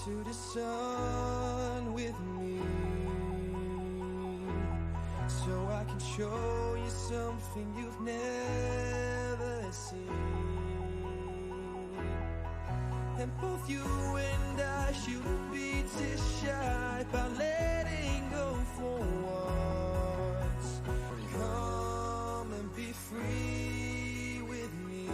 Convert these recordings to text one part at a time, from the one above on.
to the sun with me, so I can show you something you've never seen. And both you and I shouldn't be too shy about letting go for once. Come and be free with me.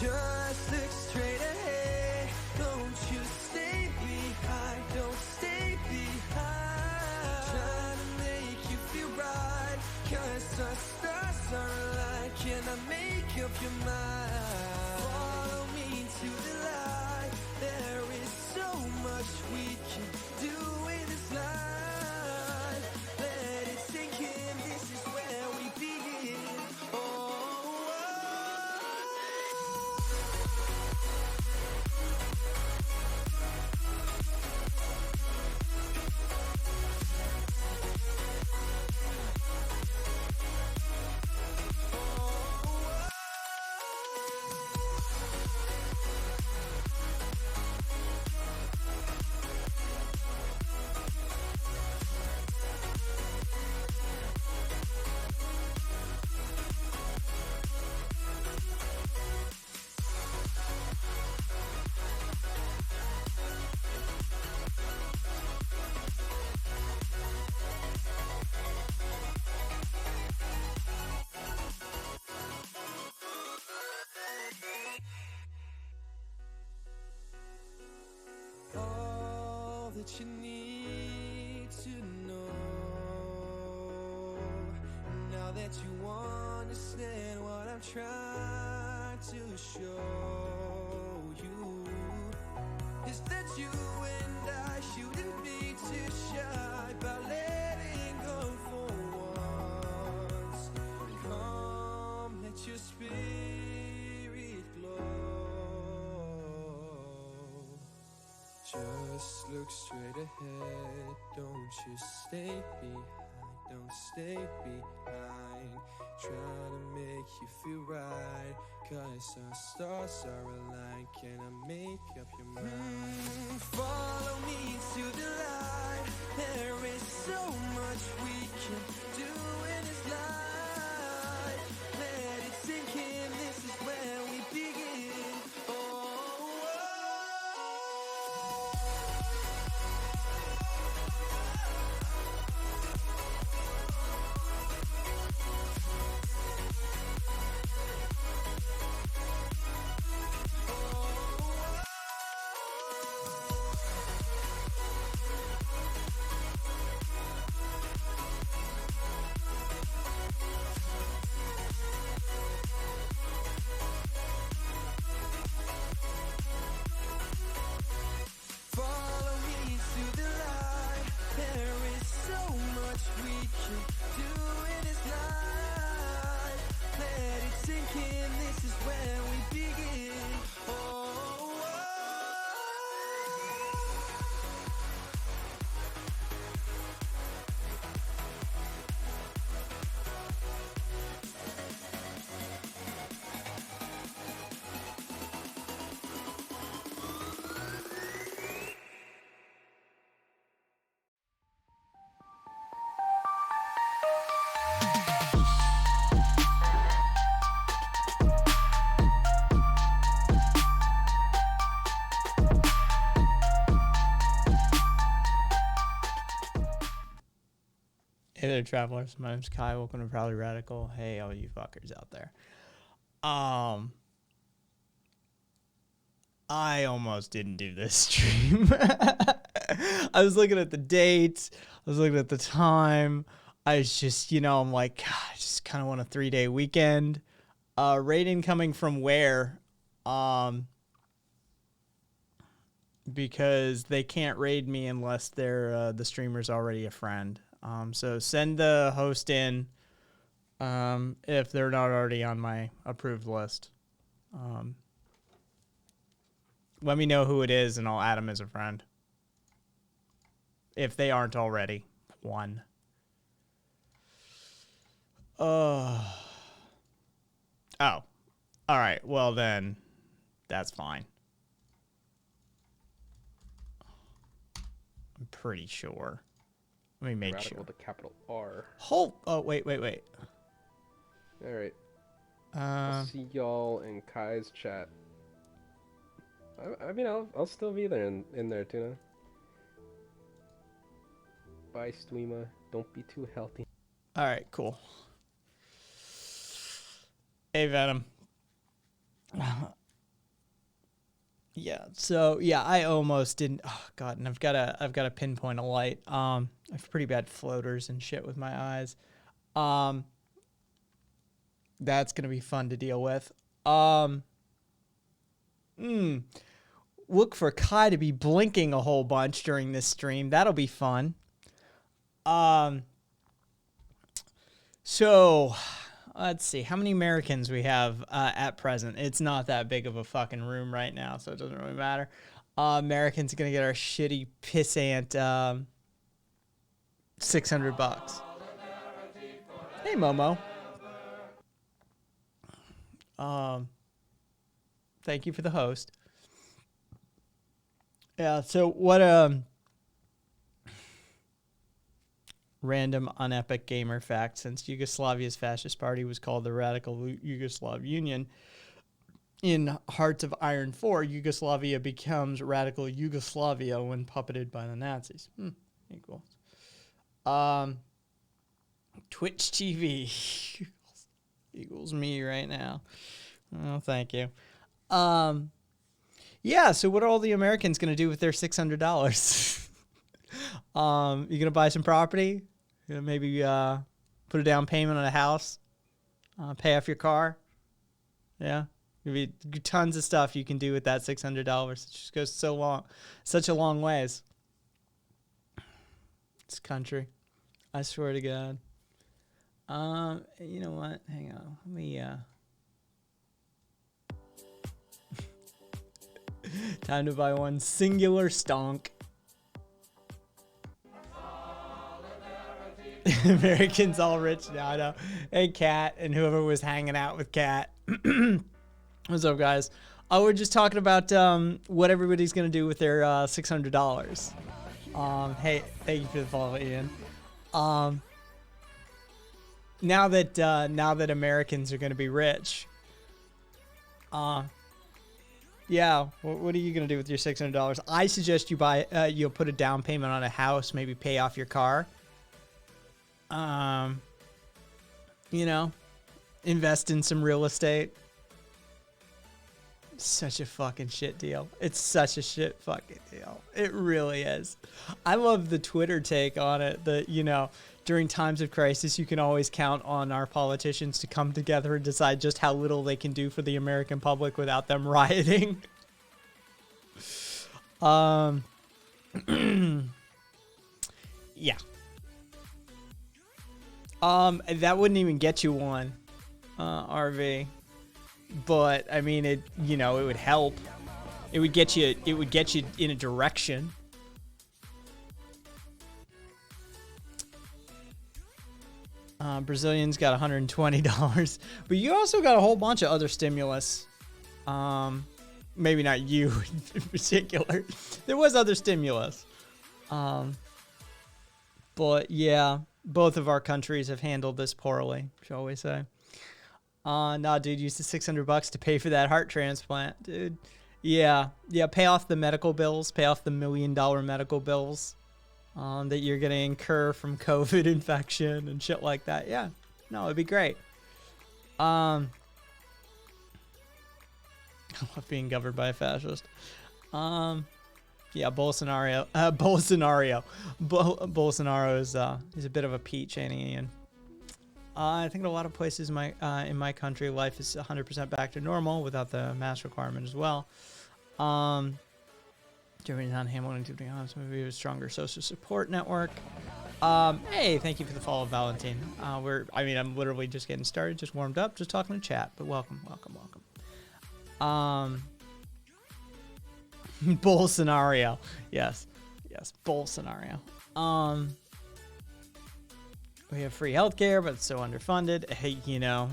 Just look straight ahead, don't you stay behind, don't stay behind. Trying to make you feel right, 'cause our stars are aligned. Can I make up your mind? Follow me to the light, there is so much we can do in this life. Let it sink in, this is where we begin. All that you need to know, now that you understand what I'm trying to show you, is that you and I shouldn't be too shy about letting go for once. Come, let your spirit glow. Just look straight ahead, don't you stay behind, don't stay behind. Try to make you feel right, 'cause our stars are aligned. Can I make up your mind? Follow me to the light, there is so much we can do in this life. Let it sink in, this is where we begin. Follow me to the light, there is so much we can do in this life. Let it sink in, this is where we begin. Hey there, travelers. My name's Kai. Welcome to Proudly Radical. Hey, all you fuckers out there. I almost didn't do this stream. I was looking at the date. I was looking at the time. I was just, I'm like, God, I just kind of want a 3-day weekend. Rating coming from where? Because they can't raid me unless they're the streamer's already a friend. So send the host in if they're not already on my approved list. Let me know who it is, and I'll add them as a friend. If they aren't already. One. Oh. All right. Well, then That's fine. I'm pretty sure. Let me make Radical sure. with a capital R. Oh, wait. All right. I'll see y'all in Kai's chat. I mean, I'll still be there in there too now. Bye, Streamer. Don't be too healthy. All right, cool. Hey, Venom. Yeah. So yeah, I almost didn't. Oh God, and I've got to pinpoint a light. I have pretty bad floaters and shit with my eyes. That's gonna be fun to deal with. Look for Kai to be blinking a whole bunch during this stream. That'll be fun. So let's see how many Americans we have at present. It's not that big of a fucking room right now, so it doesn't really matter. Americans are gonna get our shitty pissant $600. Hey, Momo. Thank you for the host. Yeah. So what? Random unepic gamer fact: since Yugoslavia's fascist party was called the Radical Yugoslav Union, in Hearts of Iron 4, Yugoslavia becomes Radical Yugoslavia when puppeted by the Nazis. Equals. Twitch TV equals me right now. Oh, thank you. Yeah. So what are all the Americans gonna do with their $600? You gonna buy some property? Maybe put a down payment on a house, pay off your car. Yeah, there'll be tons of stuff you can do with that $600. It just goes such a long ways. This country, I swear to God. You know what? Hang on, let me. Time to buy one singular stonk. Americans all rich now. I know. Hey, Kat, and whoever was hanging out with Kat. What's up, guys? Oh, we're just talking about what everybody's gonna do with their $600. Hey, thank you for the follow, Ian. Now that Americans are gonna be rich, yeah, what are you gonna do with your $600? I suggest you'll put a down payment on a house, maybe pay off your car. You know, invest in some real estate. Such a fucking shit deal. It's such a shit fucking deal. It really is. I love the Twitter take on it that, you know, during times of crisis, you can always count on our politicians to come together and decide just how little they can do for the American public without them rioting. Yeah. That wouldn't even get you one, RV. But I mean, it would help. It would get you in a direction. Brazilians got $120, but you also got a whole bunch of other stimulus. Maybe not you in particular. There was other stimulus. But yeah, both of our countries have handled this poorly, shall we say. Nah, dude, use the $600 to pay for that heart transplant, dude. Yeah, pay off the medical bills, pay off the $1 million medical bills that you're going to incur from COVID infection and shit like that. Yeah, no, it'd be great. I love being governed by a fascist. Yeah, Bolsonaro. Bolsonaro is a bit of a peach, ain't he, Ian? I think in a lot of places in my country, life is 100% back to normal without the mask requirement as well. Germany's on Hamilton, to be honest, maybe a stronger social support network. Hey, thank you for the follow, Valentine. I'm literally just getting started, just warmed up, just talking to chat, but welcome. Bolsonaro. Yes, Bolsonaro. We have free healthcare, but it's so underfunded. Hey, yeah.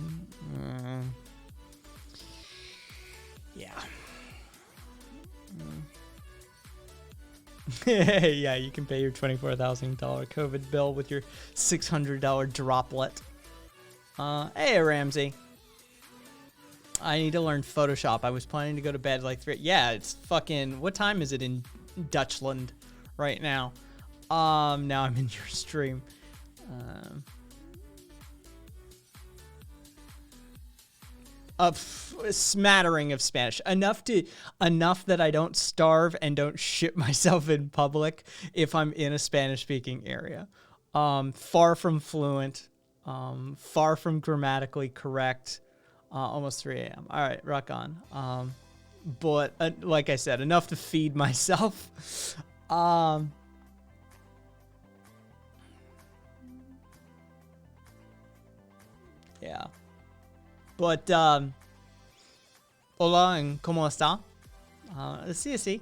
Yeah, you can pay your $24,000 COVID bill with your $600 droplet. Hey, Ramsey. I need to learn Photoshop. I was planning to go to bed like 3. Yeah, it's fucking... What time is it in Dutchland right now? Now I'm in your stream. A smattering of Spanish. Enough that I don't starve and don't shit myself in public if I'm in a Spanish-speaking area. Far from fluent. Far from grammatically correct. Almost 3 a.m. All right, rock on. But like I said, enough to feed myself. Yeah. But, hola, and ¿cómo está? Sí.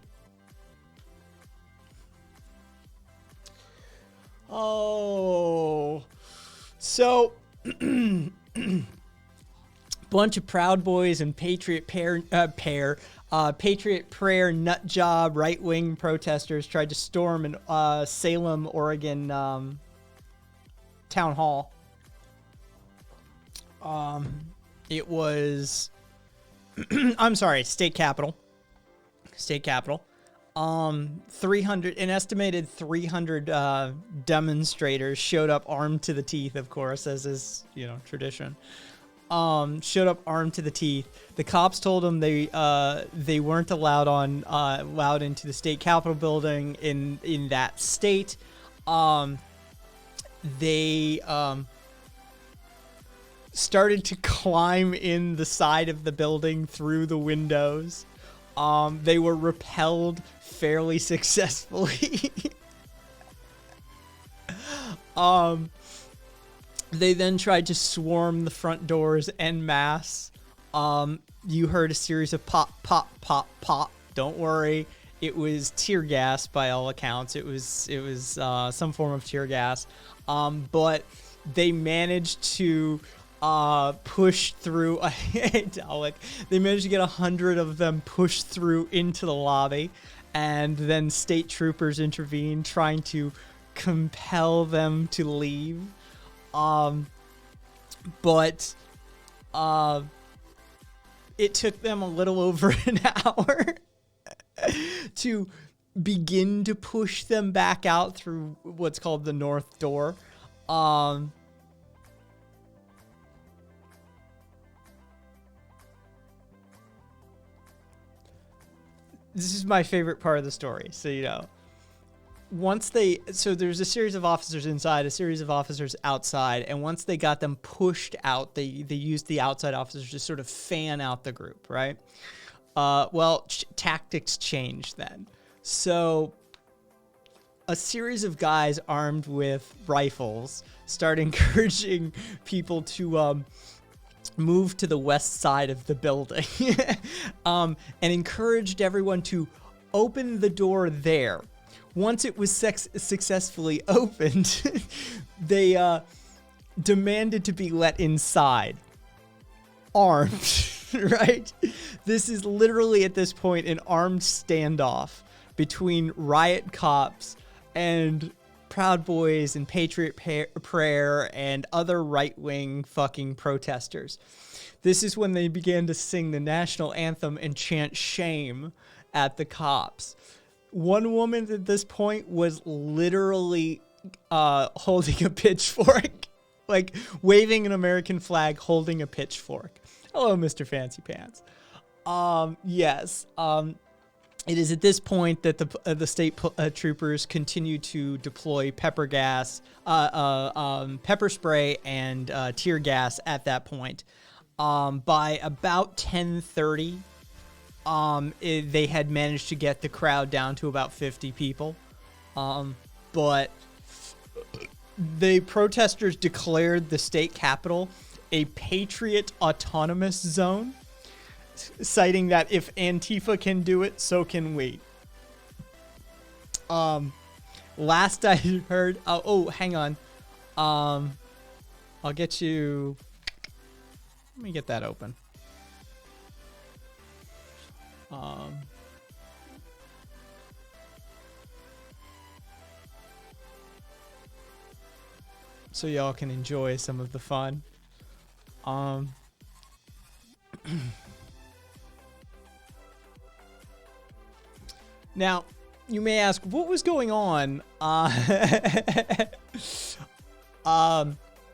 Oh. So, bunch of Proud Boys and Patriot Patriot Prayer nut job right-wing protesters tried to storm an Salem, Oregon town hall. It was, I'm sorry, state capitol. 300, an estimated 300 demonstrators showed up armed to the teeth, of course, as is, tradition. Showed up armed to the teeth. The cops told them they weren't allowed into the state capitol building in that state. They started to climb in the side of the building through the windows. They were repelled fairly successfully. They then tried to swarm the front doors en masse. You heard a series of pop, pop, pop, pop. Don't worry. It was tear gas by all accounts. It was some form of tear gas. But they managed to push through. They managed to get 100 of them pushed through into the lobby, and then state troopers intervened, trying to compel them to leave. But it took them a little over an hour to begin to push them back out through what's called the north door. This is my favorite part of the story. So, there's a series of officers inside, a series of officers outside. And once they got them pushed out, they used the outside officers to sort of fan out the group, right? Tactics changed then. So a series of guys armed with rifles start encouraging people to, moved to the west side of the building and encouraged everyone to open the door there. Once it was successfully opened, they demanded to be let inside, armed, right? This is literally at this point an armed standoff between riot cops and Proud Boys and Patriot Prayer and other right-wing fucking protesters. This is when they began to sing the national anthem and chant shame at the cops. One woman at this point was literally holding a pitchfork, like waving an American flag, holding a pitchfork. Hello, Mr. Fancy Pants. Yes. It is at this point that the state troopers continue to deploy pepper gas, pepper spray, and tear gas at that point. By about 10:30, they had managed to get the crowd down to about 50 people. But the protesters declared the state capitol a Patriot Autonomous Zone, citing that if Antifa can do it, so can we. Last I heard, hang on. I'll get you. Let me get that open. so y'all can enjoy some of the fun. Now, you may ask, what was going on?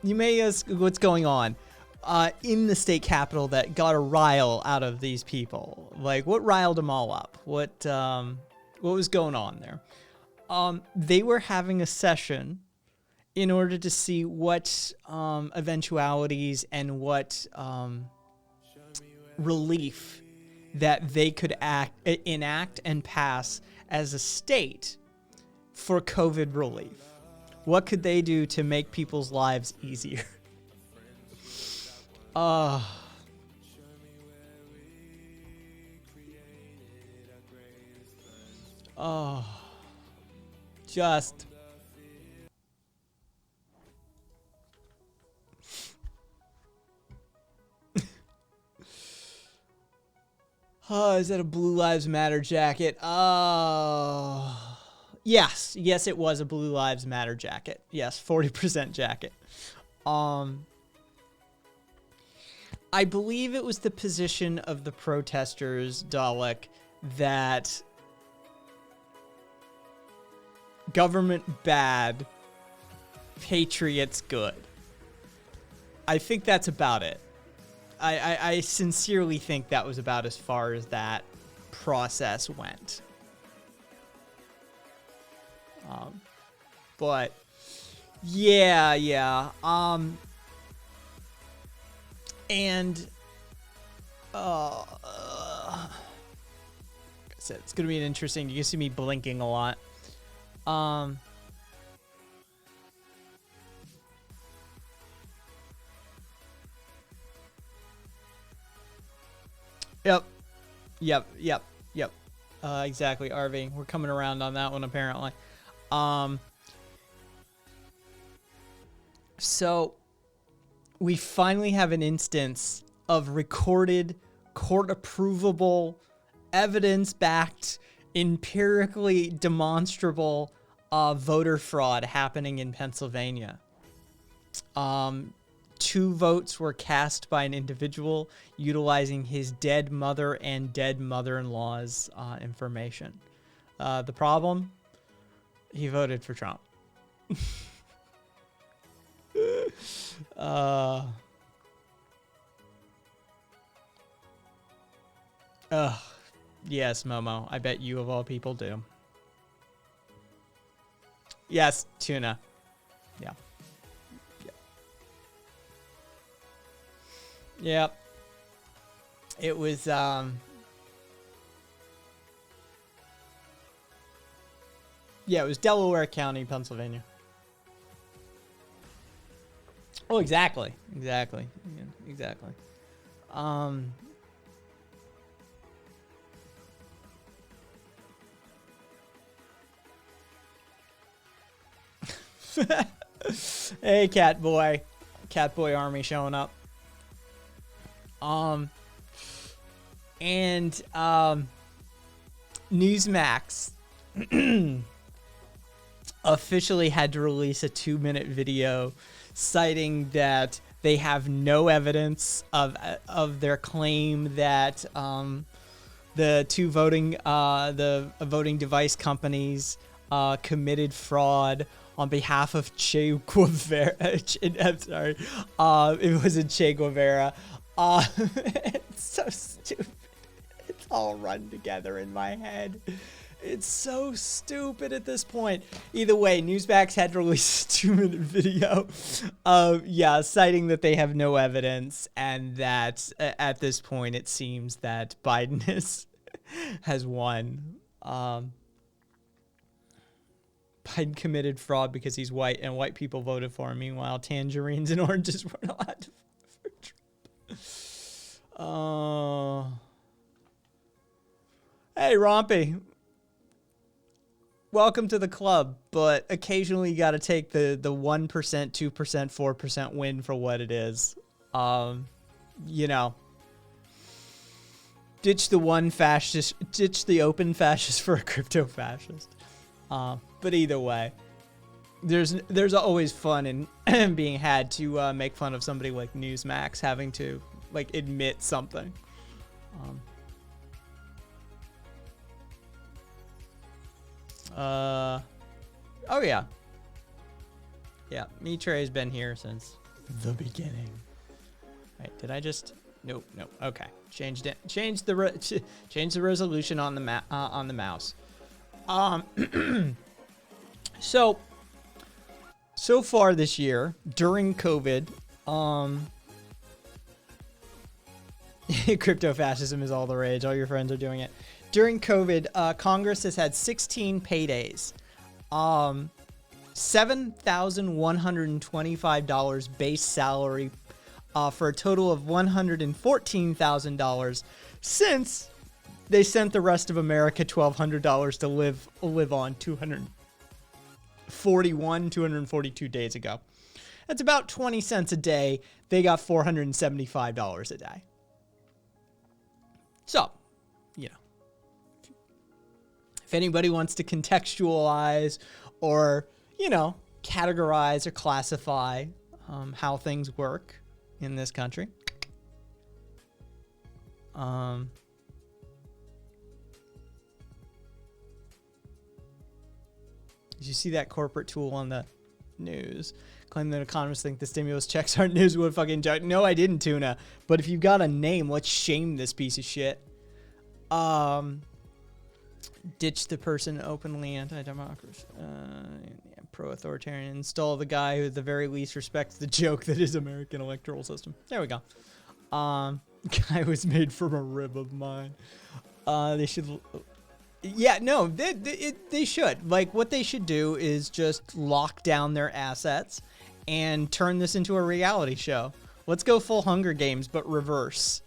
You may ask what's going on in the state capitol that got a rile out of these people. Like, what riled them all up? What was going on there? They were having a session in order to see what eventualities and what relief that they could enact and pass as a state for COVID relief. What could they do to make people's lives easier? Just... Oh, is that a Blue Lives Matter jacket? Oh, yes, it was a Blue Lives Matter jacket. Yes, 40% jacket. I believe it was the position of the protesters, Dalek, that government bad, patriots good. I think that's about it. I sincerely think that was about as far as that process went. But yeah. And like I said, it's gonna be an interesting. You can see me blinking a lot. Yep. Exactly, RV. We're coming around on that one, apparently. So we finally have an instance of recorded, court-approvable, evidence-backed, empirically demonstrable voter fraud happening in Pennsylvania. 2 votes were cast by an individual utilizing his dead mother and dead mother-in-law's information. The problem? He voted for Trump. Yes, Momo. I bet you of all people do. Yes, Tuna. Yeah. Yep. It was, yeah, it was Delaware County, Pennsylvania. Oh, exactly. Yeah, exactly. Hey, Catboy Army showing up. Newsmax officially had to release a 2-minute video citing that they have no evidence of their claim that the 2 voting device companies committed fraud on behalf of Che Guevara. I'm sorry, it was a Che Guevara. It's so stupid. It's all run together in my head. It's so stupid at this point. Either way, Newsmax had to release a 2-minute video citing that they have no evidence and that at this point it seems that Biden has won. Biden committed fraud because he's white and white people voted for him. Meanwhile, tangerines and oranges weren't allowed to vote for Trump. Hey, Rompy. Welcome to the club, but occasionally you got to take the 1%, 2%, 4% win for what it is. You know, ditch the open fascist for a crypto fascist. But either way, there's always fun in being had to make fun of somebody like Newsmax having to like admit something. Oh yeah. Yeah, Mitre has been here since the beginning. Right, did I just? Nope. Okay, changed it. Change the resolution on the on the mouse. So far this year during COVID, crypto fascism is all the rage. All your friends are doing it. During COVID, Congress has had 16 paydays. $7,125 base salary for a total of $114,000 since they sent the rest of America $1,200 to live on 242 days ago. That's about 20 cents a day. They got $475 a day. So, you know, if anybody wants to contextualize or, you know, categorize or classify how things work in this country, did you see that corporate tool on the news claiming that economists think the stimulus checks aren't news? What fucking joke? No, I didn't, Tuna. But if you've got a name, let's shame this piece of shit. Ditch the person openly anti-democracy, pro-authoritarian. Install the guy who at the very least respects the joke that is American electoral system. There we go. Guy was made from a rib of mine. They should... Yeah, no, they should. Like, what they should do is just lock down their assets and turn this into a reality show. Let's go full Hunger Games, but reverse.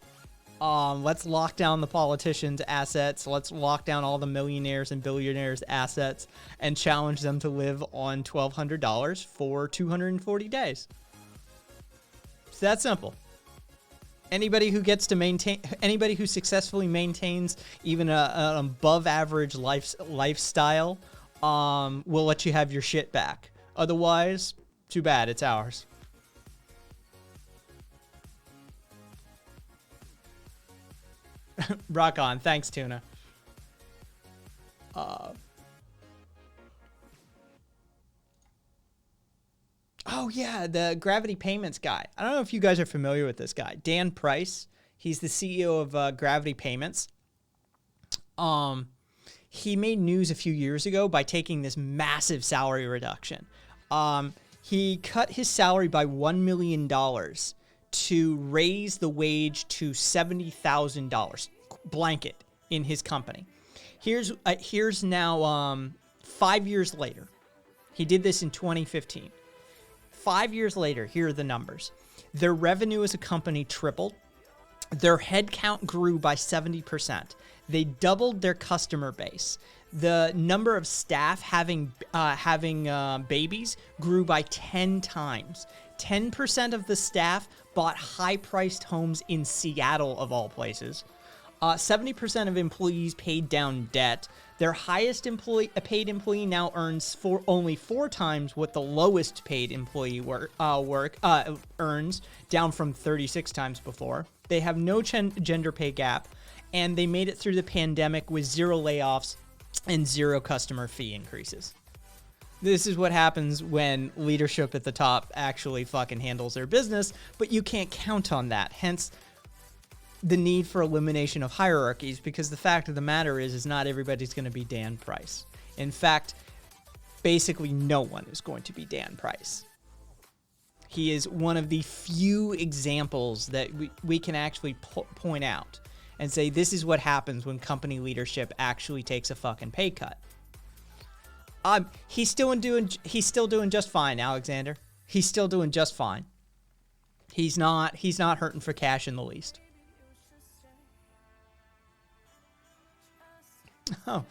Let's lock down the politicians' assets. Let's lock down all the millionaires and billionaires' assets and challenge them to live on $1,200 for 240 days. It's that simple. Anybody who gets to maintain, anybody who successfully maintains even an above average lifestyle, will let you have your shit back. Otherwise, too bad, it's ours. Rock on. Thanks, Tuna. Oh, yeah, the Gravity Payments guy. I don't know if you guys are familiar with this guy. Dan Price. He's the CEO of Gravity Payments. He made news a few years ago by taking this massive salary reduction. He cut his salary by $1 million to raise the wage to $70,000 blanket in his company. Here's now 5 years later. He did this in 2015. 5 years later, here are the numbers. Their revenue as a company tripled. Their headcount grew by 70%. They doubled their customer base. The number of staff having babies grew by 10 times. 10% of the staff bought high-priced homes in Seattle, of all places. 70% of employees paid down debt. Their highest paid employee now earns only 4 times what the lowest paid employee earns, down from 36 times before. They have no gender pay gap, and they made it through the pandemic with 0 layoffs and 0 customer fee increases. This is what happens when leadership at the top actually fucking handles their business, but you can't count on that. Hence, the need for elimination of hierarchies, because the fact of the matter is not everybody's going to be Dan Price. In fact, basically no one is going to be Dan Price. He is one of the few examples that we can actually point out and say this is what happens when company leadership actually takes a fucking pay cut. He's still doing just fine, Alexander. He's still doing just fine. He's not hurting for cash in the least. Oh,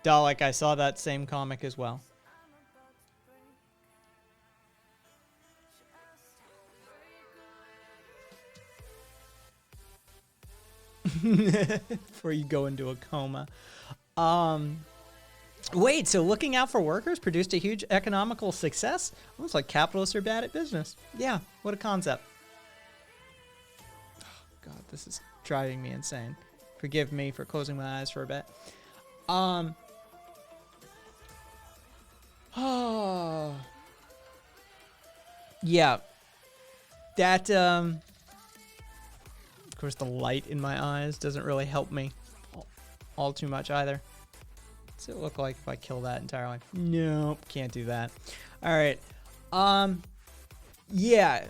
Dalek, I saw that same comic as well. Before you go into a coma. Wait, so looking out for workers produced a huge economical success? Almost like capitalists are bad at business. Yeah, what a concept. Oh, God, this is driving me insane. Forgive me for closing my eyes for a bit. Yeah. That, of course, the light in my eyes doesn't really help me all too much either. What's it look like if I kill that entirely? Nope, can't do that. All right. Yeah.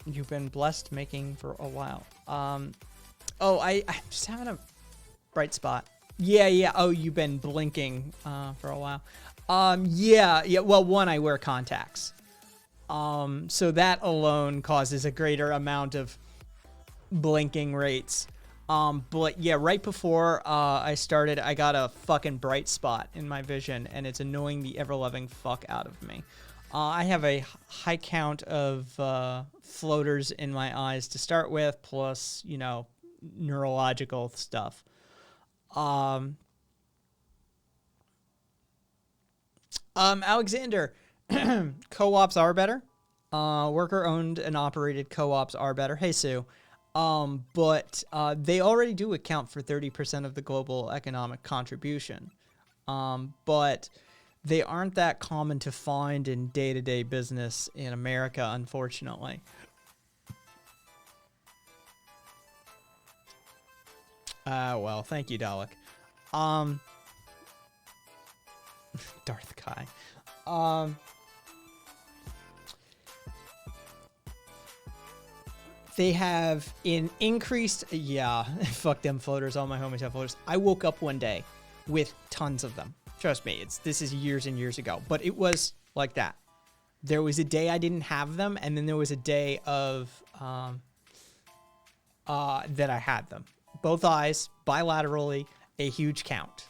You've been blessed making for a while. I'm just having a bright spot. Yeah. Oh, you've been blinking for a while. Yeah. Well, one, I wear contacts. So that alone causes a greater amount of blinking rates. But yeah, right before I started, I got a fucking bright spot in my vision, and it's annoying the ever-loving fuck out of me. I have a high count of floaters in my eyes to start with, plus, you know, neurological stuff. Alexander, co-ops are better. Worker-owned and operated co-ops are better. Hey, Sue. But they already do account for 30% of the global economic contribution. But they aren't that common to find in day-to-day business in America, unfortunately. Well, thank you, Dalek. Darth Kai. They have an increased, yeah, fuck them floaters, all my homies have floaters. I woke up one day with tons of them. Trust me, this is years and years ago, but it was like that. There was a day I didn't have them, and then there was a day of, that I had them. Both eyes, bilaterally, a huge count.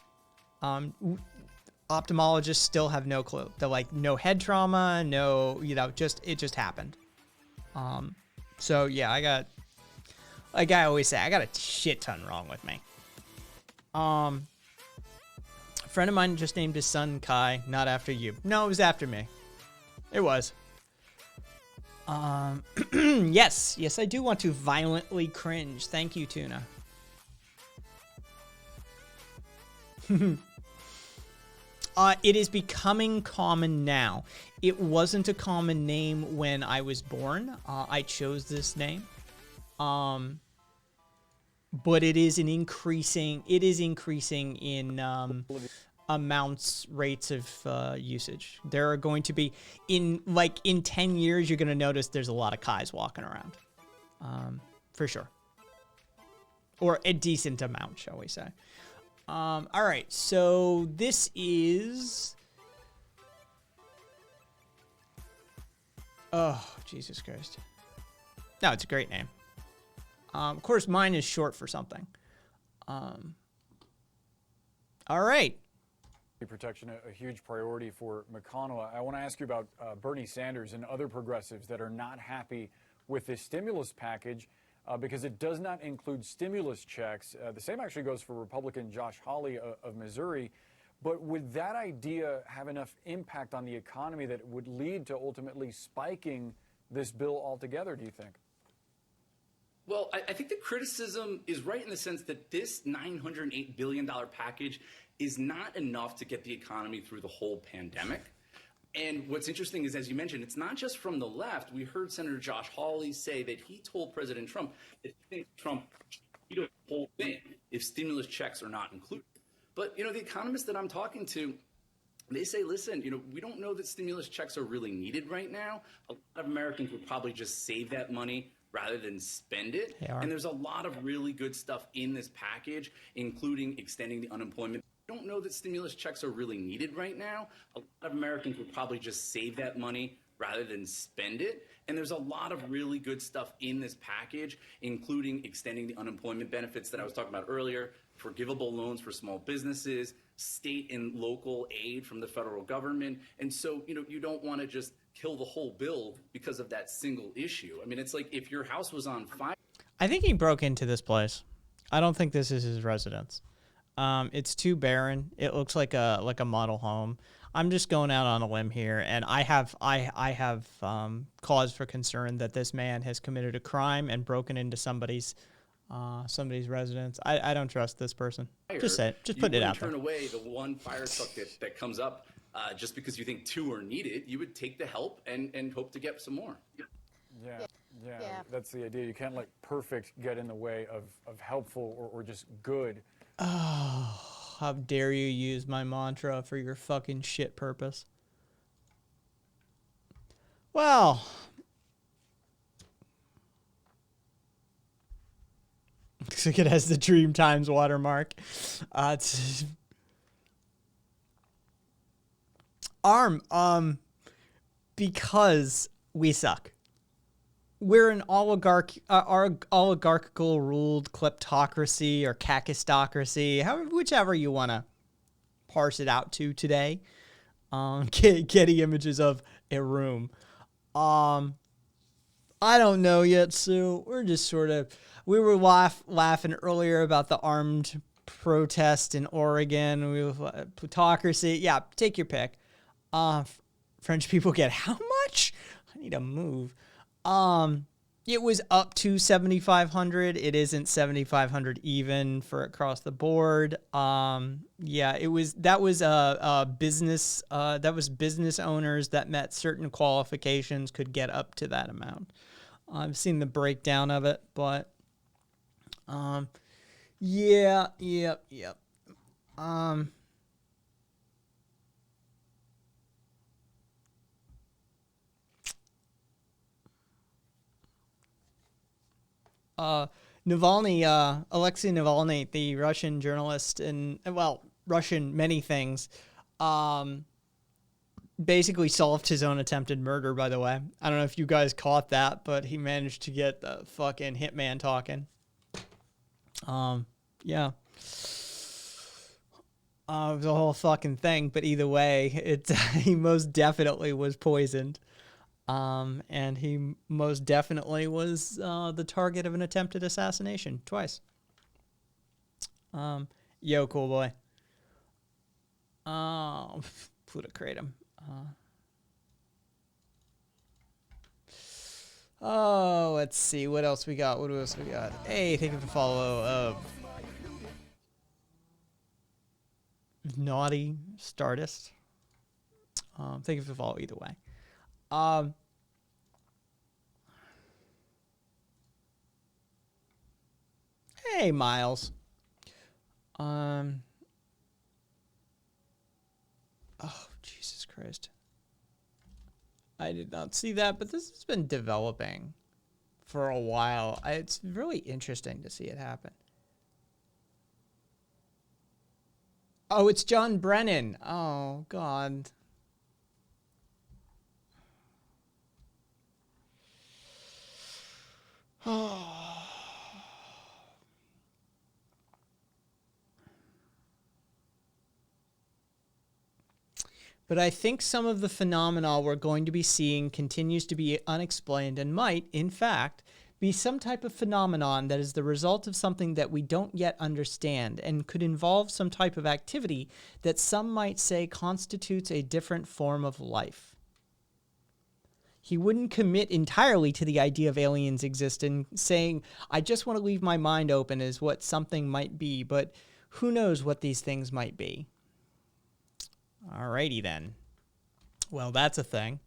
Ophthalmologists still have no clue. They're like, no head trauma, no, you know, it just happened. So yeah, I got, like I always say, I got a shit ton wrong with me. A friend of mine just named his son Kai, not after you. No, it was after me. It was. Yes, I do want to violently cringe. Thank you, Tuna. It is becoming common now. It wasn't a common name when I was born. I chose this name. But it is increasing in amounts, rates of usage. There are going to be, in 10 years, you're going to notice there's a lot of Kais walking around. For sure. Or a decent amount, shall we say. All right, so this is... Oh, Jesus Christ. No, it's a great name. Of course, mine is short for something. All right. Protection, a huge priority for McConnell. I want to ask you about Bernie Sanders and other progressives that are not happy with this stimulus package because it does not include stimulus checks. The same actually goes for Republican Josh Hawley of Missouri. But would that idea have enough impact on the economy that it would lead to ultimately spiking this bill altogether, do you think? Well, I think the criticism is right in the sense that this $908 billion package is not enough to get the economy through the whole pandemic. And what's interesting is, as you mentioned, it's not just from the left. We heard Senator Josh Hawley say that he told President Trump that he thinks Trump should do the whole thing if stimulus checks are not included. But, you know, the economists that I'm talking to, they say, listen, you know, we don't know that stimulus checks are really needed right now. A lot of Americans would probably just save that money rather than spend it. And there's a lot of really good stuff in this package, including extending the unemployment. We don't know that stimulus checks are really needed right now. A lot of Americans would probably just save that money rather than spend it. And there's a lot of really good stuff in this package, including extending the unemployment benefits that I was talking about earlier, forgivable loans for small businesses, state and local aid from the federal government. And so, you know, you don't want to just kill the whole bill because of that single issue. I mean, it's like if your house was on fire. I think he broke into this place. I don't think this is his residence. It's too barren. It looks like a model home. I'm just going out on a limb here, and I have cause for concern that this man has committed a crime and broken into somebody's residence. I don't trust this person. Just say it. Just put it out there. You wouldn't turn away the one fire truck that comes up just because you think two are needed. You would take the help and hope to get some more. Yeah, that's the idea. You can't let perfect get in the way of helpful or just good. Oh, how dare you use my mantra for your fucking shit purpose. Well, looks like it has the Dream Times watermark. It's because we suck. We're an oligarchical ruled kleptocracy or kakistocracy, whichever you want to parse it out to today. Getty images of a room. I don't know yet, Sue. We're just sort of, we were laughing earlier about the armed protest in Oregon. We were plutocracy. Yeah, take your pick. French people get how much? I need to move. It was up to 7,500. It isn't 7,500 even for across the board. Yeah, that was business owners that met certain qualifications could get up to that amount. I've seen the breakdown of it, but, yep. Navalny, Alexei Navalny, the Russian journalist and, well, Russian many things, basically solved his own attempted murder, by the way. I don't know if you guys caught that, but he managed to get the fucking hitman talking. Yeah. It was a whole fucking thing, but either way, he most definitely was poisoned. And he most definitely was the target of an attempted assassination twice. Yo, cool boy. Plutocratum. Let's see. What else we got? Hey, thank you for the follow. Naughty Stardust. Thank you for the follow either way. Hey, Miles. Oh, Jesus Christ. I did not see that, but this has been developing for a while. It's really interesting to see it happen. Oh, it's John Brennan. Oh, God. But I think some of the phenomena we're going to be seeing continues to be unexplained and might, in fact, be some type of phenomenon that is the result of something that we don't yet understand and could involve some type of activity that some might say constitutes a different form of life. He wouldn't commit entirely to the idea of aliens existing, saying, I just want to leave my mind open as what something might be, but who knows what these things might be. Alrighty then. Well, that's a thing.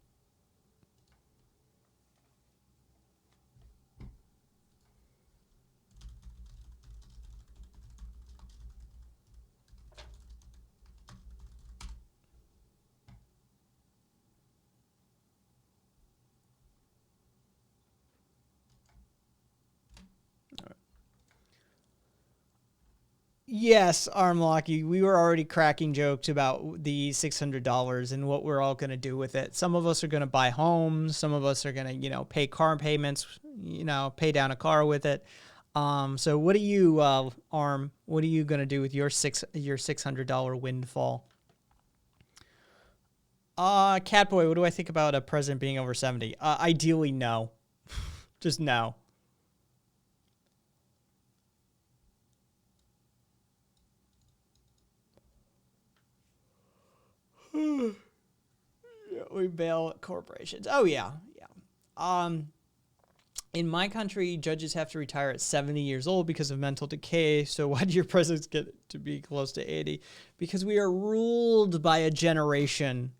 Yes, Armlocky, we were already cracking jokes about the $600 and what we're all going to do with it. Some of us are going to buy homes. Some of us are going to, pay car payments, pay down a car with it. So what do you, Arm, what are you going to do with your $600 windfall? Catboy, what do I think about a president being over 70? Ideally, no. Just no. We bail corporations. Oh yeah, yeah. In my country, judges have to retire at 70 years old because of mental decay. So why do your presidents get to be close to 80? Because we are ruled by a generation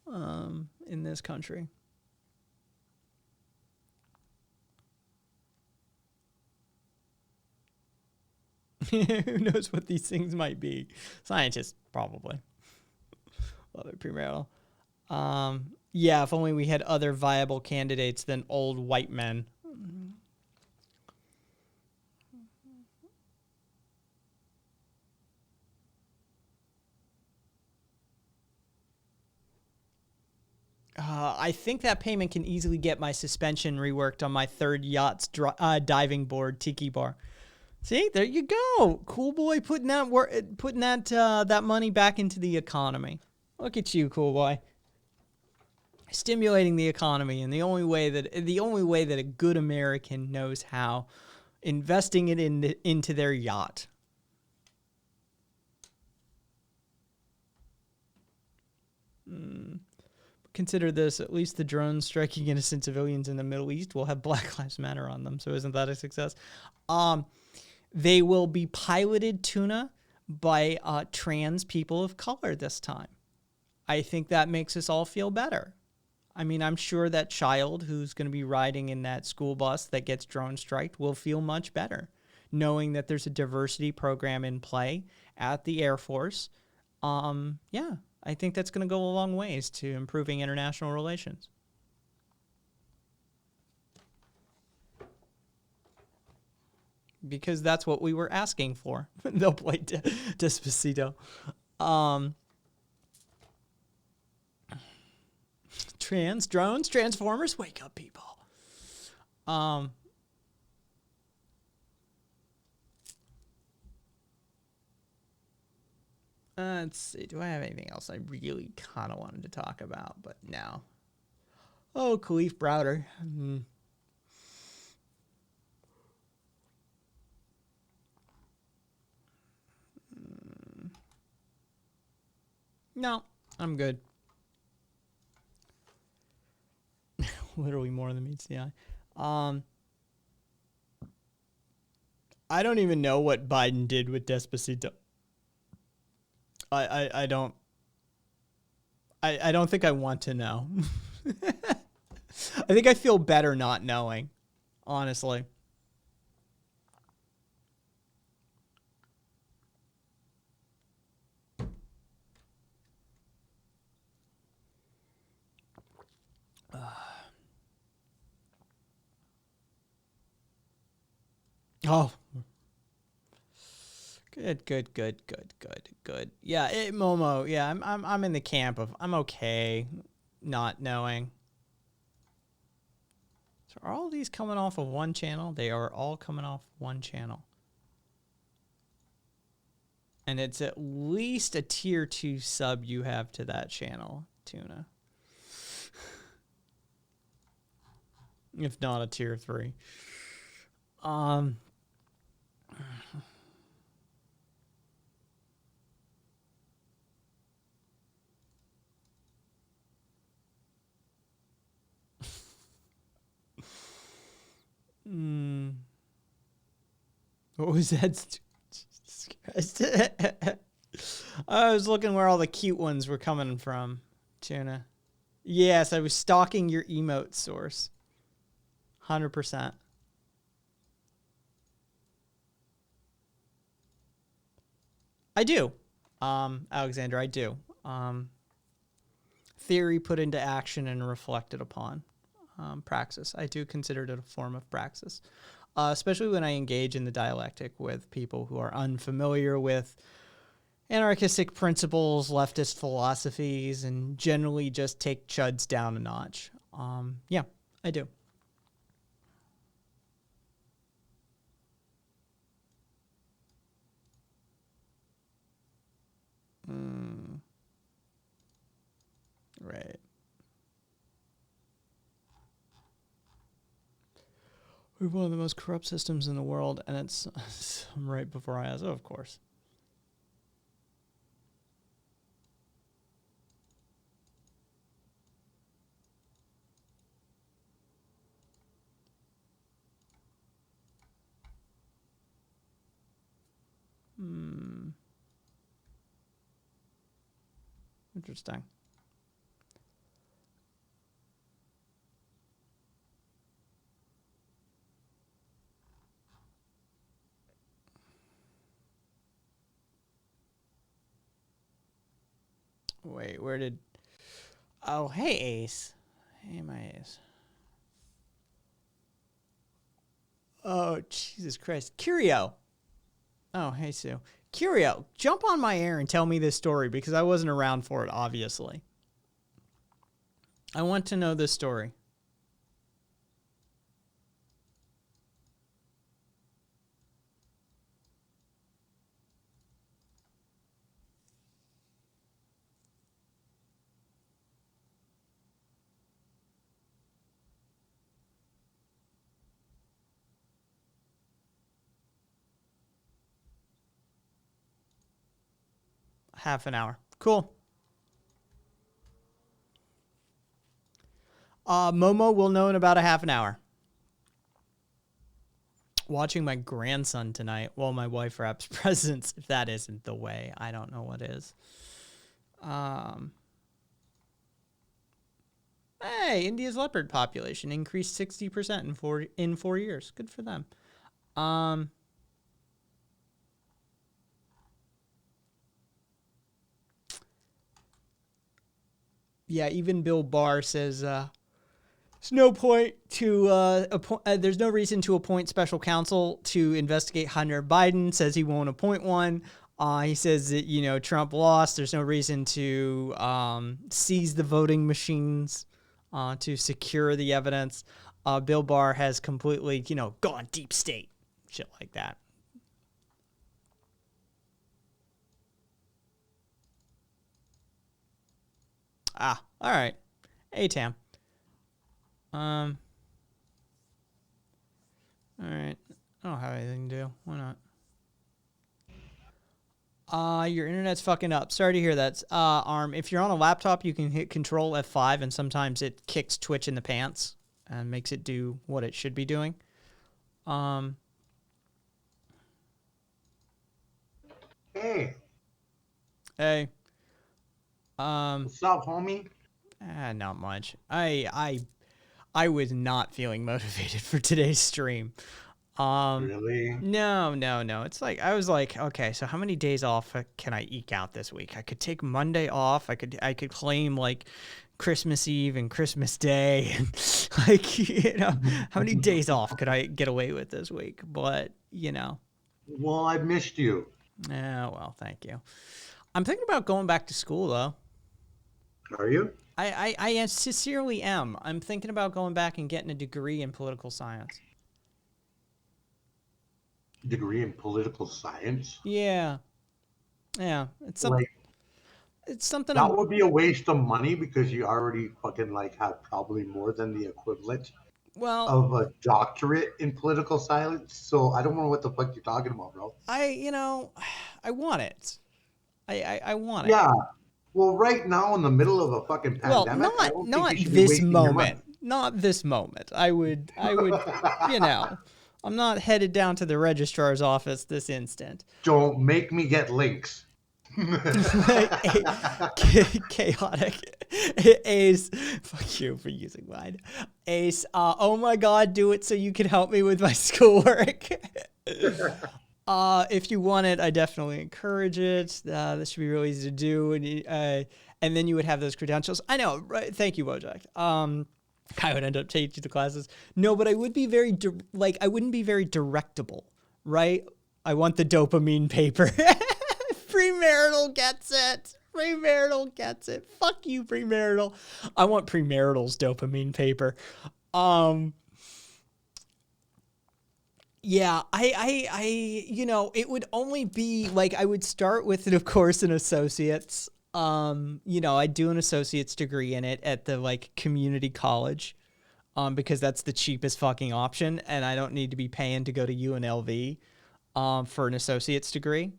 in this country. Who knows what these things might be? Scientists, probably. Other premarital. Yeah, if only we had other viable candidates than old white men. I think that payment can easily get my suspension reworked on my third yacht's diving board tiki bar. See, there you go. Cool boy putting that money back into the economy. Look at you, cool boy. Stimulating the economy in the only way that a good American knows how, investing it into their yacht. Consider this, at least the drones striking innocent civilians in the Middle East will have Black Lives Matter on them, so isn't that a success? They will be piloted, Tuna, by trans people of color this time. I think that makes us all feel better. I mean, I'm sure that child who's going to be riding in that school bus that gets drone striked will feel much better, knowing that there's a diversity program in play at the Air Force. Yeah, I think that's going to go a long ways to improving international relations. Because that's what we were asking for. They'll play Despacito. Drones, Transformers, wake up, people. Let's see. Do I have anything else I really kind of wanted to talk about? But no. Oh, Khalif Browder. No, I'm good. Literally more than meets the eye. I don't even know what Biden did with Despacito. I don't think I want to know. I think I feel better not knowing, honestly. Oh. Good. Yeah, Momo. Yeah, I'm in the camp of I'm okay not knowing. So are all these coming off of one channel? They are all coming off one channel. And it's at least a tier 2 sub you have to that channel, Tuna. If not a tier 3. What was that? Jesus Christ. I was looking where all the cute ones were coming from, Tuna. Yes, I was stalking your emote source. 100%. I do. Alexander, I do. Theory put into action and reflected upon. Praxis. I do consider it a form of praxis. Especially when I engage in the dialectic with people who are unfamiliar with anarchistic principles, leftist philosophies, and generally just take chuds down a notch. Yeah, I do. Right. We're one of the most corrupt systems in the world, and it's right before our eyes. Oh, of course. Interesting. Wait, where did... Oh, hey, Ace. Hey, my Ace. Oh, Jesus Christ. Curio. Oh, hey, Sue. Curio, jump on my air and tell me this story because I wasn't around for it, obviously. I want to know this story. Half an hour. Cool. Momo will know in about a half an hour. Watching my grandson tonight while my wife wraps presents. If that isn't the way, I don't know what is. Hey, India's leopard population increased 60% in 4 years. Good for them. Yeah, even Bill Barr says there's no point to there's no reason to appoint special counsel to investigate Hunter Biden. Says he won't appoint one. He says that, you know, Trump lost. There's no reason to seize the voting machines to secure the evidence. Bill Barr has completely, you know, gone deep state, shit like that. Ah, all right. Hey, Tam. All right. I don't have anything to do. Why not? Your internet's fucking up. Sorry to hear that. Arm, if you're on a laptop, you can hit Control F5, and sometimes it kicks Twitch in the pants and makes it do what it should be doing. Hey. Hey. What's up, homie? Not much. I was not feeling motivated for today's stream. Really? No. It's like I was like, okay, so how many days off can I eke out this week? I could take Monday off. I could claim like Christmas Eve and Christmas Day, and like, you know, how many days off could I get away with this week? But, you know. Well, I missed you. Yeah, well, thank you. I'm thinking about going back to school though. Are you? I sincerely am. I'm thinking about going back and getting a degree in political science. Degree in political science? Yeah. It's something. Like, it's something. that would be a waste of money because you already fucking like have probably more than the equivalent of a doctorate in political science. So I don't know what the fuck you're talking about, bro. I want it. I want it. Yeah. Well, right now in the middle of a fucking pandemic, not this moment. Not this moment. I would, you know, I'm not headed down to the registrar's office this instant. Don't make me get links. Chaotic. Ace, fuck you for using mine. Ace, oh my God, do it so you can help me with my schoolwork. If you want it, I definitely encourage it. This should be really easy to do, and then you would have those credentials. I know, right? Thank you, Wojak. I would end up teaching the classes. No, but I would be I wouldn't be very directable, right? I want the dopamine paper. Premarital gets it. Premarital gets it. Fuck you, premarital. I want premarital's dopamine paper. Yeah, I you know, it would only be like I would start with it, of course, an associate's. You know, I'd do an associate's degree in it at the like community college, because that's the cheapest fucking option, and I don't need to be paying to go to UNLV, for an associate's degree.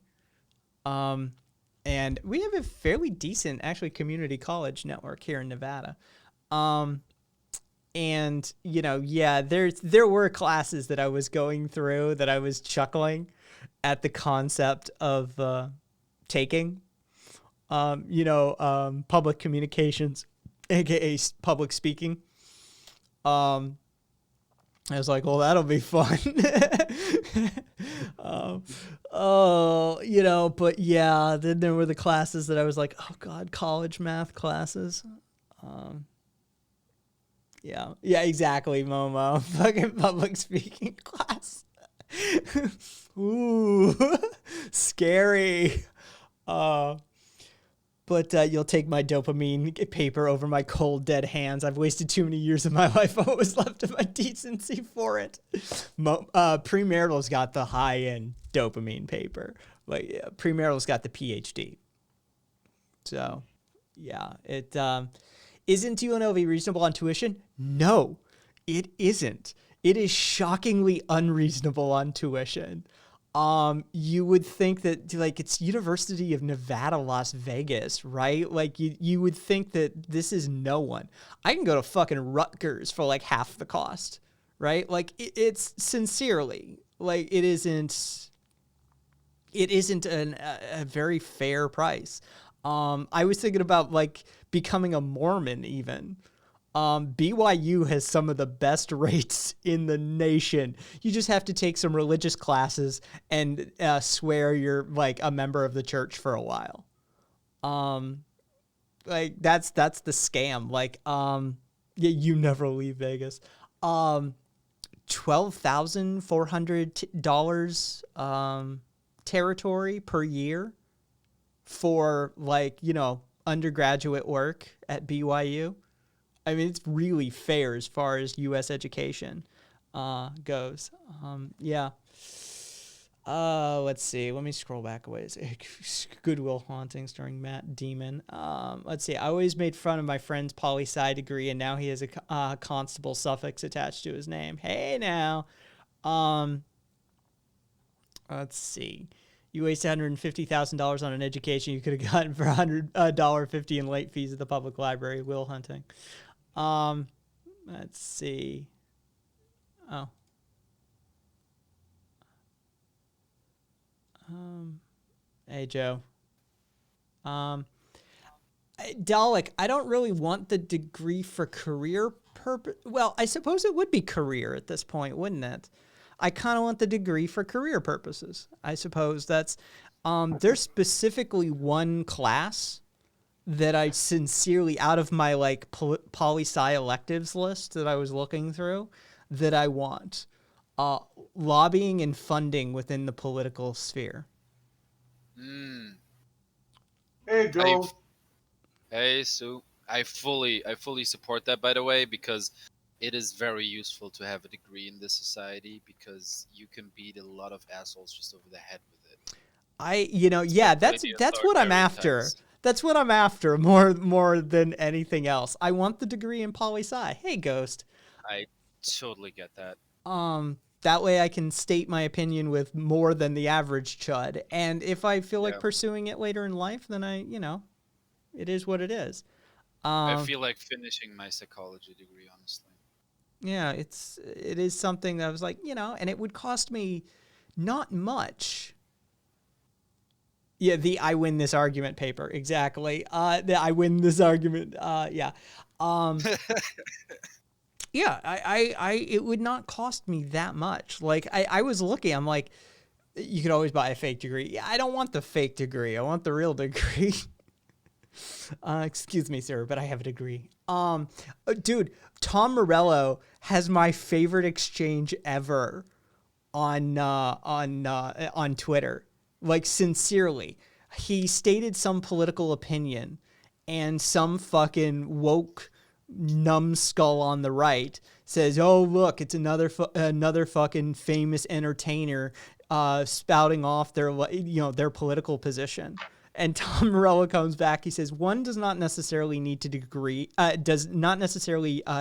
And we have a fairly decent, actually, community college network here in Nevada. And, you know, yeah, there were classes that I was going through that I was chuckling at the concept of taking. public communications, aka public speaking. I was like, well, that'll be fun. But yeah, then there were the classes that I was like, oh God, college math classes. Yeah, exactly, Momo. Fucking public speaking class. Ooh, scary. But you'll take my dopamine paper over my cold, dead hands. I've wasted too many years of my life. What was left of my decency for it? Premarital's got the high-end dopamine paper. Premarital's got the PhD. So, yeah. It isn't UNLV reasonable on tuition? No, it isn't. It is shockingly unreasonable on tuition. You would think that it's University of Nevada, Las Vegas, right? Like you would think that this is no one. I can go to fucking Rutgers for like half the cost, right? Like it's sincerely, like it isn't a very fair price. I was thinking about like becoming a Mormon even. BYU has some of the best rates in the nation. You just have to take some religious classes and swear you're like a member of the church for a while. Like that's the scam. Like you never leave Vegas. $12,400 territory per year for undergraduate work at BYU. I mean, it's really fair as far as U.S. education goes. Yeah. Let's see. Let me scroll back a ways. Goodwill Hunting starring Matt Damon. Let's see. I always made fun of my friend's poli-sci degree, and now he has a constable suffix attached to his name. Hey, now. Let's see. You wasted $150,000 on an education you could have gotten for $150 in late fees at the public library. Will Hunting. Let's see. Oh. Hey, Joe. Dalek, I don't really want the degree for career purpose. Well, I suppose it would be career at this point, wouldn't it? I kind of want the degree for career purposes. I suppose that's, there's specifically one class that I sincerely, out of my like poli-sci electives list that I was looking through, that I want. Lobbying and funding within the political sphere. Hey, Joe. Hey, Sue. I fully support that, by the way, because it is very useful to have a degree in this society because you can beat a lot of assholes just over the head with it. That's what I'm after. That's what I'm after more than anything else. I want the degree in poli-sci. Hey, Ghost. I totally get that. That way I can state my opinion with more than the average chud. And if I feel like pursuing it later in life, then it is what it is. I feel like finishing my psychology degree, honestly. Yeah, it is something that I was like, and it would cost me not much. Yeah, the I win this argument paper. Exactly. The I win this argument. Yeah. Yeah, I it would not cost me that much. Like I was looking, I'm like, you could always buy a fake degree. Yeah, I don't want the fake degree. I want the real degree. Excuse me, sir, but I have a degree. Dude, Tom Morello has my favorite exchange ever on Twitter. Like, sincerely, he stated some political opinion, and some fucking woke numbskull on the right says, "Oh, look, it's another fucking famous entertainer spouting off their political position." And Tom Morello comes back. He says, "One does not necessarily need to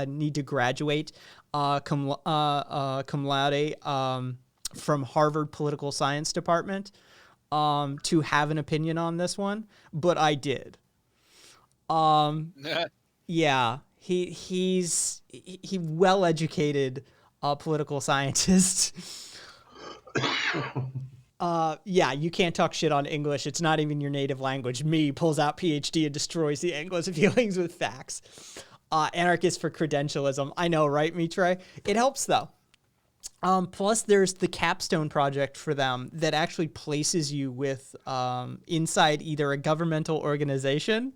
need to graduate cum laude from Harvard Political Science Department to have an opinion on this one, but I did." Yeah, he's well-educated political scientist. Yeah, you can't talk shit on English. It's not even your native language. Me pulls out PhD and destroys the English feelings with facts. Anarchist for credentialism. I know, right, Mitre? It helps, though. Plus, there's the capstone project for them that actually places you with inside either a governmental organization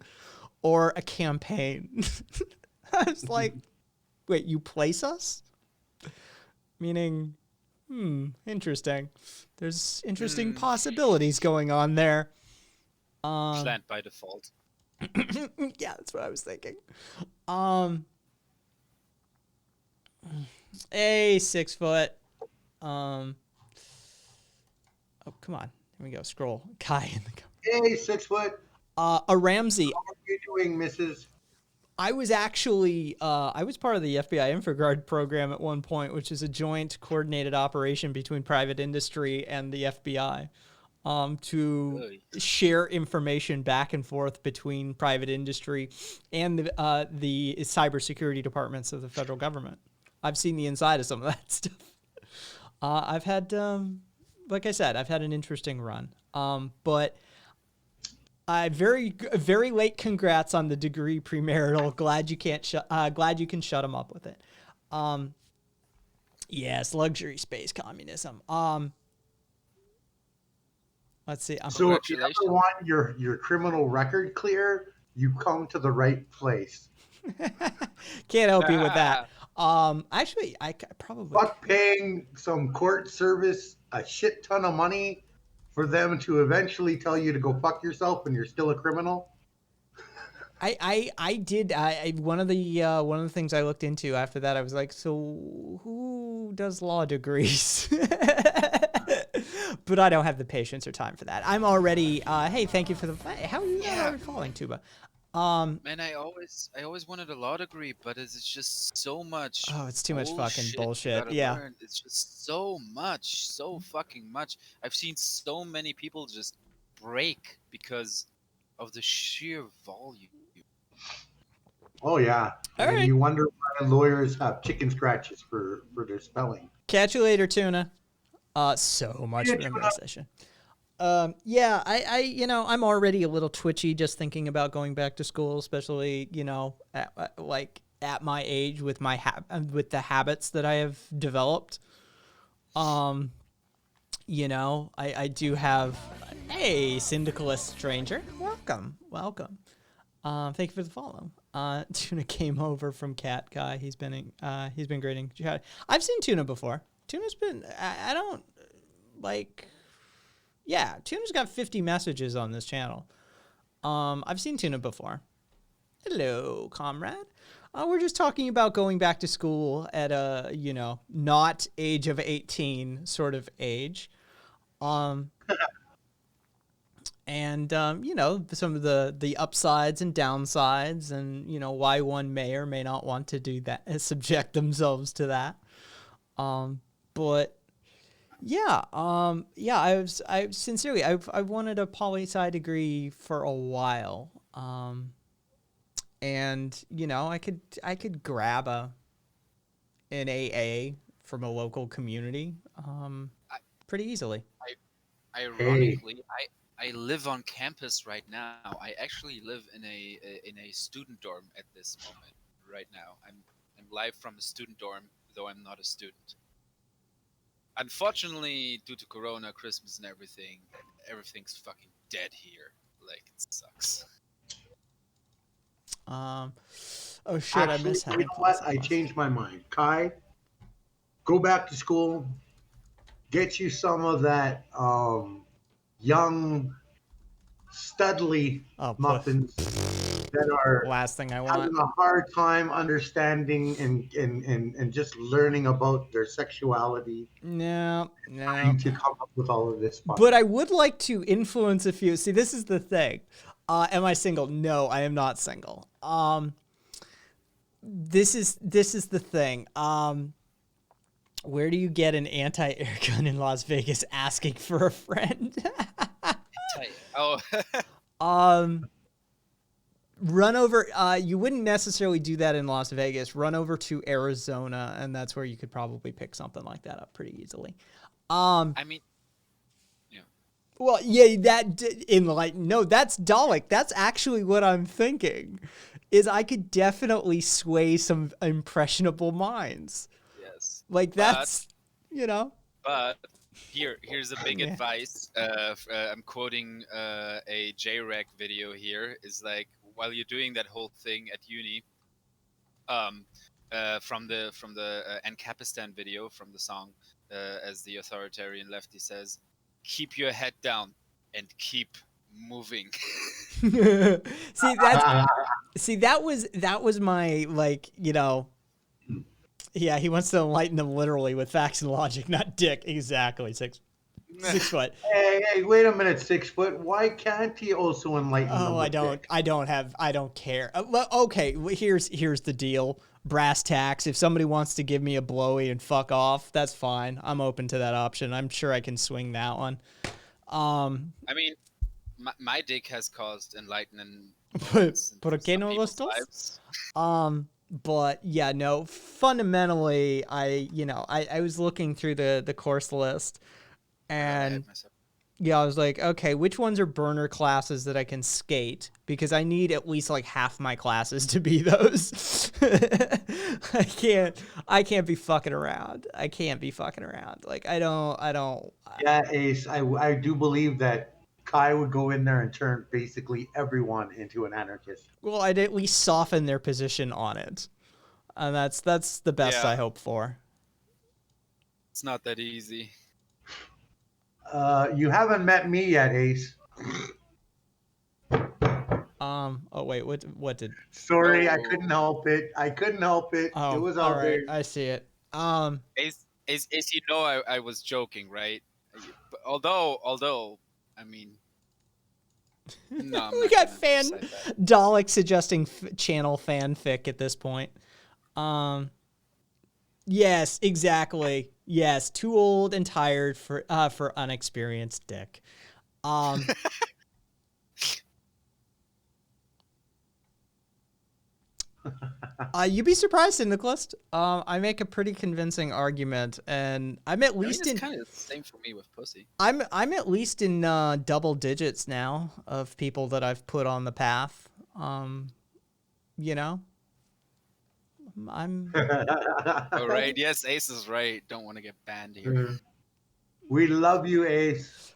or a campaign. I was like, wait, you place us? Meaning, interesting. There's interesting possibilities going on there. Planned by default. Yeah, that's what I was thinking. Hey, 6 foot. Oh, come on. Here we go. Scroll. Kai in the Hey, 6 foot. A Ramsey. How are you doing, Mrs.? I was actually, I was part of the FBI InfraGuard program at one point, which is a joint coordinated operation between private industry and the FBI to share information back and forth between private industry and the cybersecurity departments of the federal government. I've seen the inside of some of that stuff. I've had, like I said, I've had an interesting run. But very late congrats on the degree premarital. Glad you can shut them up with it. Yes, luxury space communism. Let's see. So if you ever want your criminal record clear, you come to the right place. Can't help you with that. Actually, I probably fuck paying some court service a shit ton of money for them to eventually tell you to go fuck yourself when you're still a criminal. I did. One of the things I looked into after that, I was like, so who does law degrees? But I don't have the patience or time for that. I'm already. Hey, thank you for the. How are you already falling, Tuba? Man, I always wanted a law degree, but it's just so much. Oh, it's too much fucking bullshit. Yeah. Learn. It's just so much, so fucking much. I've seen so many people just break because of the sheer volume. Oh yeah. And you wonder why lawyers have chicken scratches for their spelling. Catch you later, Tuna. So much reminiscence. Yeah, I'm already a little twitchy just thinking about going back to school, especially, at my age with with the habits that I have developed. I do have a syndicalist stranger. Welcome. Thank you for the follow. Tuna came over from Cat Guy. He's been grading. I've seen Tuna before. Tuna's been, yeah, Tuna's got 50 messages on this channel. I've seen Tuna before. Hello, comrade. We're just talking about going back to school at a, not age of 18 sort of age. And, some of the upsides and downsides and, why one may or may not want to do that, subject themselves to that. But yeah, I've sincerely, I've wanted a poli-sci degree for a while. And I could grab an AA from a local community, pretty easily. Ironically, I live on campus right now. I actually live in a student dorm at this moment right now. I'm live from a student dorm, though I'm not a student. Unfortunately, due to Corona, Christmas, and everything's fucking dead here. Like, it sucks. Oh shit! Actually, I miss having. You know what? I changed my mind. Kai, go back to school. Get you some of that young Studley muffins that are last thing I want. Having a hard time understanding and just learning about their sexuality. No. Trying to come up with all of this. But I would like to influence a few. See, this is the thing. Am I single? No, I am not single. This is the thing. Where do you get an anti-air gun in Las Vegas asking for a friend? Run over. You wouldn't necessarily do that in Las Vegas. Run over to Arizona, and that's where you could probably pick something like that up pretty easily. I mean, yeah. Well, yeah, no, that's Dalek. That's actually what I'm thinking. Is I could definitely sway some impressionable minds. Yes. Like that's, you know. But here's a big advice. I'm quoting a JREC video here. Is like while you're doing that whole thing at uni, from the Ancapistan video from the song, as the authoritarian lefty says, keep your head down and keep moving. that was my, like, you know. Yeah, he wants to enlighten them literally with facts and logic, not dick. Exactly. 6 foot. Hey, wait a minute, 6 foot. Why can't he also enlighten them? Oh, I don't care. Okay, here's the deal. Brass tacks. If somebody wants to give me a blowy and fuck off, that's fine. I'm open to that option. I'm sure I can swing that one. I mean, my dick has caused enlightening. ¿Por qué no los dos? But yeah, no, fundamentally, I was looking through the course list, and yeah, I was like, okay, which ones are burner classes that I can skate? Because I need at least like half my classes to be those. I can't be fucking around. Like, I don't. Yeah, Ace, I do believe that Kai would go in there and turn basically everyone into an anarchist. Well, I'd at least soften their position on it. And that's the best I hope for. It's not that easy. You haven't met me yet, Ace. Oh wait, what did? Sorry, I couldn't help it. Oh, it was all right. there. I see it. Ace, you know, I was joking, right? Although, I mean, no, we got Dalek suggesting channel fanfic at this point. Yes, exactly. Yes, too old and tired for unexperienced dick. You'd be surprised, Nicholas. I make a pretty convincing argument, and I'm at least it's kind of the same for me with pussy. I'm at least in double digits now of people that I've put on the path. You know, I'm. All right. Yes, Ace is right. Don't want to get banned here. We love you, Ace.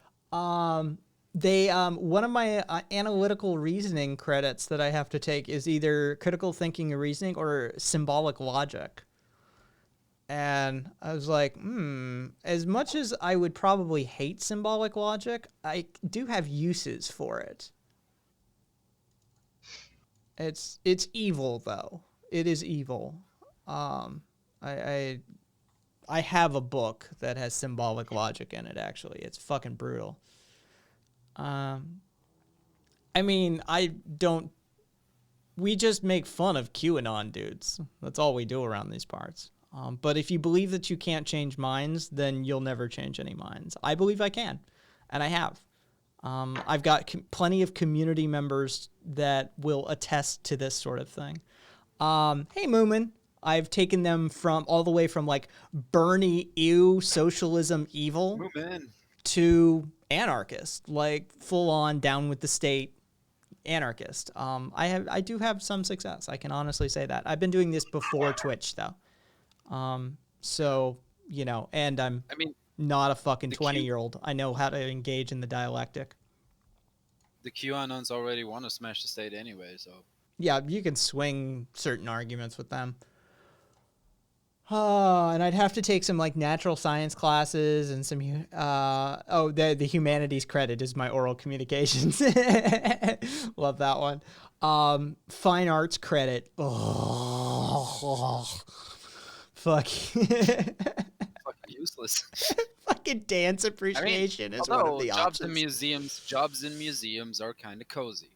They one of my analytical reasoning credits that I have to take is either critical thinking and reasoning or symbolic logic. And I was like, as much as I would probably hate symbolic logic, I do have uses for it. It's evil though. It is evil. I have a book that has symbolic logic in it, actually. It's fucking brutal. I mean, we just make fun of QAnon dudes. That's all we do around these parts. But if you believe that you can't change minds, then you'll never change any minds. I believe I can, and I have. I've got plenty of community members that will attest to this sort of thing. Hey, Moomin. I've taken them from all the way from like Bernie, ew, socialism, evil, Moomin, to anarchist, like full on down with the state anarchist. I do have some success. I can honestly say that. I've been doing this before Twitch though. So, you know, and I mean, not a fucking 20-year-old. I know how to engage in the dialectic. The QAnons already want to smash the state anyway, so. Yeah, you can swing certain arguments with them. And I'd have to take some like natural science classes and some the humanities credit is my oral communications. Love that one. Fine arts credit. Oh, fuck. Fucking useless. Fucking dance appreciation is one of the options. Jobs in museums are kind of cozy.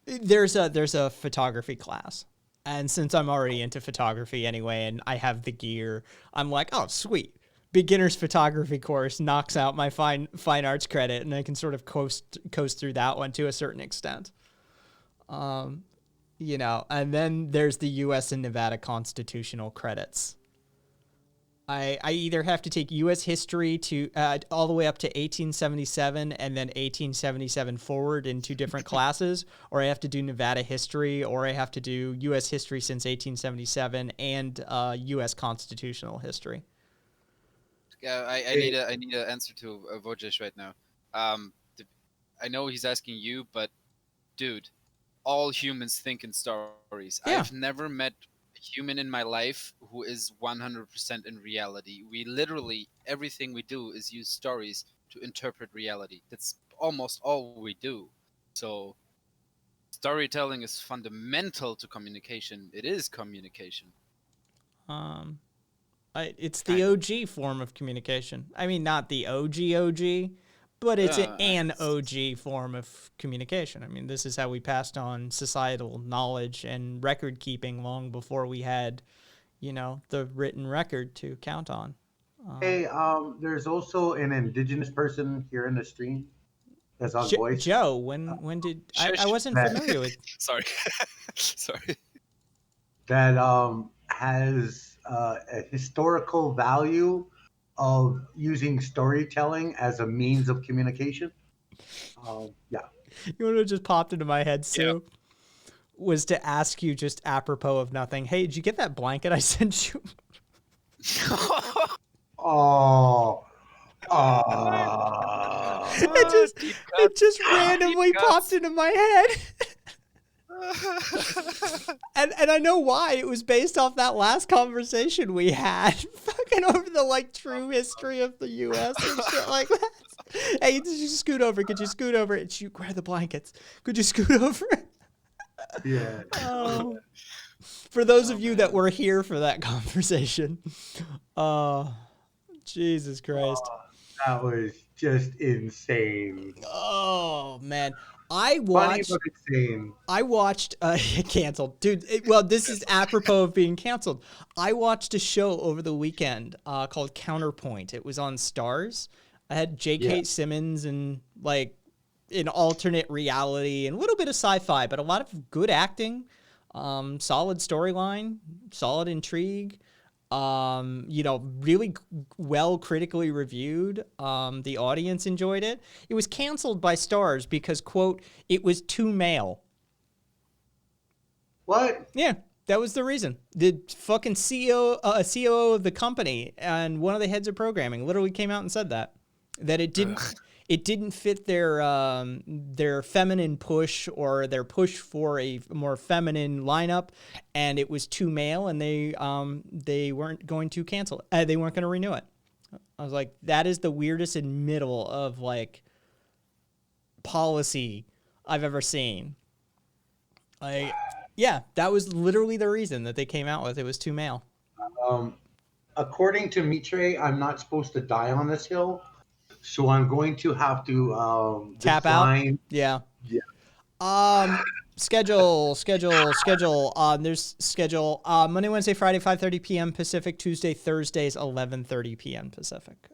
There's a photography class. And since I'm already into photography anyway, and I have the gear, I'm like, oh, sweet. Beginner's photography course knocks out my fine arts credit, and I can sort of coast through that one to a certain extent. You know, and then there's the U.S. and Nevada constitutional credits. I either have to take U.S. history to all the way up to 1877 and then 1877 forward in 2 different classes, or I have to do Nevada history, or I have to do U.S. history since 1877 and U.S. constitutional history. Yeah, I need an answer to Vojesh right now. I know he's asking you, but dude, all humans think in stories. Yeah. I've never met a human in my life who is 100% in reality. We literally, everything we do is use stories to interpret reality. That's almost all we do. So storytelling is fundamental to communication. It is communication. It's the OG form of communication. I mean, not the OG, but it's an OG form of communication. I mean, this is how we passed on societal knowledge and record keeping long before we had, the written record to count on. Hey, there's also an indigenous person here in the stream that's on voice. Joe, when did I wasn't familiar with? Sorry, sorry. That has a historical value of using storytelling as a means of communication. Yeah. You know what just popped into my head, Sue? Yep. Was to ask you just apropos of nothing. Hey, did you get that blanket I sent you? It just randomly popped into my head. and I know why. It was based off that last conversation we had, fucking over the true history of the U.S. and shit like that. Hey, did you scoot over? Could you scoot over? And you grab the blankets. Could you scoot over? Yeah. For those of you that were here for that conversation, Jesus Christ, that was just insane. Oh man. I watched canceled, dude. This is apropos of being canceled. I watched a show over the weekend called Counterpoint. It was on Starz. I had J.K. Simmons and an alternate reality and a little bit of sci-fi, but a lot of good acting, solid storyline, solid intrigue. Really well critically reviewed. The audience enjoyed it. It was canceled by Starz because, quote, it was too male. What? Yeah, that was the reason. The fucking COO of the company and one of the heads of programming literally came out and said that it didn't. It didn't fit their feminine push or their push for a more feminine lineup, and it was too male, and they weren't going to cancel it. They weren't going to renew it. I was like, that is the weirdest admittal of policy I've ever seen. Yeah, that was literally the reason that they came out with. It was too male. According to Mitre, I'm not supposed to die on this hill. So I'm going to have to tap decline. Out. Yeah. Yeah. Schedule. There's schedule. Monday, Wednesday, Friday, 5:30 p.m. Pacific. Tuesday, Thursdays, 11:30 p.m. Pacific.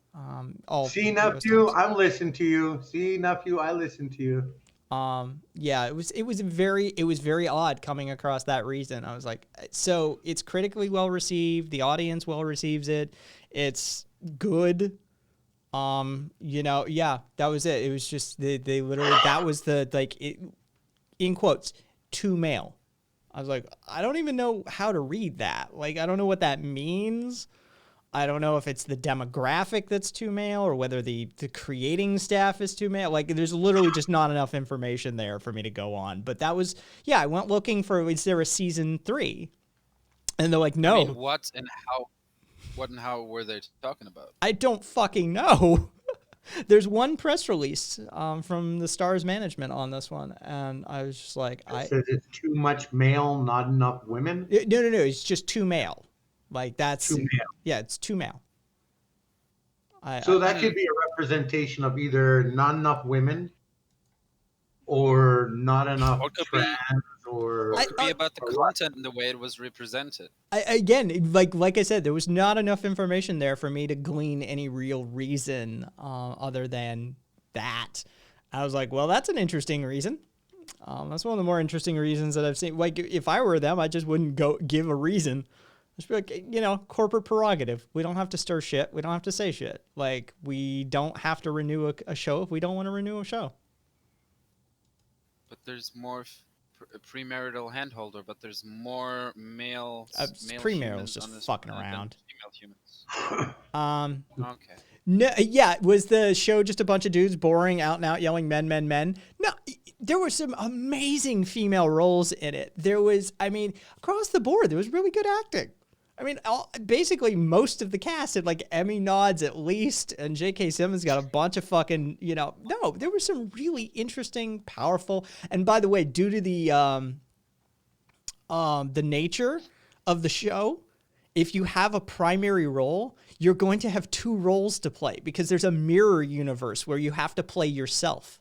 See, nephew, I'm listening to you. See, nephew, I listen to you. Yeah, it was very odd coming across that reason. I was like, so it's critically well received. The audience well receives it. It's good. Yeah, that was it. It was just they literally, that was in quotes, too male. I was like, I don't even know how to read that. I don't know what that means. I don't know if it's the demographic that's too male or whether the creating staff is too male. There's literally just not enough information there for me to go on. But that was, I went looking for, is there a season 3? And they're like, no. I mean, what and how were they talking about? I don't fucking know. There's one press release from the Starz management on this one, and I was just like, it says it's too much male, not enough women. No. It's just too male. That's too male. Yeah, it's too male. So that could be a representation of either not enough women, or not enough trans. Or it could be about the content and the way it was represented. Again, like I said, there was not enough information there for me to glean any real reason other than that. I was like, well, that's an interesting reason. That's one of the more interesting reasons that I've seen. If I were them, I just wouldn't go give a reason. Just be like, corporate prerogative. We don't have to stir shit. We don't have to say shit. Like, we don't have to renew a show if we don't want to renew a show. But there's more premarital handholder, but there's more male premarital is just fucking around. Female humans. Okay. No, yeah, was the show just a bunch of dudes boring, out and out, yelling men, men, men? No, there were some amazing female roles in it. There was, across the board, there was really good acting. Basically most of the cast had like Emmy nods at least, and J.K. Simmons got a bunch of fucking, no, there were some really interesting, powerful, and by the way, due to the nature of the show, if you have a primary role, you're going to have two roles to play because there's a mirror universe where you have to play yourself,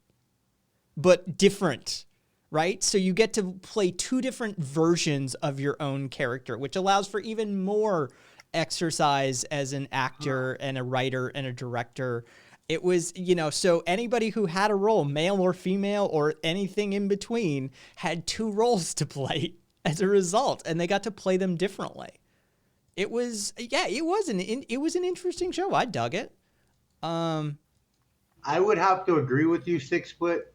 but different. Right? So you get to play two different versions of your own character, which allows for even more exercise as an actor and a writer and a director. It was, so anybody who had a role, male or female or anything in between, had two roles to play as a result, and they got to play them differently. It was an interesting show. I dug it. I would have to agree with you, 6 foot.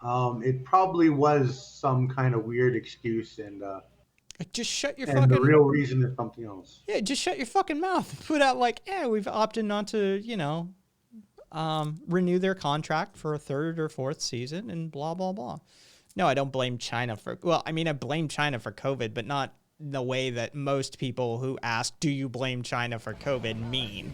It probably was some kind of weird excuse, and just shut your the real reason is something else. Yeah, just shut your fucking mouth. Put out like, we've opted not to, renew their contract for a third or fourth season, and blah blah blah. No, I don't blame China for. Well, I blame China for COVID, but not the way that most people who ask, "Do you blame China for COVID?" mean.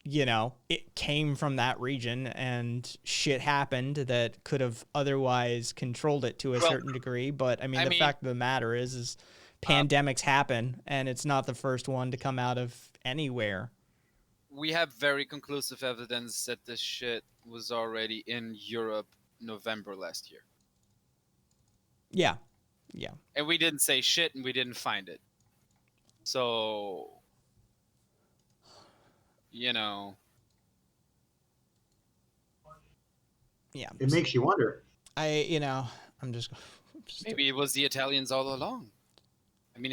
It came from that region and shit happened that could have otherwise controlled it to a certain degree. But the fact of the matter is pandemics happen, and it's not the first one to come out of anywhere. We have very conclusive evidence that this shit was already in Europe November last year. Yeah. Yeah. And we didn't say shit and we didn't find it. So, Yeah. It makes you wonder. I'm just maybe it was the Italians all along.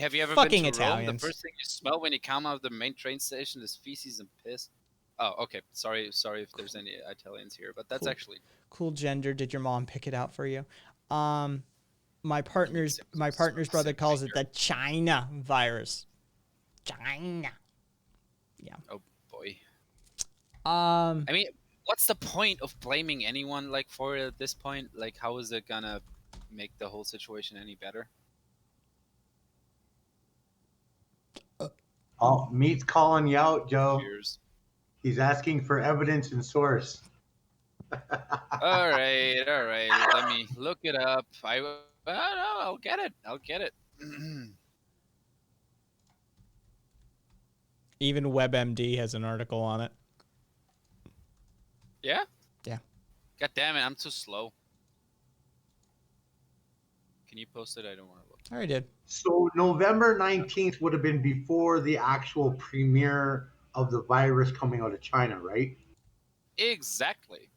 Have you ever fucking been to Italians. Rome? The first thing you smell when you come out of the main train station is feces and piss. Oh, okay. Sorry if there's any Italians here, but that's actually cool gender. Did your mom pick it out for you? My partner's brother calls it the China virus. China. Yeah. Oh boy. I what's the point of blaming anyone for it at this point? How is it gonna make the whole situation any better? Oh, Meat's calling you out, Joe. Cheers. He's asking for evidence and source. all right. Let me look it up. I'll get it. Even WebMD has an article on it. Yeah? Yeah. God damn it, I'm too slow. Can you post it? I don't want to look. I already did. So November 19th would have been before the actual premiere of the virus coming out of China, right? Exactly.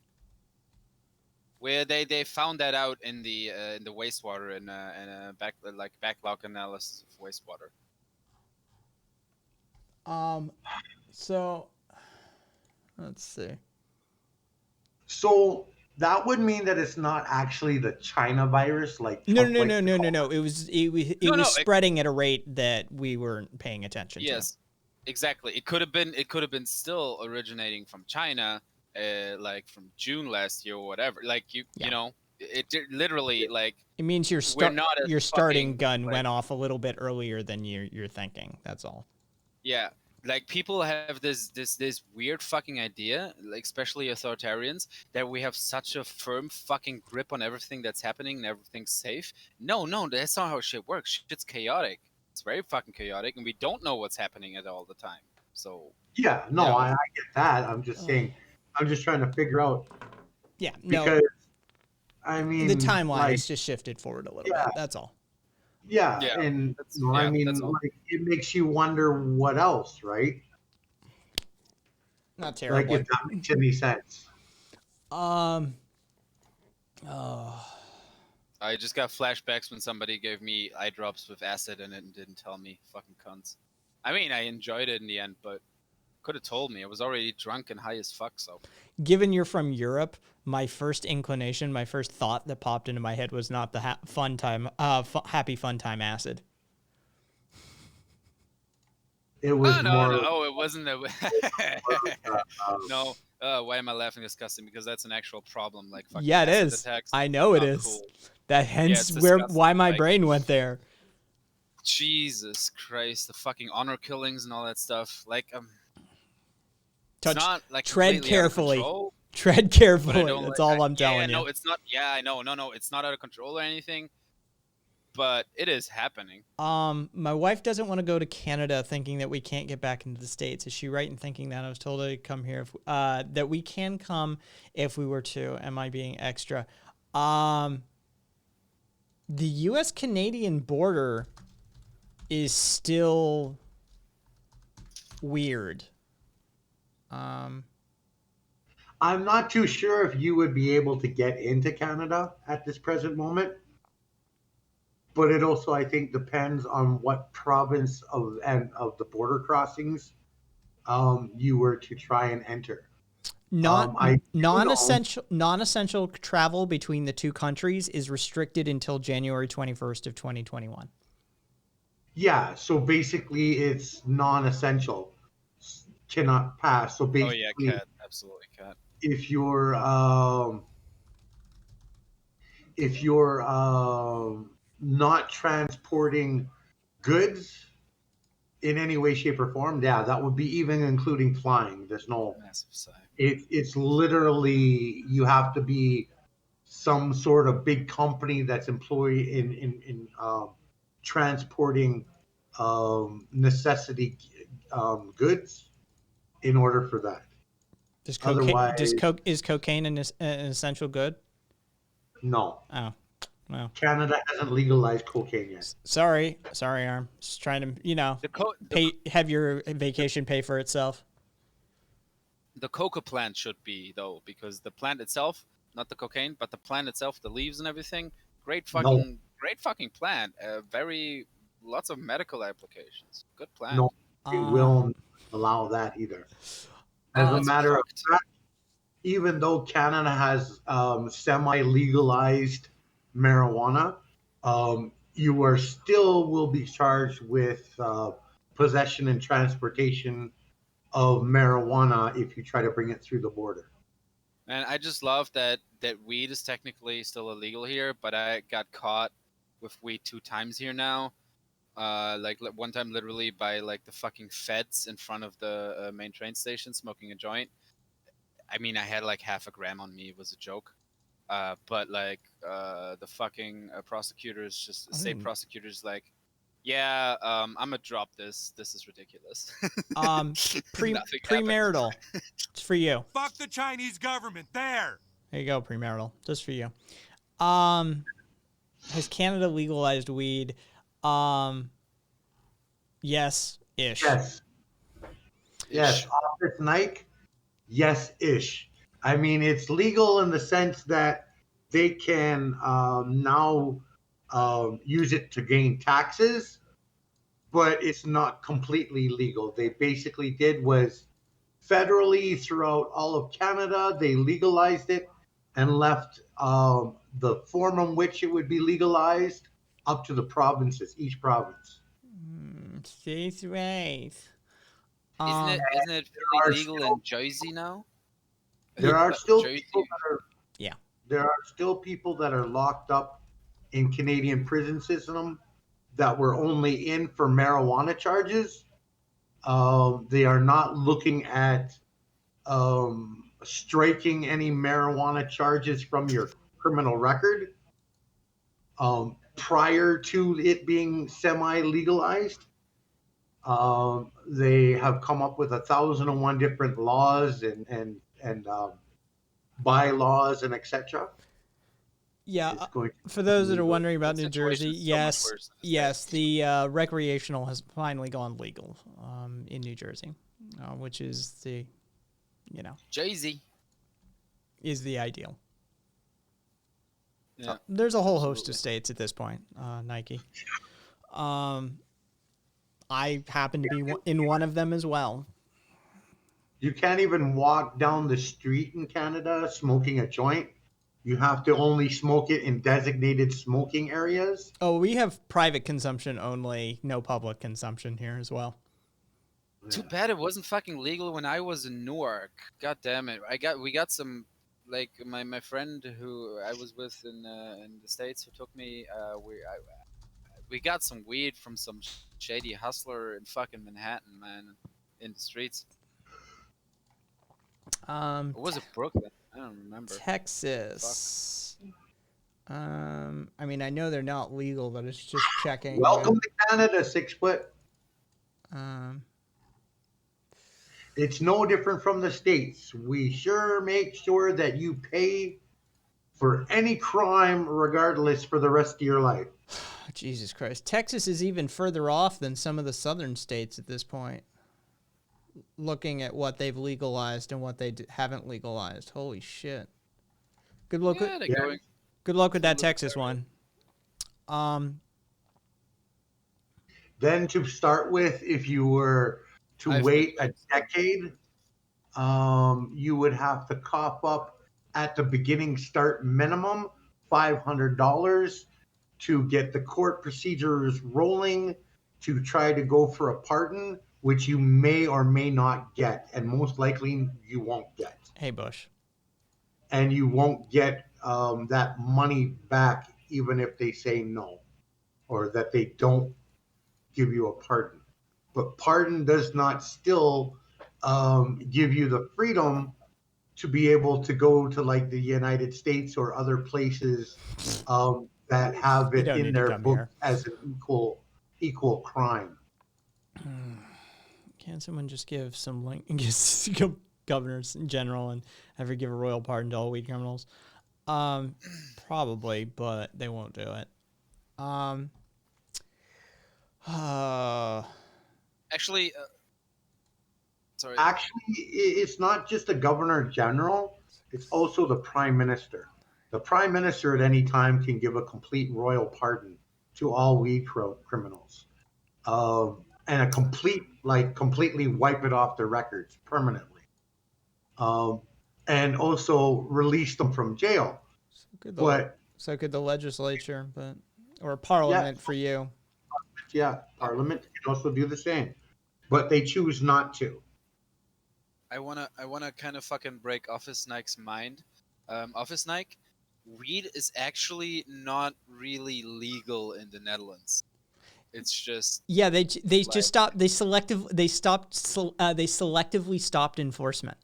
Where they found that out in the wastewater in a backlog analysis of wastewater. So let's see. So that would mean that it's not actually the China virus, No. It was spreading at a rate that we weren't paying attention to. Yes, exactly. It could have been still originating from China, from June last year or whatever. It literally It means your starting gun went off a little bit earlier than you're thinking. That's all. Yeah. People have this weird fucking idea, especially authoritarians, that we have such a firm fucking grip on everything that's happening and everything's safe. No, that's not how shit works. Shit's chaotic. It's very fucking chaotic, and we don't know what's happening at all the time. So yeah, no, I get that. I'm just saying, I'm just trying to figure out. Yeah, no. Because the timeline has just shifted forward a little bit. That's all. Yeah, and it makes you wonder what else, right? Not terrible. If that makes any sense. I I just got flashbacks when somebody gave me eye drops with acid in it and didn't tell me. Fucking cunts. I mean, I enjoyed it in the end, but could have told me. I was already drunk and high as fuck, so. Given you're from Europe, my first inclination, my first thought that popped into my head was not the happy fun time acid. It was no, it wasn't. No. Why am I laughing disgusting? Because that's an actual problem. Like fucking yeah, it acid is. attacks. I know it is. Cool. That hence Yeah, why my like, brain went there. Jesus Christ, the fucking honor killings and all that stuff. Like, Touch, it's not like tread carefully. Tread But carefully. That's all I'm telling you. No, it's not. Yeah, I know. No, it's not out of control or anything. But it is happening. My wife doesn't want to go to Canada, thinking that we can't get back into the States. Is she right in thinking that? I was told to come here, that we can come if we were to. Am I being extra? The U.S.-Canadian border is still weird. I'm not too sure if you would be able to get into Canada at this present moment. But it also, I think, depends on what province of the border crossings you were to try and enter. Non-essential travel between the two countries is restricted until January 21st of 2021. Yeah, so basically it's non-essential, cannot pass. So basically, cat, absolutely cat. If you're not transporting goods in any way, shape, or form, yeah, that would be even including flying. There's no massive sign. It's literally you have to be some sort of big company that's employed in transporting necessity goods in order for that. Is cocaine an essential good? No. Oh. Well, Canada hasn't legalized cocaine yet. Sorry, Arm. Just trying to, have your vacation pay for itself. The coca plant should be, though, because the plant itself, not the cocaine, but the plant itself, the leaves and everything, great fucking plant. Lots of medical applications. Good plant. No, it will allow that either. As a matter of fact, even though Canada has semi-legalized marijuana, you will be charged with possession and transportation of marijuana if you try to bring it through the border. And I just love that weed is technically still illegal here, but I got caught with weed 2 times here now. Like one time literally by like the fucking feds in front of the main train station smoking a joint. I mean, I had like half a gram on me. It was a joke. But like the fucking prosecutors, state prosecutors, like, yeah, I'm gonna drop this. This is ridiculous. Premarital, it's for you. Fuck the Chinese government. There you go, premarital, just for you. Has Canada legalized weed? Yes-ish. Yes. Office Nike. Yes-ish. I mean, it's legal in the sense that they can now use it to gain taxes, but it's not completely legal. They basically did was federally throughout all of Canada, they legalized it and left the form in which it would be legalized up to the provinces, each province. She's right. Isn't it legal in Jersey now? There are still people there are still people that are locked up in Canadian prison system that were only in for marijuana charges. They are not looking at striking any marijuana charges from your criminal record prior to it being semi-legalized. They have come up with 1,001 different laws and bylaws and etc. Yeah, for those that are wondering about New Jersey, yes, the recreational has finally gone legal in New Jersey, which is the, Jay-Z is the ideal. Yeah. There's a whole host of states at this point, Nike. I happen to be in one of them as well. You can't even walk down the street in Canada smoking a joint. You have to only smoke it in designated smoking areas. Oh, we have private consumption only, no public consumption here as well. Too bad it wasn't fucking legal when I was in Newark. God damn it! We got some, like my friend who I was with in the States who took me. We got some weed from some shady hustler in fucking Manhattan, man, in the streets. Or was it Brooklyn? I don't remember. Texas. I mean, I know they're not legal, but it's just checking. Welcome to Canada, 6 foot. It's no different from the States. We sure make sure that you pay for any crime regardless for the rest of your life. Jesus Christ. Texas is even further off than some of the southern states at this point. Looking at what they've legalized and what they haven't legalized. Holy shit. Good luck. Good luck with that Texas one. Then to start with, if you were to wait a decade, you would have to cough up at the beginning start minimum $500 to get the court procedures rolling to try to go for a pardon, which you may or may not get, and most likely you won't get. Hey, Bush. And you won't get that money back even if they say no or that they don't give you a pardon. But pardon does not still give you the freedom to be able to go to like the United States or other places that have it in their book as an equal crime. Can someone just give some governors in general and ever give a royal pardon to all weed criminals? Probably, but they won't do it. Actually, sorry. Actually, it's not just the governor general. It's also the prime minister. The prime minister at any time can give a complete royal pardon to all weed criminals. And completely wipe it off their records permanently. And also release them from jail. So could the legislature, or parliament for you. Yeah, parliament can also do the same. But they choose not to. I wanna kind of fucking break Office Nike's mind. Office Nike, weed is actually not really legal in the Netherlands. It's just they just stopped. They selectively stopped enforcement.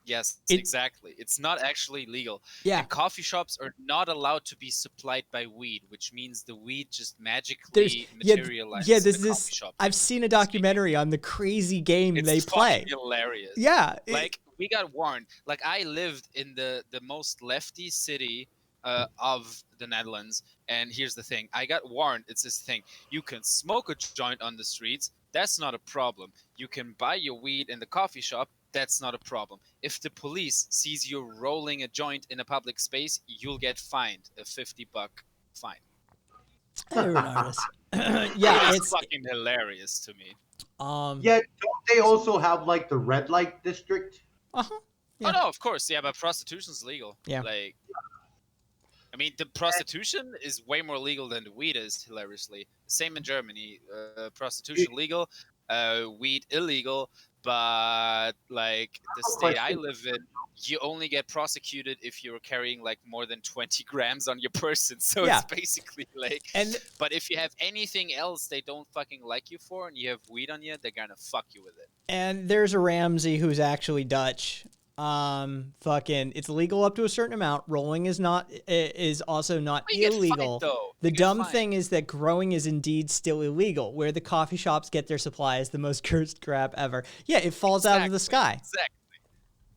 Yes, exactly. It's not actually legal. Yeah. And coffee shops are not allowed to be supplied by weed, which means the weed just magically materializes in the coffee shop. I've seen a documentary on the crazy game they play. It's hilarious. Yeah. We got warned. Like, I lived in the most lefty city of the Netherlands, and here's the thing. I got warned. It's this thing. You can smoke a joint on the streets. That's not a problem. You can buy your weed in the coffee shop. That's not a problem. If the police sees you rolling a joint in a public space, you'll get fined a $50 fine. It's fucking hilarious to me. Yeah, don't they also have like the red light district? Uh-huh. Yeah. Oh no, of course, yeah, but prostitution's legal. Yeah. Like, I mean, the prostitution is way more legal than the weed is, hilariously. Same in Germany. Prostitution legal, weed illegal. But like the state I live in, you only get prosecuted if you're carrying like more than 20 grams on your person. So it's basically like. But if you have anything else they don't fucking like you for, and you have weed on you, they're gonna fuck you with it. And there's a Ramsey who's actually Dutch. It's legal up to a certain amount. Rolling is also not illegal. The dumb thing is that growing is indeed still illegal. Where the coffee shops get their supply is the most cursed crap ever. Yeah, it falls out of the sky. Exactly.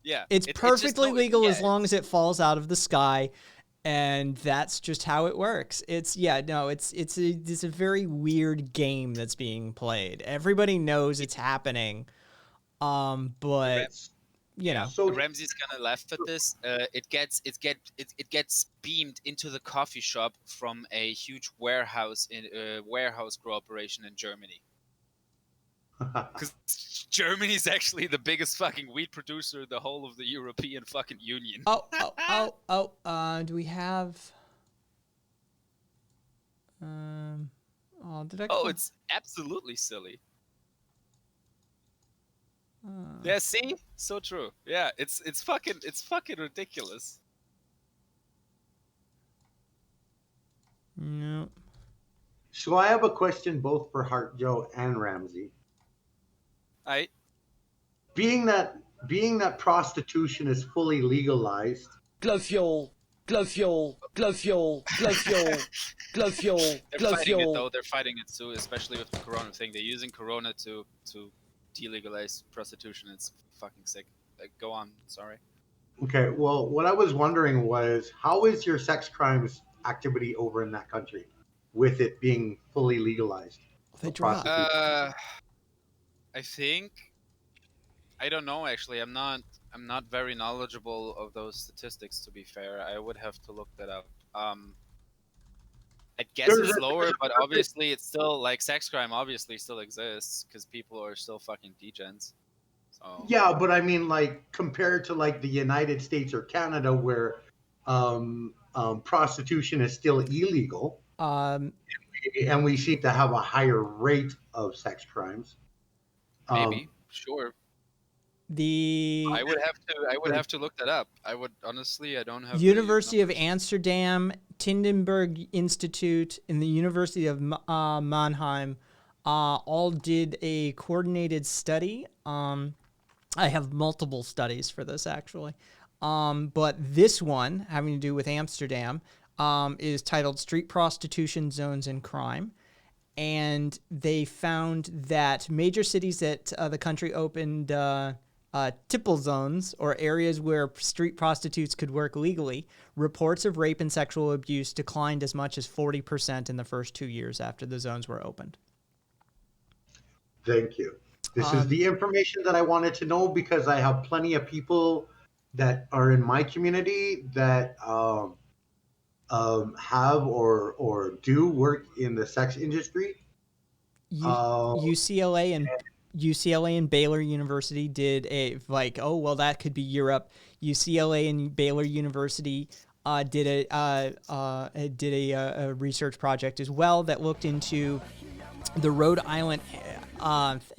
Yeah. It's perfectly legal as long as it falls out of the sky, and that's just how it works. It's a very weird game that's being played. Everybody knows it's happening. But you know. So Ramsey's gonna laugh at this. It gets beamed into the coffee shop from a huge warehouse cooperation in Germany. Because Germany's actually the biggest fucking wheat producer in the whole of the European fucking Union. Do we have? Did I? Oh, it's absolutely silly. Yeah, see, so true. Yeah, it's fucking ridiculous. No. So I have a question both for Hart Joe and Ramsey. Being that prostitution is fully legalized. Glove fuel, glove fuel, glove fuel, glove fuel, glove fuel, They're glove fighting it fuel. though. They're fighting it too, especially with the Corona thing. They're using Corona to delegalize prostitution. It's fucking sick. Go on. Sorry. Okay, well, what I was wondering was, how is your sex crimes activity over in that country, with it being fully legalized? They dropped. I think I don't know actually. I'm not very knowledgeable of those statistics, to be fair. I would have to look that up. I guess it's lower, but obviously it's still like sex crime obviously still exists because people are still fucking degens. So Yeah, but I mean, like, compared to like the United States or Canada, where prostitution is still illegal, and we seem to have a higher rate of sex crimes. maybe, sure. I would have to look that up. I would honestly, I don't have. University of Amsterdam, Tindenburg Institute, and the University of Mannheim all did a coordinated study. I have multiple studies for this actually, but this one having to do with Amsterdam is titled "Street Prostitution Zones and Crime." And they found that major cities that the country opened tipple zones, or areas where street prostitutes could work legally, reports of rape and sexual abuse declined as much as 40% in the first 2 years after the zones were opened. Thank you. This is the information that I wanted to know, because I have plenty of people that are in my community that have or do work in the sex industry. UCLA and Baylor University did that could be Europe. UCLA and Baylor University did a research project as well that looked into the Rhode Island.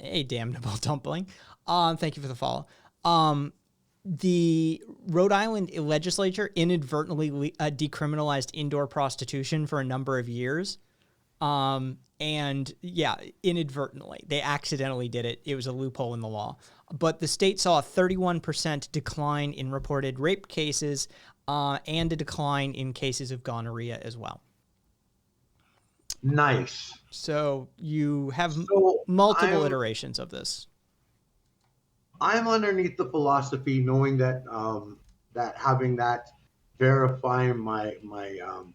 Hey, damnable dumpling. Thank you for the follow. The Rhode Island legislature inadvertently decriminalized indoor prostitution for a number of years. And yeah, inadvertently, they accidentally did it. It was a loophole in the law. But the state saw a 31% decline in reported rape cases and a decline in cases of gonorrhea as well. Nice. So you have multiple iterations of this. I'm underneath the philosophy, knowing that that having that verify my own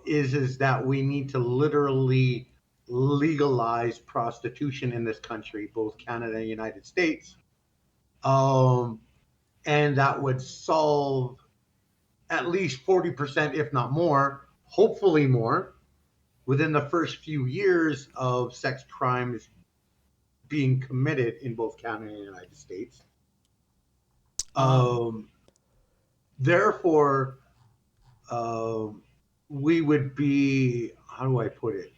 is that we need to literally legalize prostitution in this country, both Canada and United States, and that would solve at least 40%, if not more, hopefully more, within the first few years of sex crimes being committed in both Canada and the United States. Therefore, we would be, how do I put it?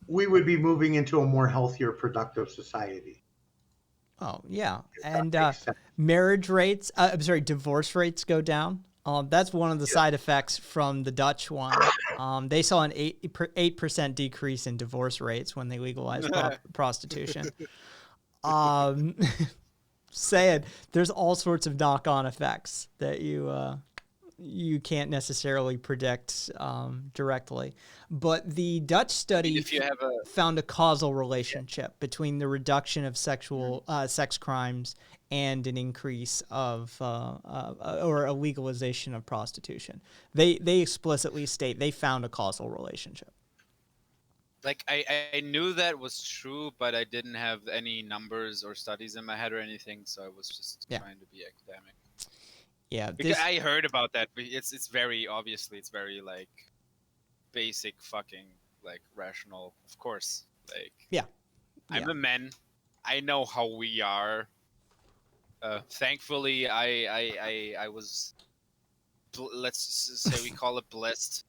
We would be moving into a more healthier, productive society. Oh, yeah. And divorce rates go down. That's one of the side effects from the Dutch one. They saw an 8% decrease in divorce rates when they legalized prostitution. Saying there's all sorts of knock-on effects that you can't necessarily predict directly. But the Dutch study found a causal relationship between the reduction of sex crimes and an increase of or a legalization of prostitution. They explicitly state they found a causal relationship. like I knew that was true, but I didn't have any numbers or studies in my head or anything, so I was just trying to be academic. Yeah, Because I heard about that, but it's very obviously it's very like basic fucking like rational. Of course, like I'm a man. I know how we are. Thankfully, I was let's say we call it blessed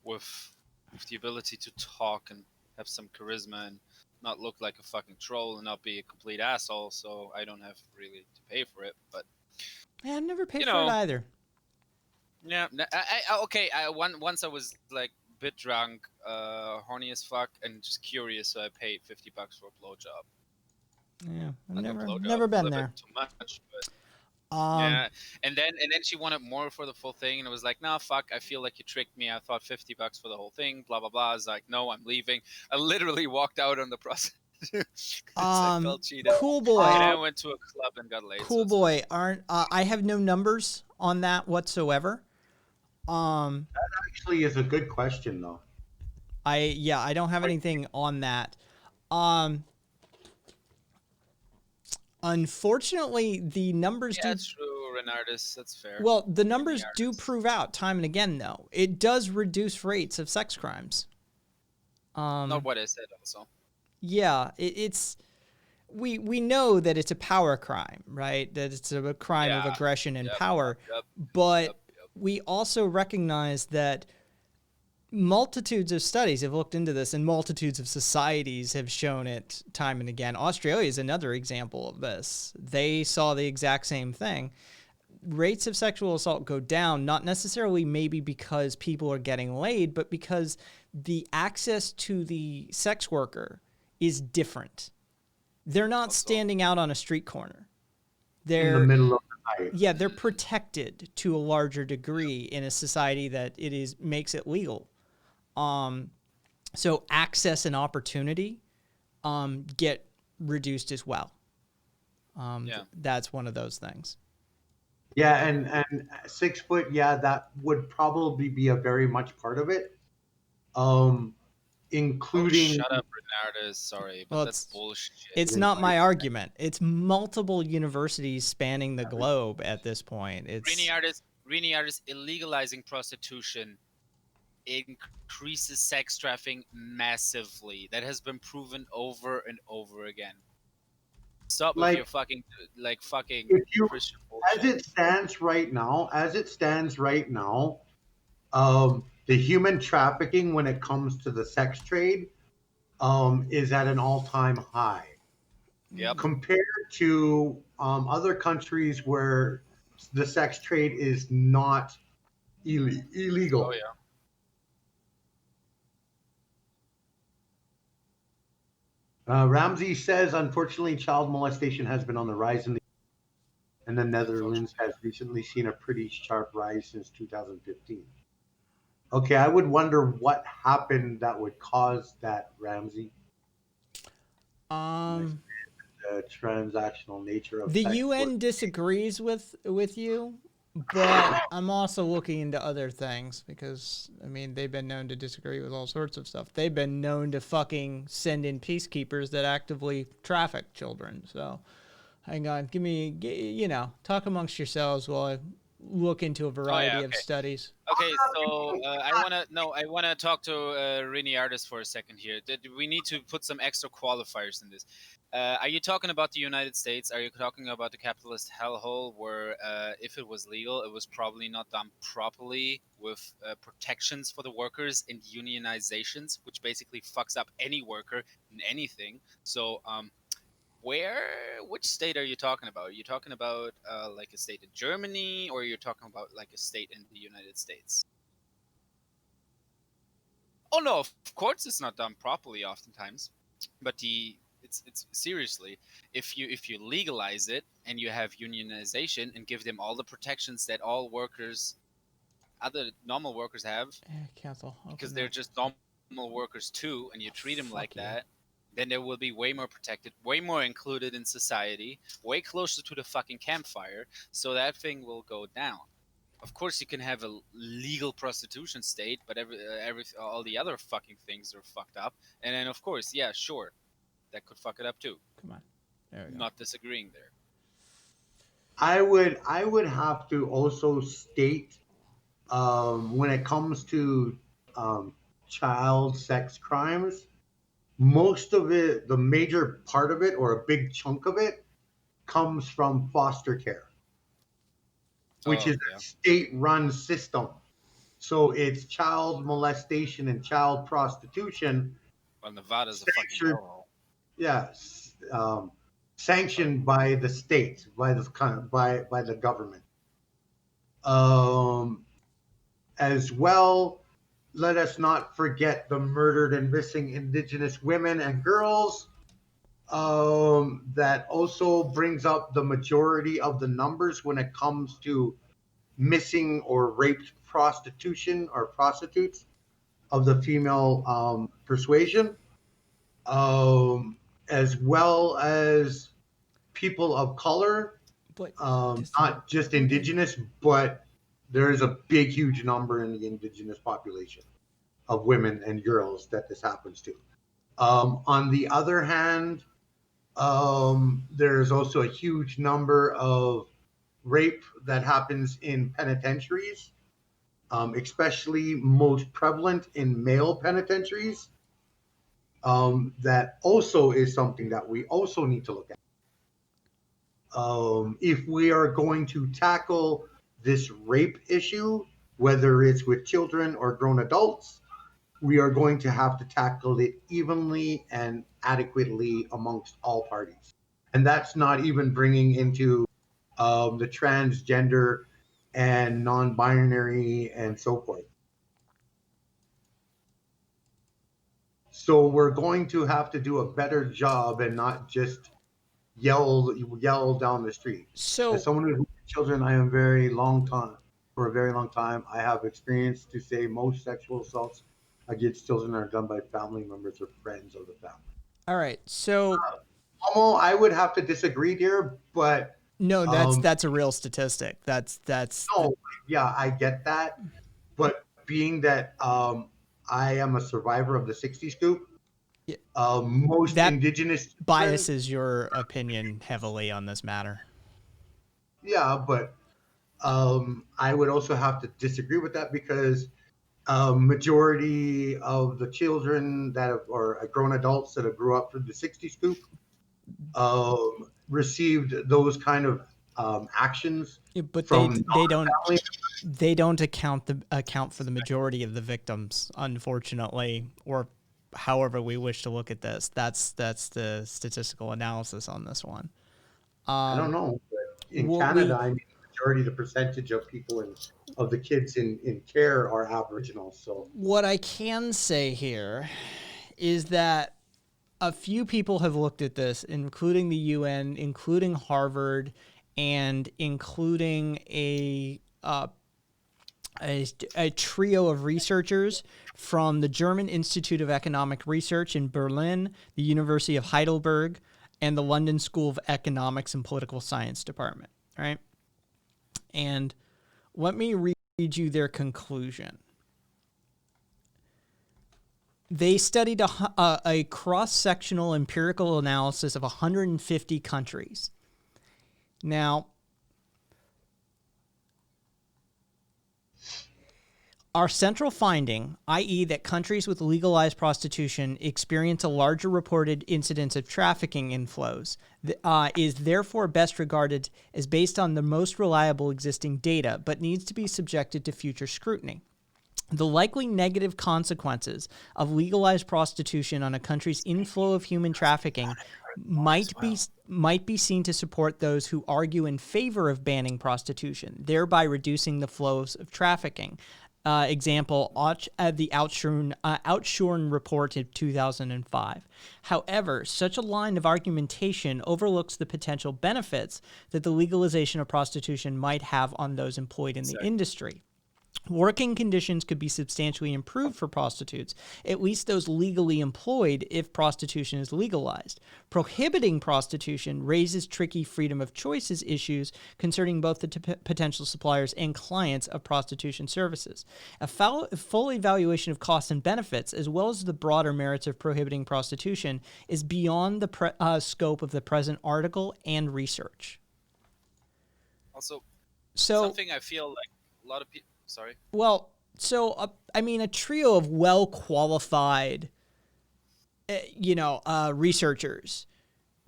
with the ability to talk and have some charisma and not look like a fucking troll and not be a complete asshole. So I don't have really to pay for it, but. Yeah, I never paid for it either. Yeah, okay. Once I was like a bit drunk, horny as fuck, and just curious, so I paid $50 for a blowjob. Yeah, I've never been there. Too much, but yeah. And then she wanted more for the full thing, and it was like, nah, fuck. I feel like you tricked me. I thought $50 for the whole thing. Blah blah blah. I was like, no, I'm leaving. I literally walked out on the process. I felt cheated. Cool boy. And I went to a club and got laid. Cool boy. I have no numbers on that whatsoever. That actually is a good question, though. I don't have anything on that. Unfortunately, the numbers do. That's true, Renardis. That's fair. Well, the numbers do prove out time and again, though. It does reduce rates of sex crimes. Not what I said, also. Yeah, it's we know that it's a power crime, right? That it's a crime of aggression and power. But we also recognize that multitudes of studies have looked into this, and multitudes of societies have shown it time and again. Australia is another example of this. They saw the exact same thing. Rates of sexual assault go down, not necessarily maybe because people are getting laid, but because the access to the sex worker is different. They're not standing out on a street corner. They're in the middle of the night. Yeah, they're protected to a larger degree in a society that makes it legal. So access and opportunity get reduced as well. That's one of those things. Yeah, and 6 foot, that would probably be a very much part of it. Including. Shut up, Renardis. Sorry, but that's bullshit. It's not my argument. It's multiple universities spanning the globe at this point. Renardis, illegalizing prostitution increases sex trafficking massively. That has been proven over and over again. Stop with your fucking Christian bullshit. As it stands right now, the human trafficking when it comes to the sex trade is at an all-time high. Yep. Compared to other countries where the sex trade is not illegal. Oh, yeah. Ramsey says, unfortunately, child molestation has been on the rise and the Netherlands has recently seen a pretty sharp rise since 2015. Okay, I would wonder what happened that would cause that, Ramsey. The transactional nature of the sex UN work. disagrees with you, but I'm also looking into other things because, I mean, they've been known to disagree with all sorts of stuff. They've been known to fucking send in peacekeepers that actively traffic children. So, hang on, talk amongst yourselves while I look into a variety of studies. Okay, so I wanna talk to Renardis for a second here. We need to put some extra qualifiers in this. Are you talking about the United States? Are you talking about the capitalist hellhole where if it was legal, it was probably not done properly with protections for the workers and unionizations, which basically fucks up any worker in anything? So, which state are you talking about? Are you talking about like a state in Germany, or you're talking about like a state in the United States? Oh no, of course it's not done properly oftentimes, but it's seriously, if you legalize it and you have unionization and give them all the protections that all workers, other normal workers have, cancel, because they're just normal workers too, and you treat them like that, then they will be way more protected, way more included in society, way closer to the fucking campfire, so that thing will go down. of course you can have a legal prostitution state, but all the other fucking things are fucked up. And then of course, yeah, sure, that could fuck it up too. Come on. There we go. Not disagreeing there. I would have to also state when it comes to child sex crimes, most of it, the major part of it, or a big chunk of it, comes from foster care, which is a state-run system. So it's child molestation and child prostitution. Well, Nevada's a fucking hellhole. Yes, sanctioned by the state, by the government. As well, let us not forget the murdered and missing Indigenous women and girls. That also brings up the majority of the numbers when it comes to missing or raped prostitution or prostitutes of the female persuasion, as well as people of color, not just Indigenous, but there is a big, huge number in the Indigenous population of women and girls that this happens to. On the other hand, there's also a huge number of rape that happens in penitentiaries, especially most prevalent in male penitentiaries. That also is something that we also need to look at. If we are going to tackle this rape issue, whether it's with children or grown adults, we are going to have to tackle it evenly and adequately amongst all parties. And that's not even bringing into the transgender and non-binary and so forth. So we're going to have to do a better job and not just yell down the street. So, as someone who has children, for a very long time, I have experience to say most sexual assaults against children are done by family members or friends of the family. All right. So, I would have to disagree here, but no, that's a real statistic. That's. No, yeah, I get that, but being that I am a survivor of the 60s scoop, most Indigenous biases your opinion heavily on this matter. Yeah, but I would also have to disagree with that because majority of the children or grown adults that have grew up through the 60s scoop received those kind of actions. Yeah, but from they don't account for the majority of the victims, unfortunately, or however we wish to look at this. That's the statistical analysis on this one. I don't know, but in Canada, I mean, the percentage of people of the kids in care are Aboriginal. So what I can say here is that a few people have looked at this, including the UN, including Harvard, and including a trio of researchers from the German Institute of Economic Research in Berlin, the University of Heidelberg, and the London School of Economics and Political Science Department, right? And let me read you their conclusion. They studied a cross-sectional empirical analysis of 150 countries. Now, our central finding, i.e. that countries with legalized prostitution experience a larger reported incidence of trafficking inflows, is therefore best regarded as based on the most reliable existing data, but needs to be subjected to future scrutiny. The likely negative consequences of legalized prostitution on a country's inflow of human trafficking might be seen to support those who argue in favor of banning prostitution, thereby reducing the flows of trafficking. Example, the Outshorn report of 2005. However, such a line of argumentation overlooks the potential benefits that the legalization of prostitution might have on those employed in the industry. Working conditions could be substantially improved for prostitutes, at least those legally employed, if prostitution is legalized. Prohibiting prostitution raises tricky freedom of choices issues concerning both the potential suppliers and clients of prostitution services. A full evaluation of costs and benefits, as well as the broader merits of prohibiting prostitution, is beyond the scope of the present article and research. Also, so something I feel like a lot of people. Sorry. Well, so I mean, a trio of well-qualified, researchers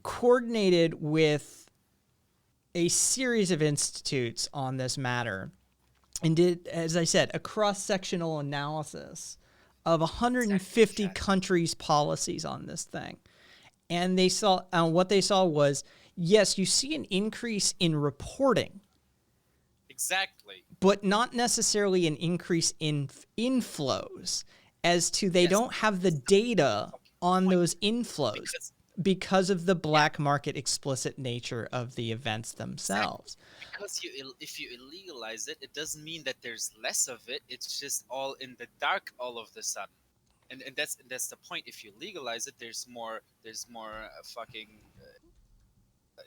coordinated with a series of institutes on this matter, and did, as I said, a cross-sectional analysis of 150 countries' policies on this thing, and they saw what they saw was, yes, you see an increase in reporting. Exactly. But not necessarily an increase in inflows, as to they don't have the data on those inflows because of the black market explicit nature of the events themselves. Because if you illegalize it, it doesn't mean that there's less of it. It's just all in the dark all of the sudden. And that's the point. If you legalize it, there's more fucking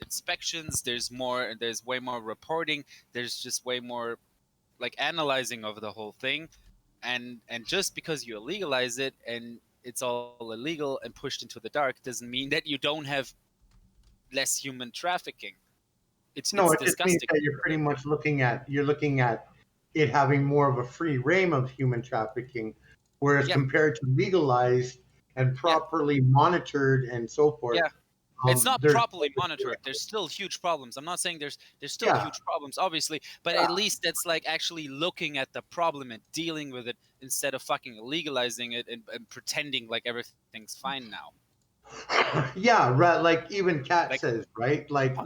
inspections. There's way more reporting. There's just way more like analyzing of the whole thing, and just because you legalize it and it's all illegal and pushed into the dark doesn't mean that you don't have less human trafficking. It just means that you're pretty much looking at it having more of a free reign of human trafficking, whereas compared to legalized and properly monitored and so forth. Yeah. It's not properly monitored. There's still huge problems. I'm not saying there's still huge problems, obviously, but at least that's like actually looking at the problem and dealing with it instead of fucking legalizing it and pretending like everything's fine now. Yeah, right. Like even Kat says, right? Like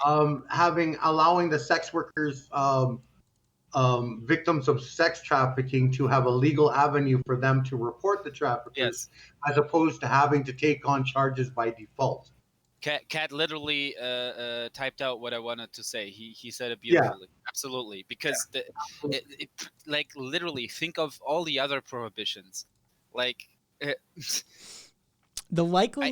allowing the sex workers, victims of sex trafficking, to have a legal avenue for them to report the traffickers, as opposed to having to take on charges by default. Kat literally typed out what I wanted to say. He said it beautifully. Yeah. Absolutely. Because like literally think of all the other prohibitions. Like the likely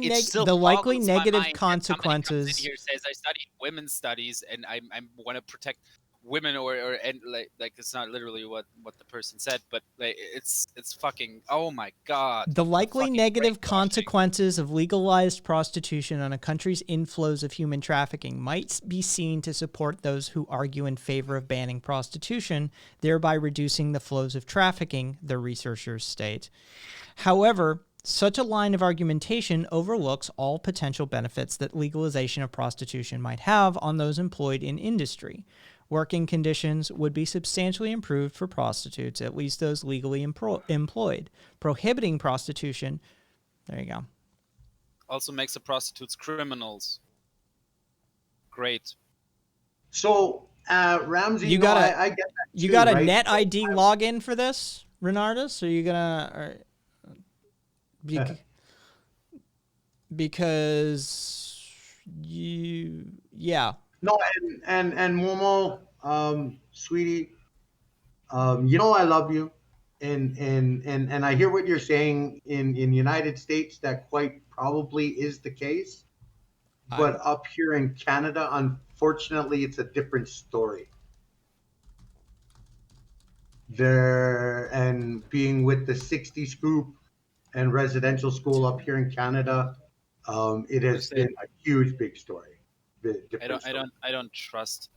negative consequences. Here says I studied women's studies and I want to protect women or like it's not literally what the person said, but like it's fucking, oh my god. The likely negative consequences of legalized prostitution on a country's inflows of human trafficking might be seen to support those who argue in favor of banning prostitution, thereby reducing the flows of trafficking, the researchers state. However, such a line of argumentation overlooks all potential benefits that legalization of prostitution might have on those employed in industry. Working conditions would be substantially improved for prostitutes, at least those legally employed. Prohibiting prostitution, there you go. Also makes the prostitutes criminals. Great. So, Ramsey, I get that too, you got a net ID login for this, Renardus? Are you gonna? Because you, No, and Momo, sweetie, I love you, and I hear what you're saying. In United States, that quite probably is the case, but up here in Canada, unfortunately, it's a different story. And being with the 60s group and residential school up here in Canada, it has been a huge, big story. I don't trust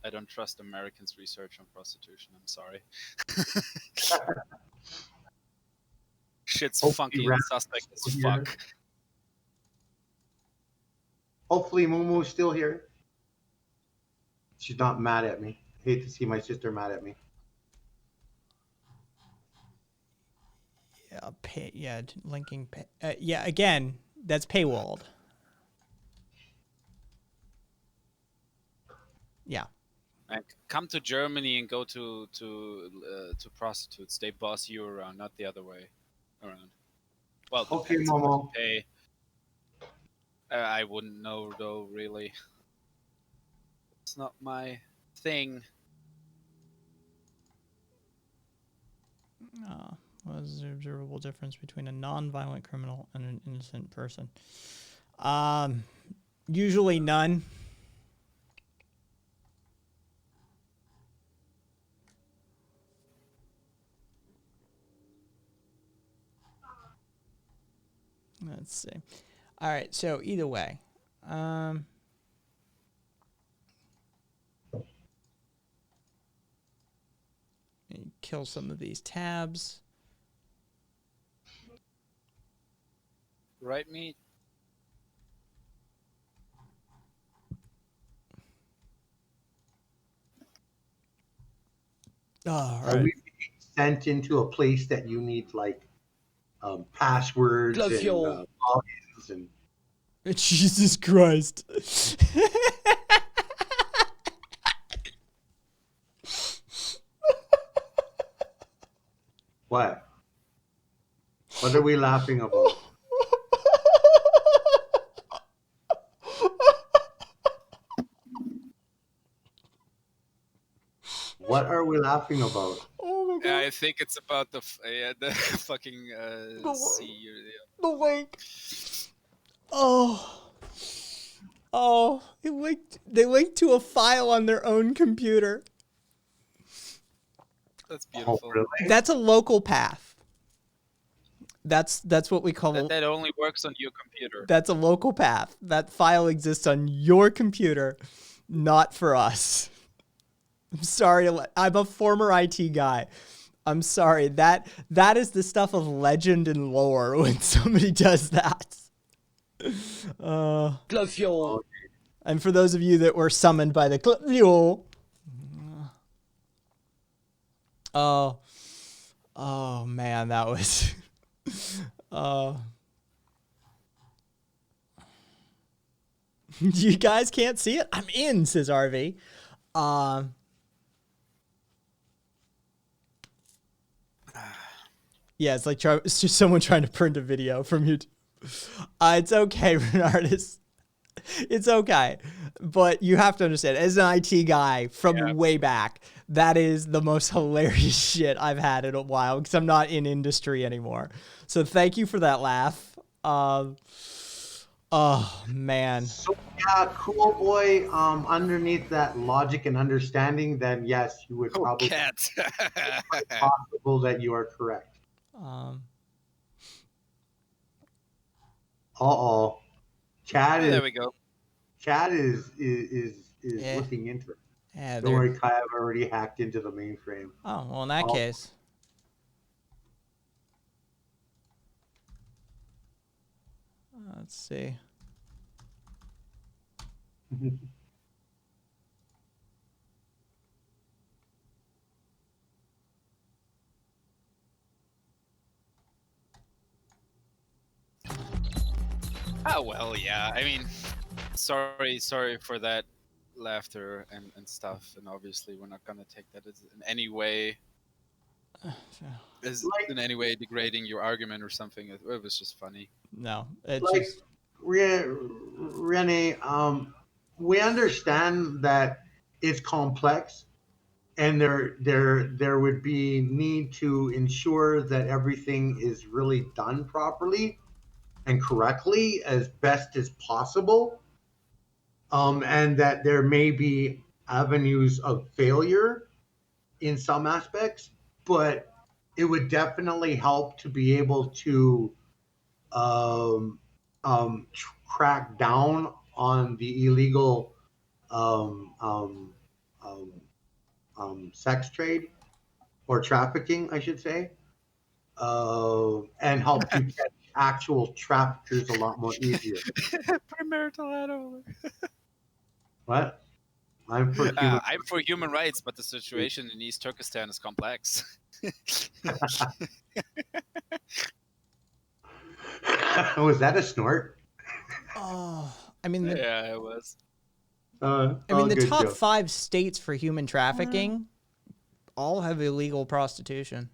Americans' research on prostitution. I'm sorry. Shit's funky and suspect as fuck. Hopefully Mumu's still here. She's not mad at me. Hate to see my sister mad at me. Linking again, that's paywalled. Yeah. And come to Germany and go to prostitutes. They boss you around, not the other way around. Well, okay, Momo. I wouldn't know though. Really, it's not my thing. What is the observable difference between a non-violent criminal and an innocent person? Usually none. Let's see. All right, so either way. Kill some of these tabs. Right, meat? All Are right. we being sent into a place that you need like passwords and logins and Jesus Christ. what? What are we laughing about? What are we laughing about? Oh my God. I think it's about the the fucking sea. The link. Oh. Oh, they linked to a file on their own computer. That's beautiful. Oh, really? That's a local path. That's what we call That only works on your computer. That's a local path. That file exists on your computer, not for us. I'm sorry. I'm a former IT guy. I'm sorry. That is the stuff of legend and lore when somebody does that. Glacial. And for those of you that were summoned by the Glacial. Oh man, that was you guys can't see it? I'm in, says RV. Yeah, it's like it's just someone trying to print a video from YouTube. It's okay, Renardus. It's okay. But you have to understand, as an IT guy from way back, that is the most hilarious shit I've had in a while because I'm not in industry anymore. So thank you for that laugh. Oh, man. So, yeah, cool boy, underneath that logic and understanding, then yes, you would probably Cat. possible that you are correct. Uh-oh. Chad is There we go. Chad is Yeah. looking into it. Yeah, Don't worry, Kai, I've already hacked into the mainframe. Oh, well, in that case. Let's see. Oh well, yeah. I mean, sorry for that laughter and stuff. And obviously, we're not gonna take that as in any way in any way degrading your argument or something. It was just funny. No, it's like just Renee, we understand that it's complex, and there would be need to ensure that everything is really done properly and correctly as best as possible, and that there may be avenues of failure in some aspects, but it would definitely help to be able to crack down on the illegal sex trade or trafficking, I should say, and help to catch actual traffickers a lot more easier. Premarital animal. What? I'm for human rights, but the situation in East Turkestan is complex. Was that a snort? Oh, I mean, yeah, it was. The top 5 states for human trafficking all have illegal prostitution.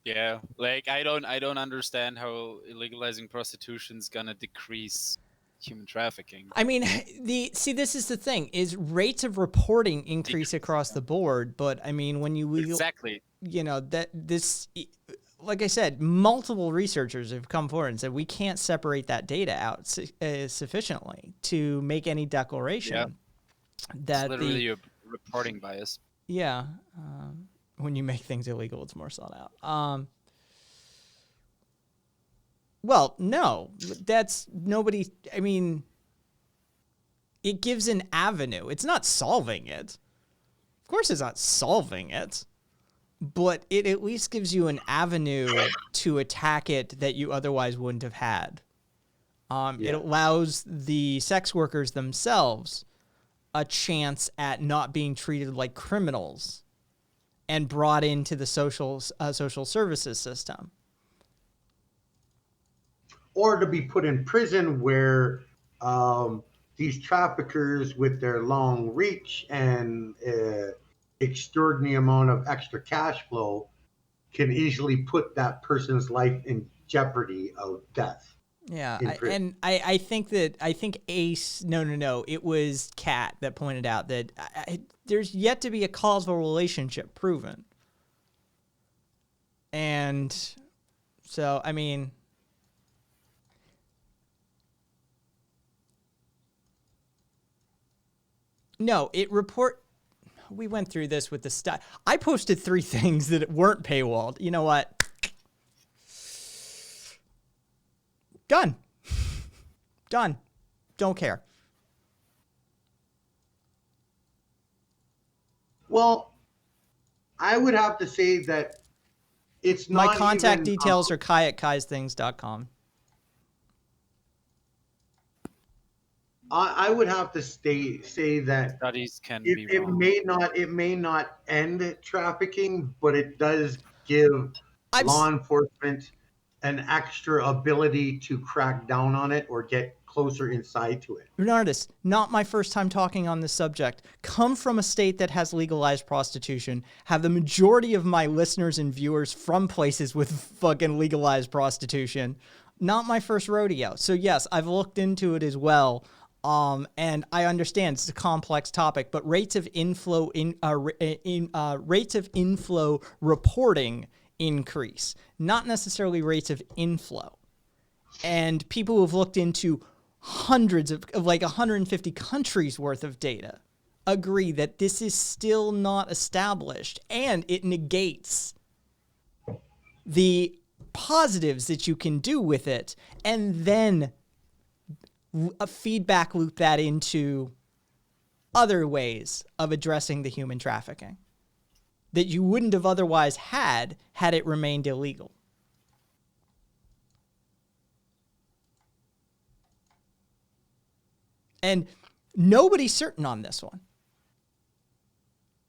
Yeah, like I don't understand how legalizing prostitution is gonna decrease human trafficking. I mean, this is the thing: is rates of reporting increase across the board, but I mean, when you Exactly. you know that this, like I said, multiple researchers have come forward and said we can't separate that data out sufficiently to make any declaration that it's literally a reporting bias. Yeah, when you make things illegal, it's more sought out. Well, no, that's nobody. I mean, it gives an avenue. It's not solving it. Of course, it's not solving it, but it at least gives you an avenue to attack it that you otherwise wouldn't have had. It allows the sex workers themselves a chance at not being treated like criminals and brought into the social services system. Or to be put in prison where these traffickers with their long reach and extraordinary amount of extra cash flow can easily put that person's life in jeopardy of death. Yeah, I think Ace, no, it was Kat that pointed out that there's yet to be a causal relationship proven. And so, I mean, no, we went through this with the stuff. I posted 3 things that weren't paywalled. You know what? Done. Don't care. Well, I would have to say that it's not. My contact even, details are kai@kaisthings.com. I would have to say that Studies can it, be it wrong. may not end trafficking, but it does give law enforcement an extra ability to crack down on it or get closer inside to it. Bernardus, not my first time talking on this subject. Come from a state that has legalized prostitution. Have the majority of my listeners and viewers from places with fucking legalized prostitution. Not my first rodeo. So yes, I've looked into it as well. And I understand it's a complex topic, but rates of inflow reporting increase, not necessarily rates of inflow. And people who have looked into hundreds of like 150 countries worth of data agree that this is still not established, and it negates the positives that you can do with it, and then a feedback loop that into other ways of addressing the human trafficking that you wouldn't have otherwise had it remained illegal. And nobody's certain on this one.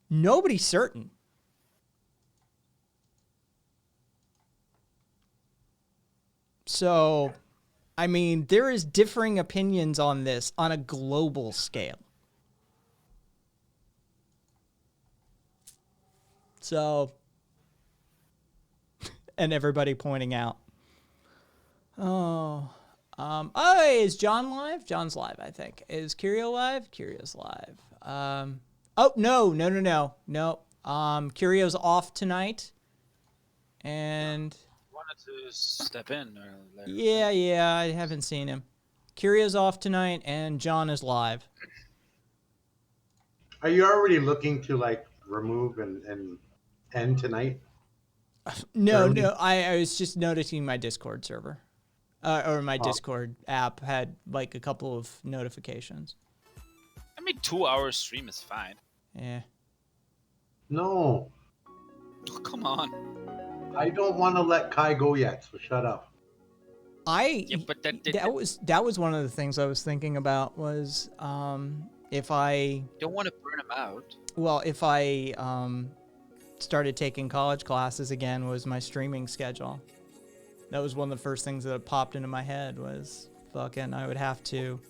Nobody's certain. So, I mean, there is differing opinions on this on a global scale. So, and everybody pointing out. Oh, is John live? John's live, I think. Is Curio live? Curio's live. Oh, no. Curio's off tonight. And Wanted to step in later. Yeah, I haven't seen him. Curio's off tonight, and John is live. Are you already looking to like remove and end tonight? No. I was just noticing my Discord server, or my Discord app had like a couple of notifications. I mean, 2-hour stream is fine. Yeah. No. Oh, come on. I don't want to let Kai go yet, so shut up. That was one of the things I was thinking about was if I don't want to burn him out. Well, if I started taking college classes again, was my streaming schedule. That was one of the first things that popped into my head was fucking I would have to.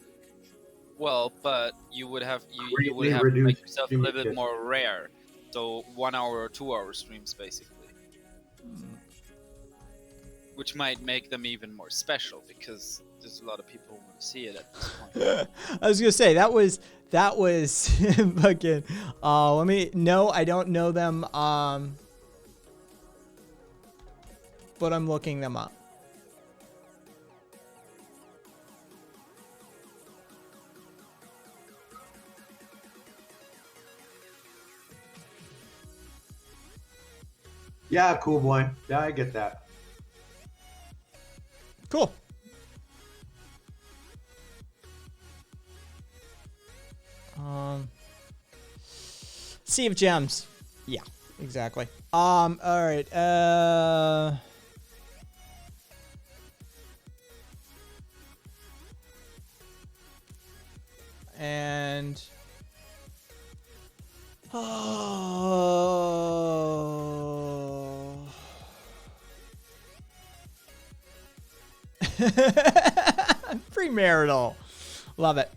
Well, but you would have you would have to make yourself a little bit more rare. So 1 hour or 2 hour streams basically. which might make them even more special because there's a lot of people who want to see it at this point. I was gonna say that was fucking. Let me. No, I don't know them. But I'm looking them up. Yeah, cool boy. Yeah, I get that. Cool. Sea of Gems. Yeah, exactly. All right. And oh. Premarital. Love it.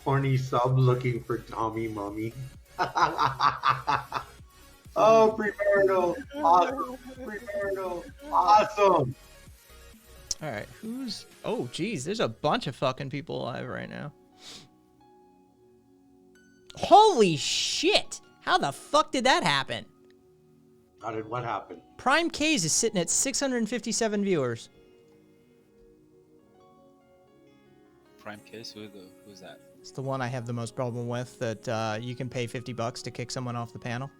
Horny sub looking for Tommy Mummy. Oh, premarital. Awesome. Premarital. Awesome. All right. Who's... Oh, geez. There's a bunch of fucking people alive right now. Holy shit. How the fuck did that happen? How did what happen? Prime K's is sitting at 657 viewers. Prime case? Who's that? It's the one I have the most problem with, that you can pay $50 to kick someone off the panel.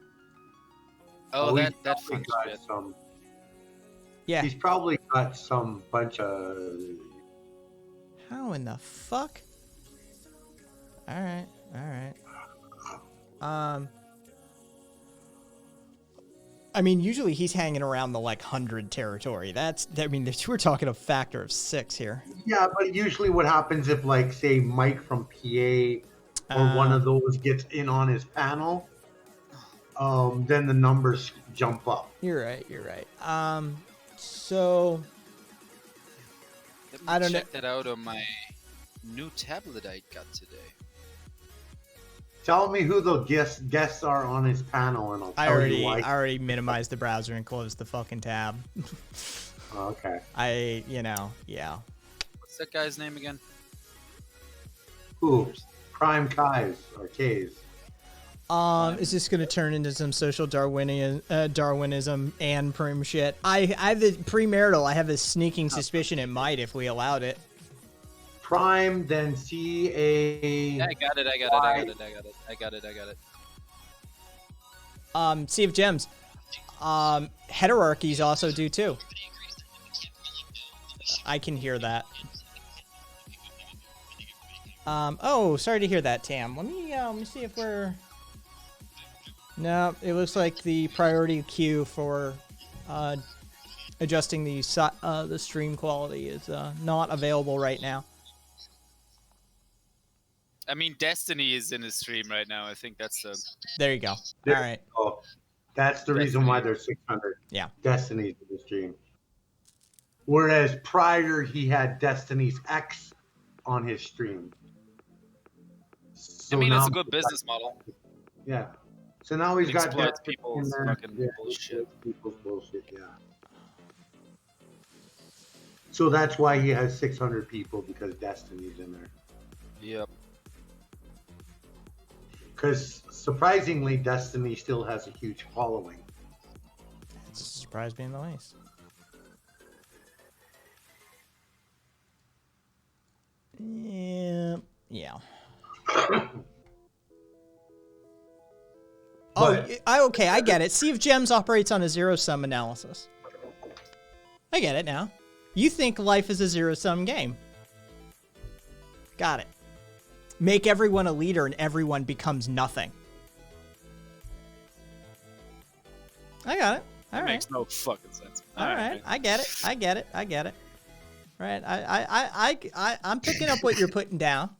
Oh, he's that probably fun got shit. some. Yeah. He's probably got some bunch of. How in the fuck? All right. I mean, usually he's hanging around the 100 territory. We're talking a factor of 6 here. Yeah, but usually what happens if, say, Mike from PA or one of those gets in on his panel, then the numbers jump up. You're right. So I don't know. Check that out on my new tablet I got today. Tell me who the guests are on his panel, and I'll tell you why. I already minimized the browser and closed the fucking tab. Okay. Yeah. What's that guy's name again? Who? Prime Kais or K's. Is this going to turn into some social Darwinism and prim shit? I have the premarital. I have a sneaking suspicion it might if we allowed it. Prime, then CA. I got it. Sea of Gems. Heterarchies also do too. I can hear that. Oh, sorry to hear that, Tam. Let me see if we're... No, it looks like the priority queue for adjusting the stream quality is not available right now. I mean, Destiny is in the stream right now. I think that's the... There you go. All right. Oh, that's the reason why there's 600. Yeah. Destiny's in the stream. Whereas prior, he had Destiny's X on his stream. So I mean, it's now a good business model. Yeah. So now he's got exploits Destiny people's in there. fucking bullshit. People's bullshit, yeah. So that's why he has 600 people, because Destiny's in there. Yep. Because surprisingly, Destiny still has a huge following. It's a surprise being the least. Yeah. Okay, I get it. Sea of Gems operates on a zero-sum analysis. I get it now. You think life is a zero-sum game. Got it. Make everyone a leader and everyone becomes nothing. I got it. All right. Makes no fucking sense. All right. I get it. Right. I'm picking up what you're putting down.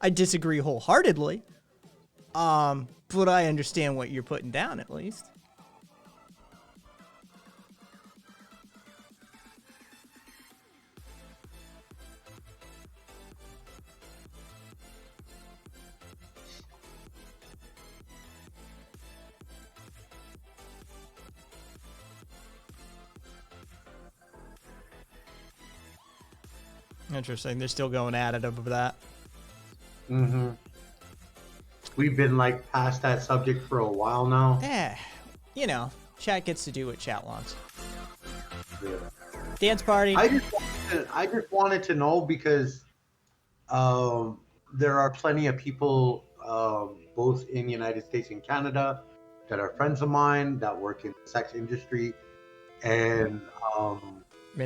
I disagree wholeheartedly. But I understand what you're putting down at least. Interesting. They're still going at it over that. Mm-hmm. We've been like past that subject for a while now. You know, chat gets to do what chat wants. Yeah. Dance party. I just wanted to know because there are plenty of people both in the United States and Canada that are friends of mine that work in the sex industry, and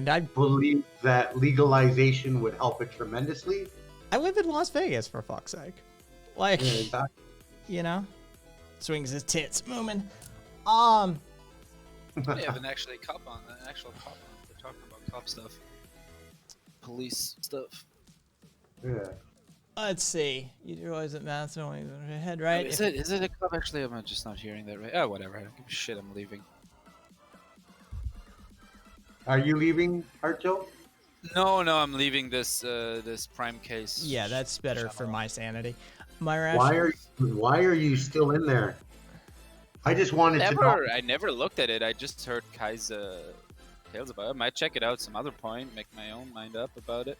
I believe that legalization would help it tremendously. I live in Las Vegas, for fuck's sake. Like, Yeah, exactly. you know, swings his tits, moving. They have an actual cop on. They're talking about cop stuff, police stuff. Yeah. Let's see. You realize that math's only the head, right? Is it a cop? Actually, I'm just not hearing that right. Oh, whatever. I don't give a shit. I'm leaving. Are you leaving, Arto? No, I'm leaving this prime case. Yeah, that's better for my sanity. My Why are you still in there? I just wanted to know. I never looked at it. I just heard Kai's tales about it. I might check it out some other point, make my own mind up about it.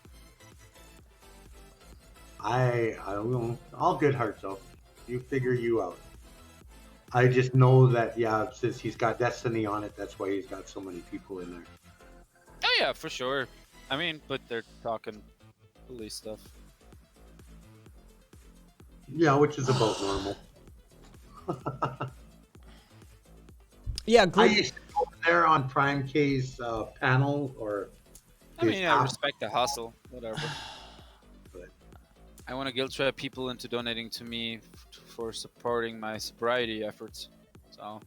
I will. All good, Arto. You figure you out. I just know that, yeah, since he's got Destiny on it, that's why he's got so many people in there. Oh yeah, for sure. I mean, but they're talking police stuff. Yeah, which is about normal. Yeah, I used to go there on Prime K's panel, or. I mean, I respect the hustle, whatever. But I want to guilt trip people into donating to me for supporting my sobriety efforts. So,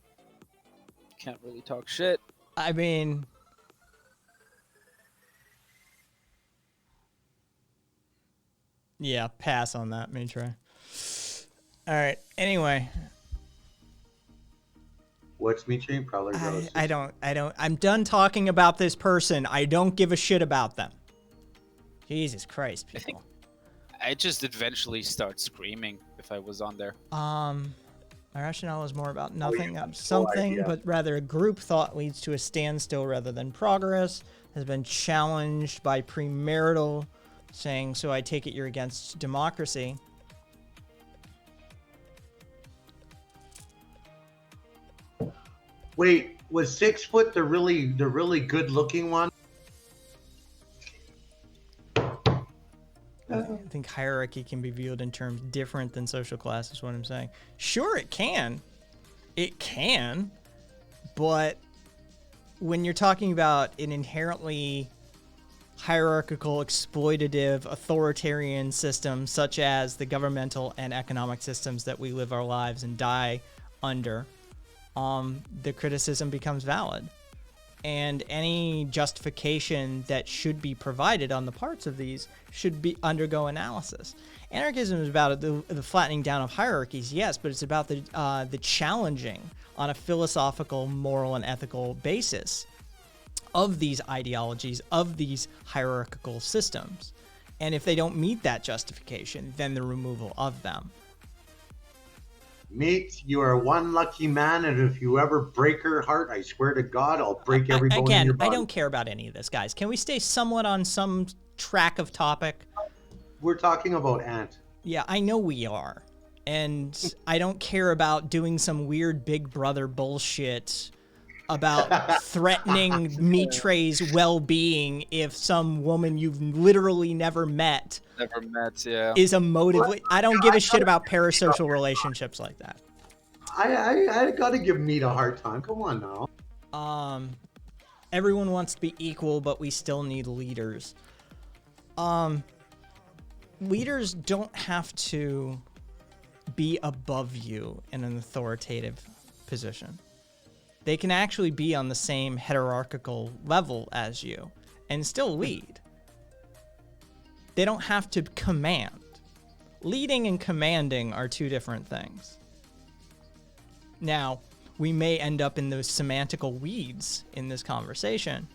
can't really talk shit. I mean, yeah, pass on that, Matre. All right. Anyway. What's Matre? Probably gross. I don't. I'm done talking about this person. I don't give a shit about them. Jesus Christ, people. I just eventually start screaming if I was on there. My rationale is more about nothing, something, but rather a group thought leads to a standstill rather than progress. Has been challenged by premarital, saying, so I take it you're against democracy. Wait, was 6 foot the really good looking one? I think hierarchy can be viewed in terms different than social class is what I'm saying. Sure, it can. It can. But when you're talking about an inherently hierarchical, exploitative, authoritarian system such as the governmental and economic systems that we live our lives and die under, the criticism becomes valid. And any justification that should be provided on the parts of these should be undergo analysis. Anarchism is about the flattening down of hierarchies, yes, but it's about the challenging on a philosophical, moral, and ethical basis of these ideologies, of these hierarchical systems. And if they don't meet that justification, then the removal of them. Mate, you are one lucky man, and if you ever break her heart, I swear to God, I'll break every bone in your body. I don't care about any of this, guys. Can we stay somewhat on some track of topic? We're talking about Ant. Yeah, I know we are. And I don't care about doing some weird Big Brother bullshit about threatening Mitre's well-being if some woman you've literally never met is a motive. I don't give a shit about parasocial relationships like that. I gotta give Meat a hard time. Come on now. Everyone wants to be equal, but we still need leaders. Leaders don't have to be above you in an authoritative position. They can actually be on the same hierarchical level as you and still lead. They don't have to command. Leading and commanding are two different things. Now, we may end up in those semantical weeds in this conversation.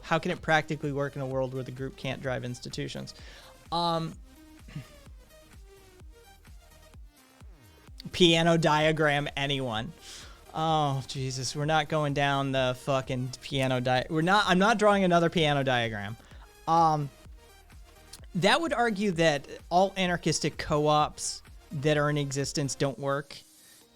How can it practically work in a world where the group can't drive institutions? piano diagram anyone. Oh, Jesus. We're not going down the fucking piano I'm not drawing another piano diagram. That would argue that all anarchistic co-ops that are in existence don't work.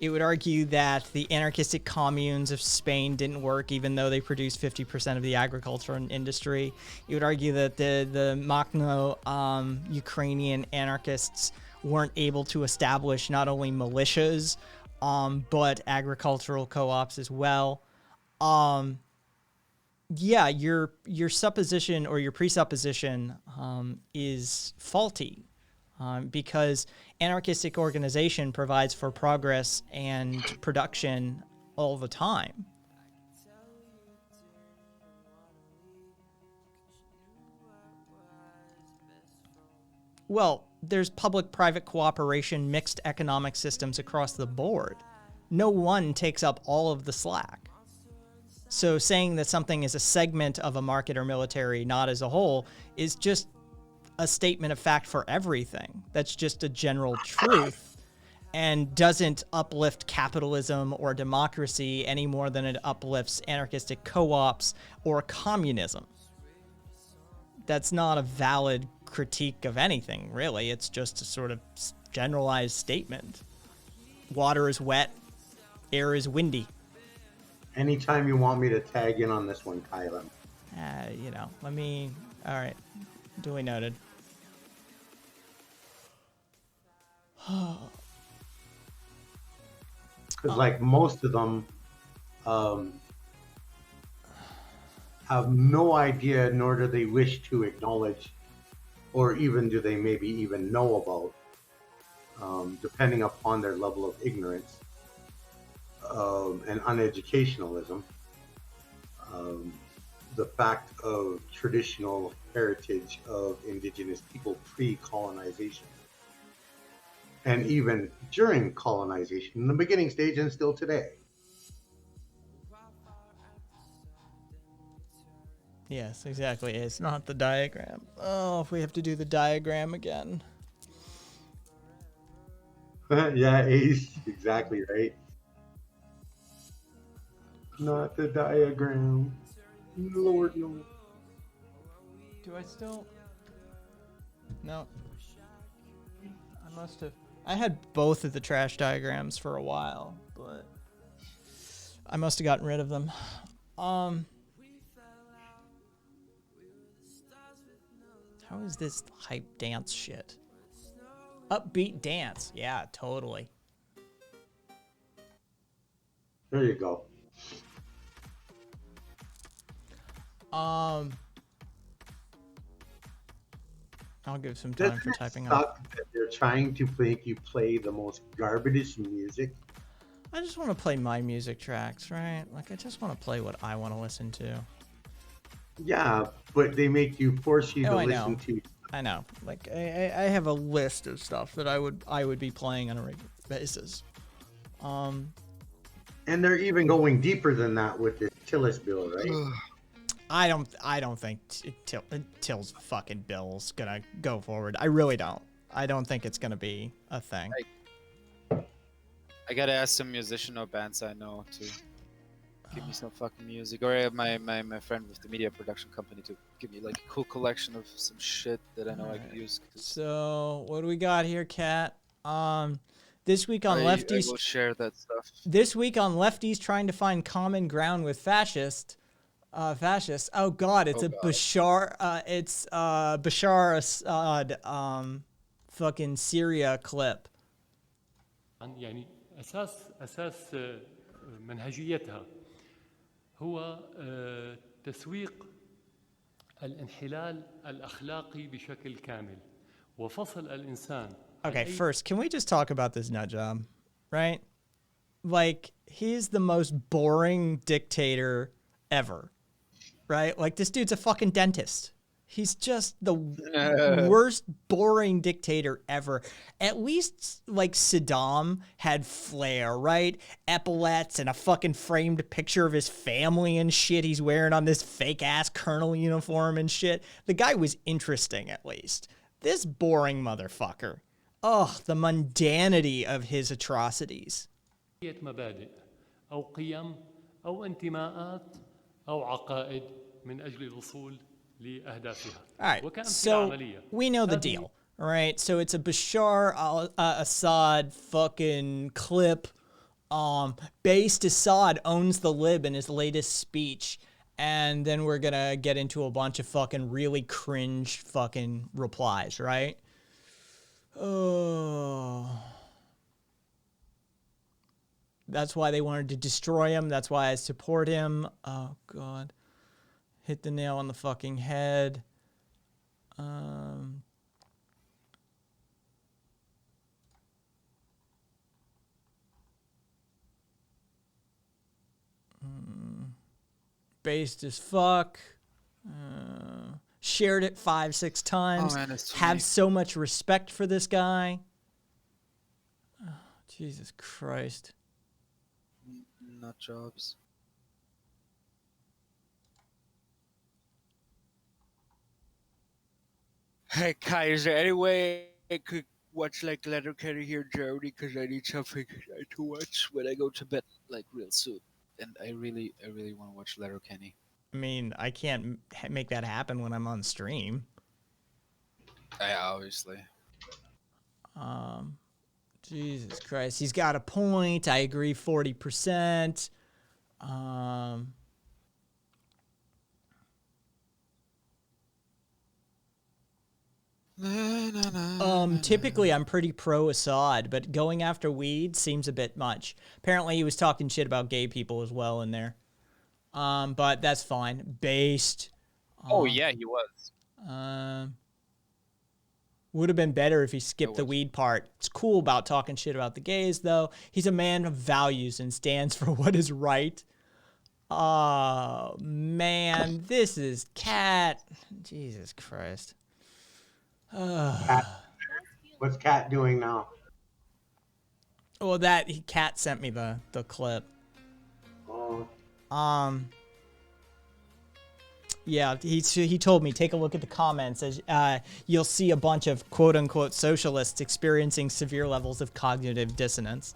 It would argue that the anarchistic communes of Spain didn't work, even though they produced 50% of the agricultural industry. It would argue that the Makhno Ukrainian anarchists weren't able to establish not only militias, but agricultural co-ops as well. Yeah, your supposition or your presupposition is faulty, because anarchistic organization provides for progress and production all the time. Well, there's public-private cooperation, mixed economic systems across the board. No one takes up all of the slack. So saying that something is a segment of a market or military, not as a whole, is just a statement of fact for everything. That's just a general truth and doesn't uplift capitalism or democracy any more than it uplifts anarchistic co-ops or communism. That's not a valid critique of anything, really. It's just a sort of generalized statement. Water is wet, air is windy. Anytime you want me to tag in on this one, Kyla. Let me... All right. Duly noted. Because, like, most of them have no idea, nor do they wish to acknowledge, or even do they maybe even know about, depending upon their level of ignorance and uneducationalism, the fact of traditional heritage of indigenous people pre-colonization. And even during colonization, in the beginning stage and still today. Yes, exactly. It's not the diagram. Oh, if we have to do the diagram again. Yeah, Ace, exactly right. Not the diagram. Lord, no. Do I still... No. I must have... I had both of the trash diagrams for a while, but I must have gotten rid of them. How is this hype dance shit? Upbeat dance. Yeah, totally. There you go. I'll give some time for typing up. They're trying to make you play the most garbage music. I just want to play my music tracks, right? Like, I just want to play what I want to listen to. Yeah, but they make you force you to listen to. I know. Like, I have a list of stuff that I would be playing on a regular basis. And they're even going deeper than that with this Tillis bill, right? I don't think Till's fucking bill's gonna go forward. I really don't. I don't think it's gonna be a thing. I gotta ask some musician or bands I know to give me some fucking music, or I have my friend with the media production company to give me like a cool collection of some shit that I know I could use. So what do we got here, Kat? This week on Lefties. I will share that stuff. This week on Lefties trying to find common ground with fascists. Oh God, it's Bashar. It's Bashar Assad. Fucking Syria clip. يعني أساس منهجيتها هو تسويق الانحلال الأخلاقي بشكل كامل وفصل الإنسان. Okay, first, can we just talk about this nut job, right? Like, he's the most boring dictator ever, right? Like, this dude's a fucking dentist. He's just the worst boring dictator ever. At least, like, Saddam had flair, right? Epaulets and a fucking framed picture of his family and shit he's wearing on this fake-ass colonel uniform and shit. The guy was interesting, at least. This boring motherfucker. the mundanity of his atrocities. مبادئ أو قيم أو انتماءات أو عقائد من أجل الوصول لأهدافها. All right, so we know the deal, all right? So it's a Bashar al-Assad fucking clip. Based Assad owns the lib in his latest speech, and then we're gonna get into a bunch of fucking really cringe fucking replies, right? Oh. That's why they wanted to destroy him. That's why I support him. Oh, God. Hit the nail on the fucking head. Based as fuck. Shared it 5-6 times. Oh, man, that's Have so much respect for this guy. Oh, Jesus Christ. Nut jobs. Hey Kai, is there any way I could watch like Letterkenny here in Germany? Because I need something to watch when I go to bed like real soon, and I really want to watch Letterkenny. I mean, I can't make that happen when I'm on stream. Yeah, obviously. Jesus Christ, he's got a point. I agree, 40%. Typically I'm pretty pro Assad, but going after weed seems a bit much. Apparently he was talking shit about gay people as well in there. But that's fine. Based. Oh yeah, he was. Would have been better if he skipped the weed part. It's cool about talking shit about the gays, though. He's a man of values and stands for what is right. Oh, man. This is Cat. Jesus Christ. Cat. What's Cat doing now? Well, Cat sent me the clip. Oh. Yeah, he told me, take a look at the comments. As you'll see a bunch of quote-unquote socialists experiencing severe levels of cognitive dissonance.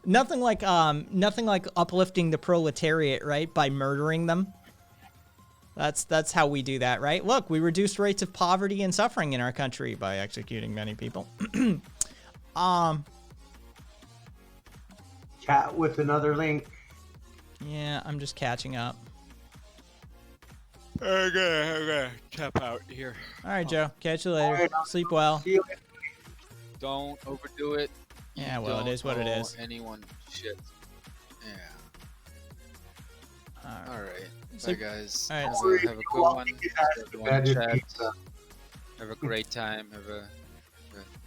Nothing like uplifting the proletariat, right, by murdering them. That's how we do that, right? Look, we reduced rates of poverty and suffering in our country by executing many people. Chat with another link. Yeah, I'm just catching up. I'm gonna tap out here. All right, Joe. Catch you later. Sleep well. Don't overdo it. Yeah, well, it is what it is. Anyone shit. Yeah. All right. Sleep. Bye, guys. All right. Have a good one. Have a great time.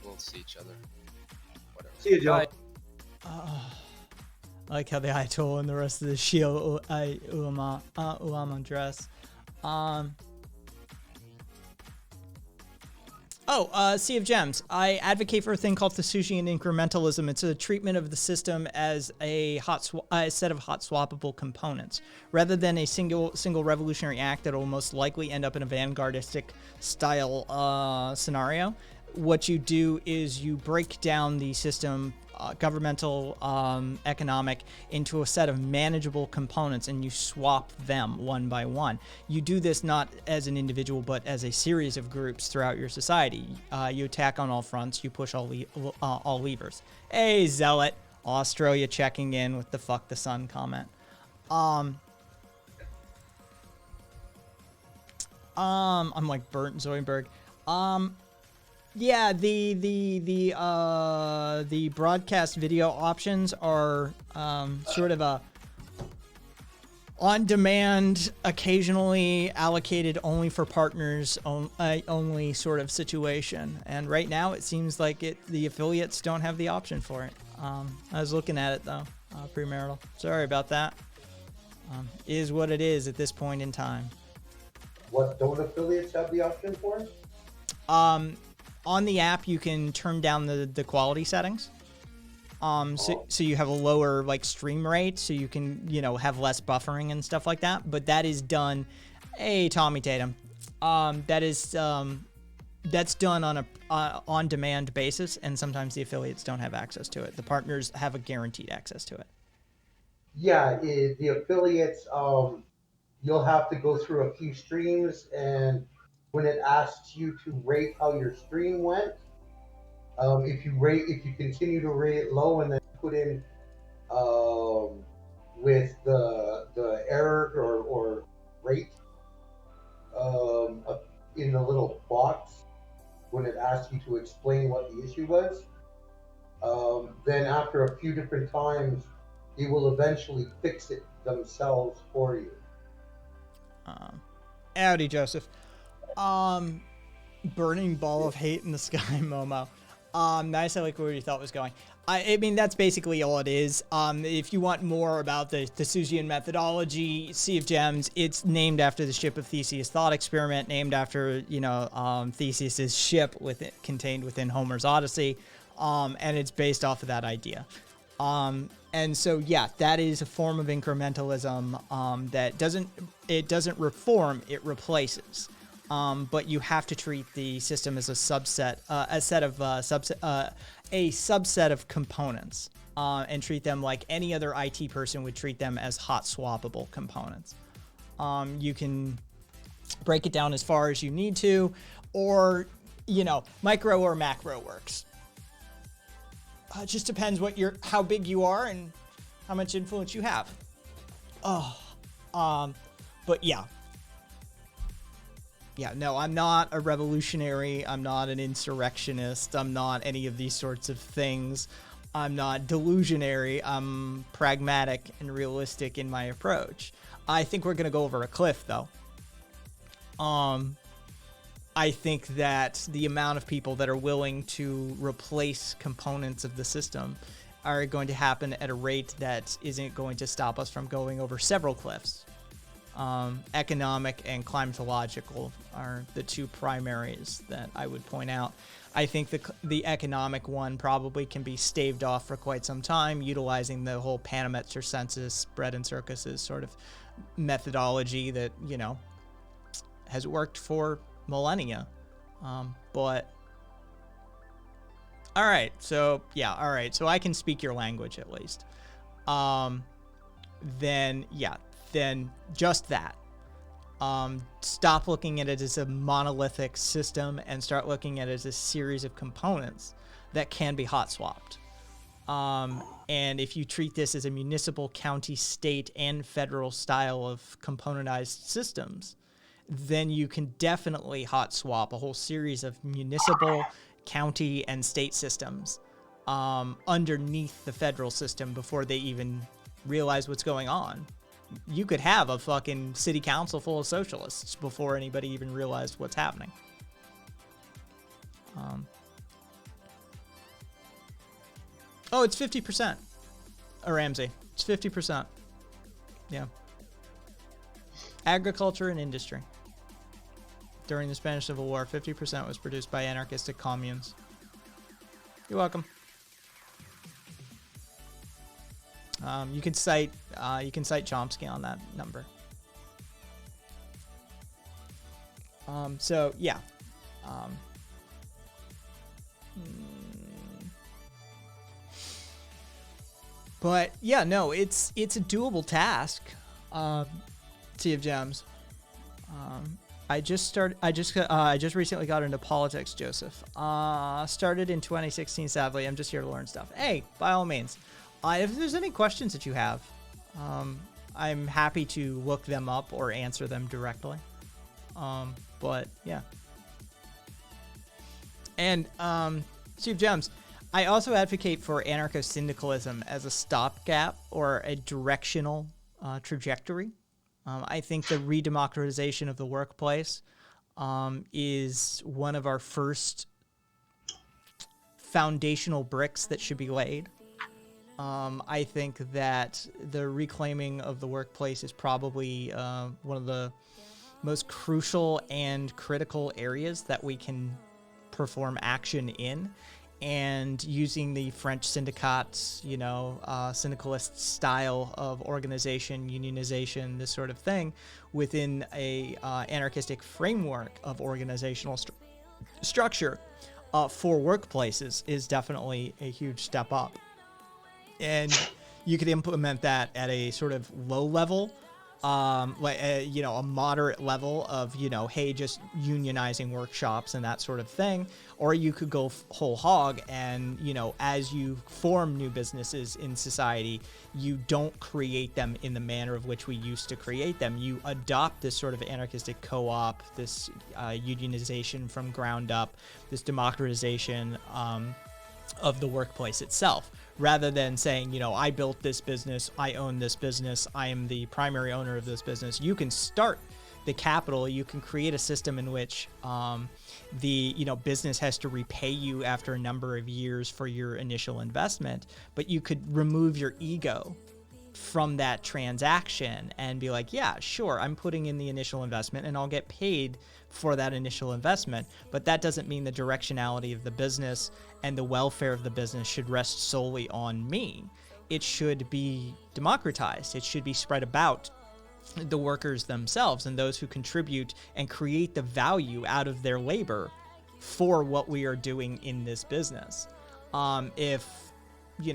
We'll see each other. Whatever. See you, Joe. Bye. I like how the Ayatollah and the rest of the Shia Ulama dress. Sea of Gems. I advocate for a thing called Thucydian incrementalism. It's a treatment of the system as a set of hot swappable components, rather than a single revolutionary act that will most likely end up in a vanguardistic style scenario. What you do is you break down the system, governmental, economic, into a set of manageable components, and you swap them one by one. You do this not as an individual, but as a series of groups throughout your society. You attack on all fronts. You push all levers. Hey, Zealot. Australia checking in with the fuck the sun comment. I'm like Bert Zoidberg. Yeah, the broadcast video options are sort of a on-demand, occasionally allocated only for partners only sort of situation. And right now, it seems like the affiliates don't have the option for it. I was looking at it though, premarital. Sorry about that. Is what it is at this point in time. What don't affiliates have the option for? On the app, you can turn down the quality settings. So you have a lower like stream rate, so you can have less buffering and stuff like that. But that is done. Hey, Tommy Tatum. That is that's done on a on-demand basis, and sometimes the affiliates don't have access to it. The partners have a guaranteed access to it. Yeah, the affiliates, you'll have to go through a few streams, and when it asks you to rate how your stream went, if you continue to rate it low and then put in with the error or rate in the little box when it asks you to explain what the issue was, then after a few different times, they will eventually fix it themselves for you. Howdy, Joseph. Burning ball of hate in the sky, Momo. Nice. I like where you thought was going. I mean, that's basically all it is. If you want more about the Thucydian methodology, Sea of Gems, it's named after the ship of Theseus' thought experiment, named after, Theseus's ship contained within Homer's Odyssey. And it's based off of that idea. And so, yeah, that is a form of incrementalism that doesn't reform, it replaces. But you have to treat the system as a subset of components, and treat them like any other IT person would treat them as hot swappable components. You can break it down as far as you need to, or, micro or macro works. It just depends how big you are and how much influence you have. But yeah. Yeah, no, I'm not a revolutionary. I'm not an insurrectionist. I'm not any of these sorts of things. I'm not delusionary. I'm pragmatic and realistic in my approach. I think we're going to go over a cliff, though. I think that the amount of people that are willing to replace components of the system are going to happen at a rate that isn't going to stop us from going over several cliffs. Economic and climatological are the two primaries that I would point out. I think the economic one probably can be staved off for quite some time, utilizing the whole Panameter census, bread and circuses sort of methodology that, has worked for millennia. But all right, so I can speak your language at least. Then just that. Stop looking at it as a monolithic system and start looking at it as a series of components that can be hot swapped. And if you treat this as a municipal, county, state, and federal style of componentized systems, then you can definitely hot swap a whole series of municipal, county, and state systems underneath the federal system before they even realize what's going on. You could have a fucking city council full of socialists before anybody even realized what's happening. It's 50%. Ramsey. It's 50%. Yeah. Agriculture and industry. During the Spanish Civil War, 50% was produced by anarchistic communes. You're welcome. You can cite Chomsky on that number. So yeah. But yeah, no, it's a doable task. Sea of Gems. I just recently got into politics, Joseph. Started in 2016, sadly. I'm just here to learn stuff. Hey, by all means. If there's any questions that you have, I'm happy to look them up or answer them directly. But yeah. And Sea of Gems, I also advocate for anarcho-syndicalism as a stopgap or a directional trajectory. I think the redemocratization of the workplace is one of our first foundational bricks that should be laid. I think that the reclaiming of the workplace is probably one of the most crucial and critical areas that we can perform action in. And using the French syndicates, syndicalist style of organization, unionization, this sort of thing, within a anarchistic framework of organizational structure for workplaces is definitely a huge step up. And you could implement that at a sort of low level, like a moderate level of, hey, just unionizing workshops and that sort of thing. Or you could go whole hog and, as you form new businesses in society, you don't create them in the manner of which we used to create them. You adopt this sort of anarchistic co-op, this unionization from ground up, this democratization of the workplace itself, rather than saying, I built this business, I own this business, I am the primary owner of this business. You can start the capital, you can create a system in which the business has to repay you after a number of years for your initial investment, but you could remove your ego from that transaction and be like, yeah, sure, I'm putting in the initial investment and I'll get paid for that initial investment, but that doesn't mean the directionality of the business and the welfare of the business should rest solely on me. It should be democratized. It should be spread about the workers themselves and those who contribute and create the value out of their labor for what we are doing in this business. If you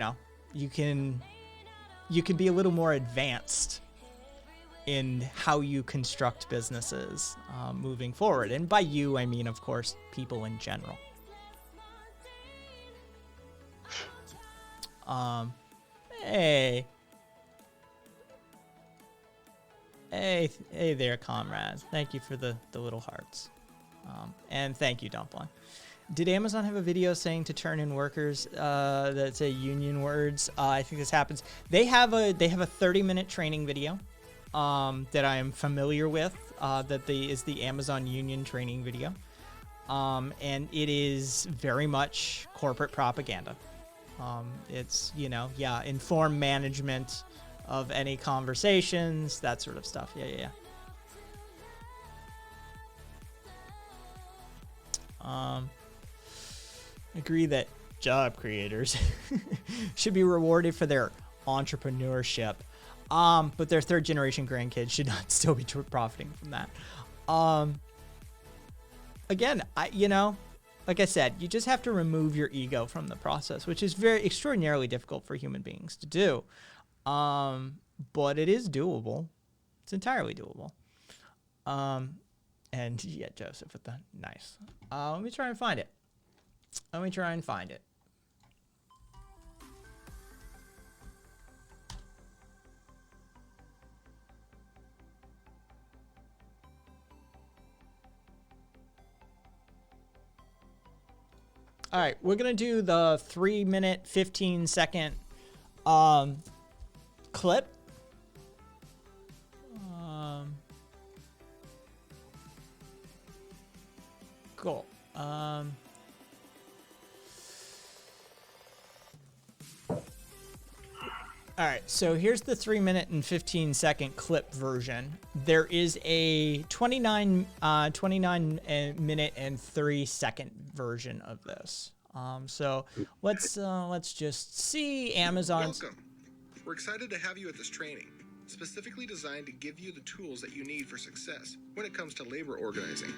can be a little more advanced in how you construct businesses moving forward. And by you, I mean, of course, people in general. Hey there, comrade. Thank you for the little hearts. And thank you, Dumpling. Did Amazon have a video saying to turn in workers that say union words? I think this happens. They have a 30-minute training video that I am familiar with. Is the Amazon Union training video, and it is very much corporate propaganda. It's informed management of any conversations, that sort of stuff. Yeah. Agree that job creators should be rewarded for their entrepreneurship, but their third generation grandkids should not still be profiting from that. Again, like I said, you just have to remove your ego from the process, which is very extraordinarily difficult for human beings to do. But it is doable. It's entirely doable. And yeah, Joseph with the nice. Let me try and find it. All right, we're going to do the 3-minute, 15-second clip. Cool. All right, so here's the 3-minute and 15-second clip version. There is a 29 minute and 3-second version of this. So let's just see Amazon's. Welcome. We're excited to have you at this training, specifically designed to give you the tools that you need for success when it comes to labor organizing.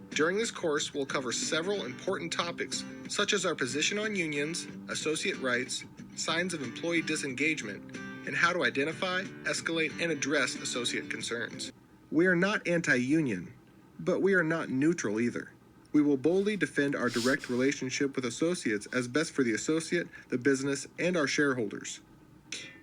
During this course, we'll cover several important topics, such as our position on unions, associate rights, signs of employee disengagement, and how to identify, escalate, and address associate concerns. We are not anti-union, but we are not neutral either. We will boldly defend our direct relationship with associates as best for the associate, the business, and our shareholders.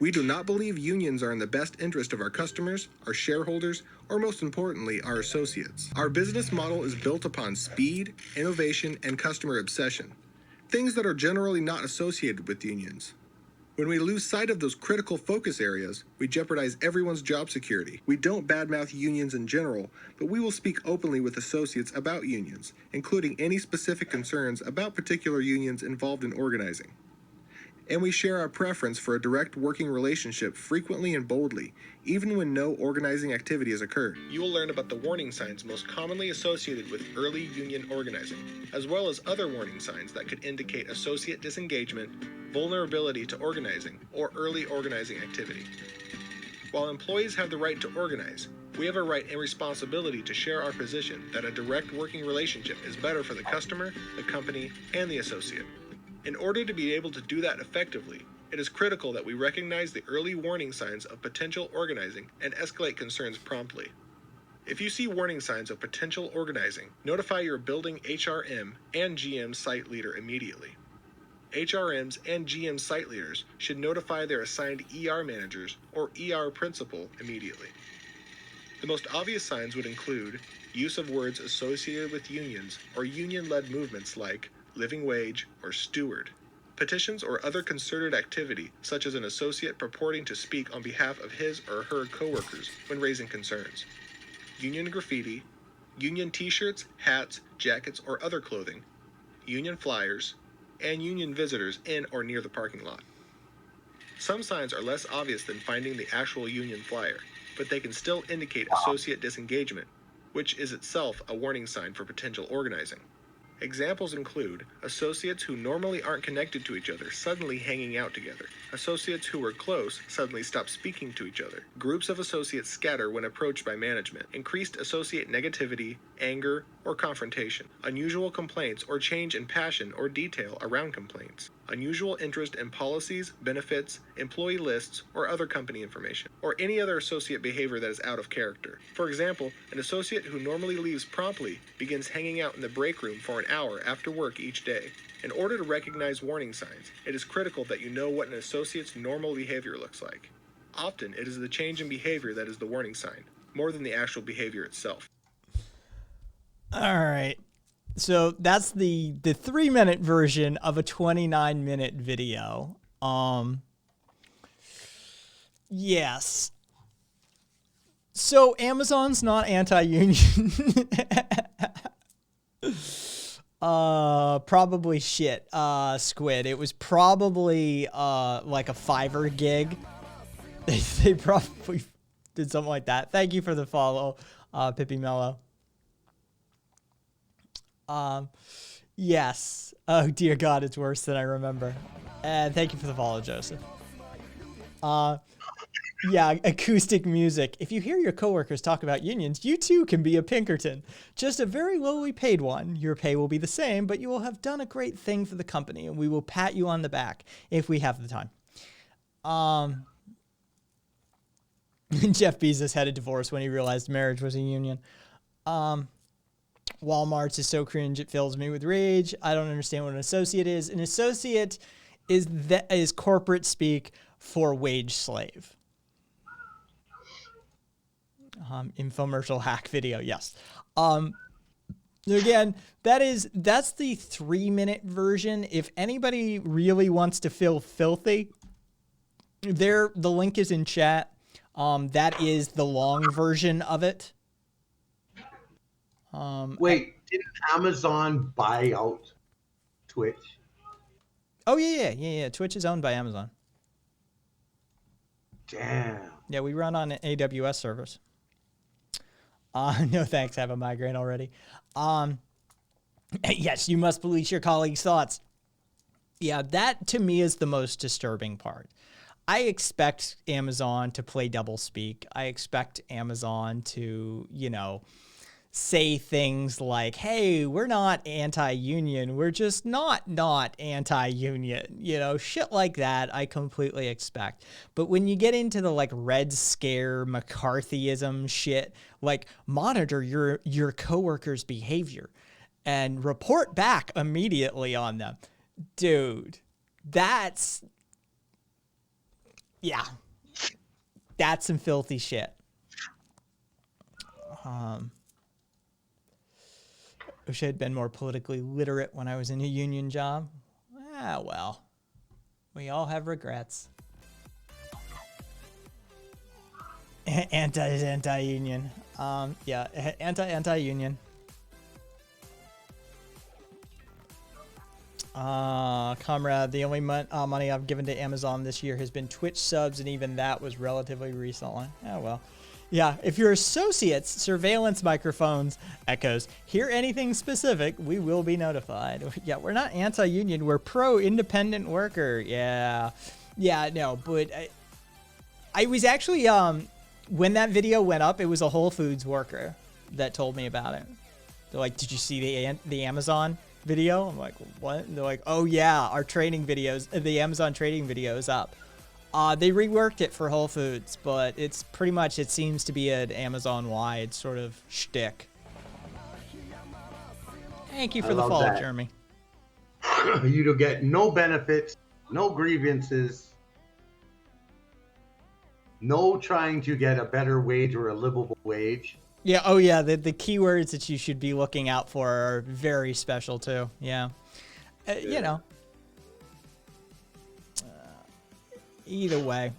We do not believe unions are in the best interest of our customers, our shareholders, or most importantly, our associates. Our business model is built upon speed, innovation, and customer obsession, things that are generally not associated with unions. When we lose sight of those critical focus areas, we jeopardize everyone's job security. We don't badmouth unions in general, but we will speak openly with associates about unions, including any specific concerns about particular unions involved in organizing. And we share our preference for a direct working relationship frequently and boldly, even when no organizing activity has occurred. You will learn about the warning signs most commonly associated with early union organizing, as well as other warning signs that could indicate associate disengagement, vulnerability to organizing, or early organizing activity. While employees have the right to organize, we have a right and responsibility to share our position that a direct working relationship is better for the customer, the company, and the associate. In order to be able to do that effectively, it is critical that we recognize the early warning signs of potential organizing and escalate concerns promptly. If you see warning signs of potential organizing, notify your building HRM and GM site leader immediately. HRMs and GM site leaders should notify their assigned ER managers or ER principal immediately. The most obvious signs would include use of words associated with unions or union-led movements like living wage or steward, petitions or other concerted activity such as an associate purporting to speak on behalf of his or her coworkers when raising concerns, union graffiti, union t-shirts, hats, jackets, or other clothing, union flyers, and union visitors in or near the parking lot. Some signs are less obvious than finding the actual union flyer, but they can still indicate associate disengagement, which is itself a warning sign for potential organizing. Examples include associates who normally aren't connected to each other suddenly hanging out together, associates who were close suddenly stop speaking to each other, groups of associates scatter when approached by management, increased associate negativity, anger, or confrontation, unusual complaints or change in passion or detail around complaints, unusual interest in policies, benefits, employee lists, or other company information, or any other associate behavior that is out of character. For example, an associate who normally leaves promptly begins hanging out in the break room for an hour after work each day. In order to recognize warning signs, it is critical that you know what an associate's normal behavior looks like. Often, it is the change in behavior that is the warning sign, more than the actual behavior itself. All right. So that's the 3-minute version of a 29-minute video. Yes. So Amazon's not anti-union. Probably shit. Squid. It was probably like a Fiverr gig. They probably did something like that. Thank you for the follow, Pippi Mello. Yes. Oh dear God, it's worse than I remember. And thank you for the follow, Joseph. Yeah, acoustic music. If you hear your coworkers talk about unions, you too can be a Pinkerton. Just a very lowly paid one. Your pay will be the same, but you will have done a great thing for the company, and we will pat you on the back if we have the time. Jeff Bezos had a divorce when he realized marriage was a union. Walmart's is so cringe it fills me with rage. I don't understand what an associate is. An associate is corporate speak for wage slave. Infomercial hack video, yes. Again, that's the 3-minute version. If anybody really wants to feel filthy, the link is in chat. That is the long version of it. Wait, didn't Amazon buy out Twitch? Oh yeah. Twitch is owned by Amazon. Damn. Yeah, we run on AWS servers. No thanks, I have a migraine already. Yes, you must police your colleagues' thoughts. Yeah, that to me is the most disturbing part. I expect Amazon to play doublespeak. I expect Amazon to, say things like, hey, we're not anti-union. We're just not anti-union. Shit like that I completely expect. But when you get into the Red Scare McCarthyism shit, monitor your coworkers' behavior and report back immediately on them. Dude, that's some filthy shit. Wish I had been more politically literate when I was in a union job. Well, we all have regrets. Anti-union. Anti-union. Comrade, the only money I've given to Amazon this year has been Twitch subs, and even that was relatively recently. Oh, well. Yeah, if your associates, surveillance microphones, echoes, hear anything specific, we will be notified. Yeah, we're not anti-union, we're pro-independent worker. Yeah, no, but I was actually, when that video went up, it was a Whole Foods worker that told me about it. They're like, "Did you see the Amazon video?" I'm like, "What?" And they're like, "Oh yeah, our training videos, the Amazon trading video is up." They reworked it for Whole Foods, but it's pretty much, it seems to be an Amazon-wide sort of shtick. Thank you for the follow, Jeremy. You get no benefits, no grievances, no trying to get a better wage or a livable wage. Yeah, oh yeah, the keywords that you should be looking out for are very special too. Yeah. You know. Either way.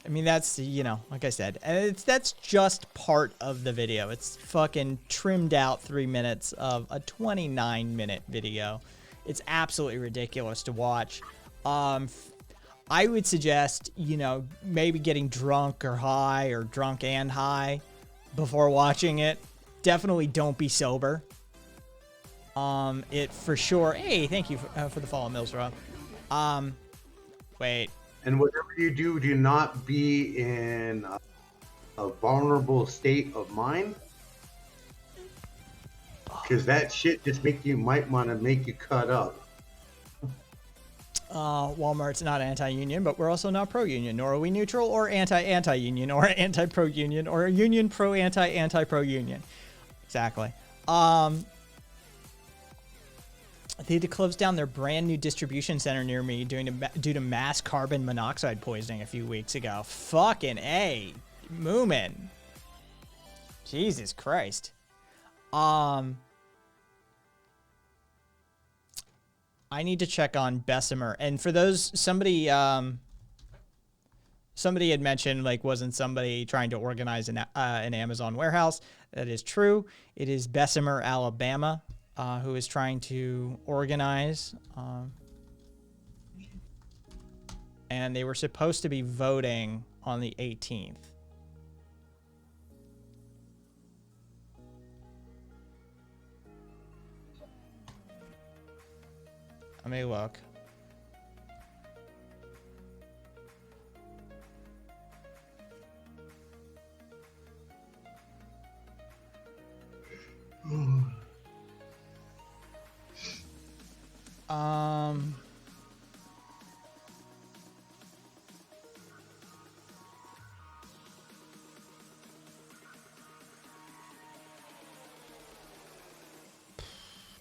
I mean, that's, you know, like I said, that's just part of the video. It's fucking trimmed out 3 minutes of a 29-minute video. It's absolutely ridiculous to watch. I would suggest, you know, maybe getting drunk or high or drunk and high before watching it. Definitely don't be sober. It for sure. Hey, thank you for the follow, Mills Rob. Wait. And whatever you do, do not be in a vulnerable state of mind, because that shit just might want to make you cut up. Walmart's not anti-union, but we're also not pro-union, nor are we neutral or anti-union or anti-pro-union or union pro-anti-pro-union. Exactly. They had to close down their brand new distribution center near me due to mass carbon monoxide poisoning a few weeks ago. Fucking A. Moomin. Jesus Christ. I need to check on Bessemer. And for those, somebody had mentioned, like, wasn't somebody trying to organize an Amazon warehouse? That is true. It is Bessemer, Alabama, who is trying to organize. And they were supposed to be voting on the 18th. Let me look.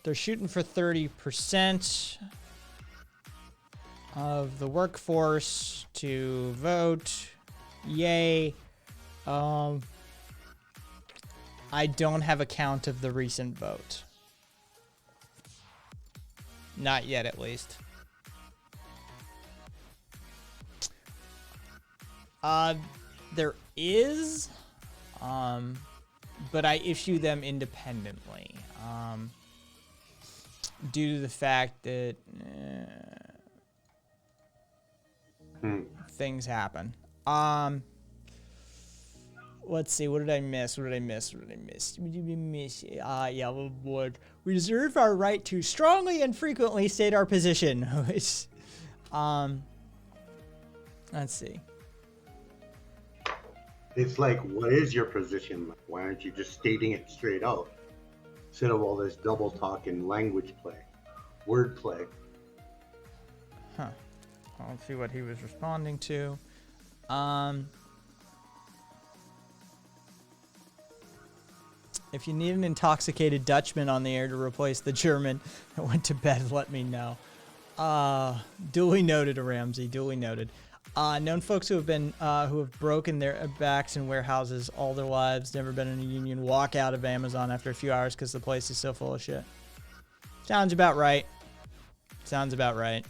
They're shooting for 30% of the workforce to vote. Yay. I don't have a count of the recent vote. Not yet, at least. There is, but I issue them independently. Due to the fact that things happen. Let's see. What did I miss? Yeah, well, board. We reserve our right to strongly and frequently state our position. Let's see. It's like, what is your position? Why aren't you just stating it straight out? Instead of all this double talk and language play, word play. Huh. Let's see what he was responding to. If you need an intoxicated Dutchman on the air to replace the German that went to bed, let me know. Duly noted, Ramsey. Duly noted. Known folks who have been who have broken their backs in warehouses all their lives, never been in a union, walk out of Amazon after a few hours because the place is so full of shit. Sounds about right. Sounds about right.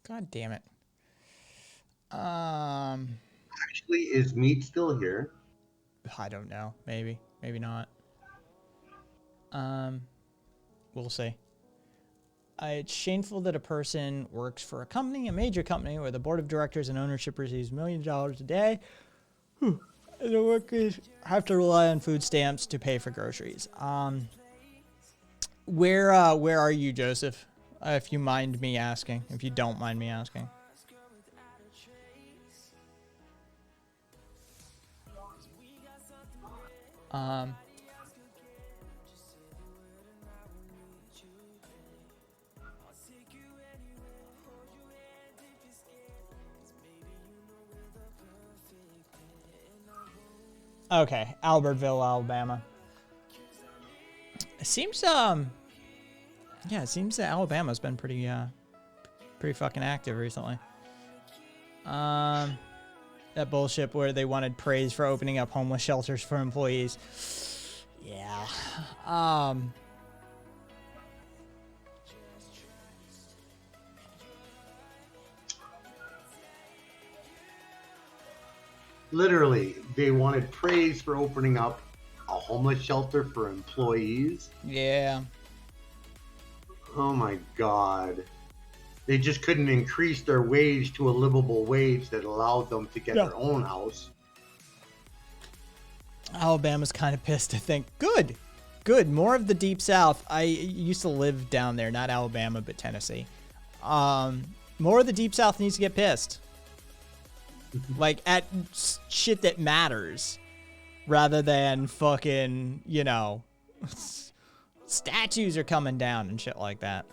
God damn it. Actually, is Meat still here? I don't know. Maybe. Maybe not. We'll see. It's shameful that a person works for a company, a major company, where the board of directors and ownership receives millions of dollars a day. And the workers have to rely on food stamps to pay for groceries. Where are you, Joseph? If you mind me asking. If you don't mind me asking. Okay, Albertville, Alabama. It seems yeah, it seems that Alabama's been pretty fucking active recently. That bullshit where they wanted praise for opening up homeless shelters for employees. Yeah. Literally, they wanted praise for opening up a homeless shelter for employees. Yeah. Oh my God. They just couldn't increase their wage to a livable wage that allowed them to get their own house. Alabama's kind of pissed, I think. Good. Good. More of the Deep South. I used to live down there, not Alabama, but Tennessee. More of the Deep South needs to get pissed. Like, at shit that matters. Rather than fucking, you know, statues are coming down and shit like that.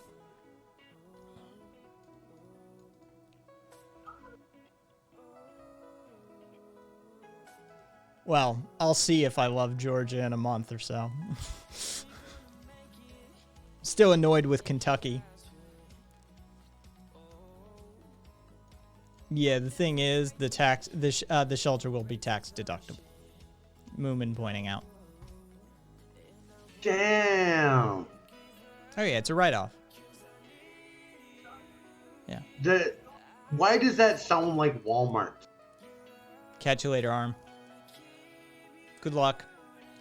Well, I'll see if I love Georgia in a month or so. Still annoyed with Kentucky. Yeah, the thing is, the shelter will be tax deductible. Moomin pointing out. Damn. Oh yeah, it's a write-off. Yeah. Why does that sound like Walmart? Catch you later, Arm. Good luck.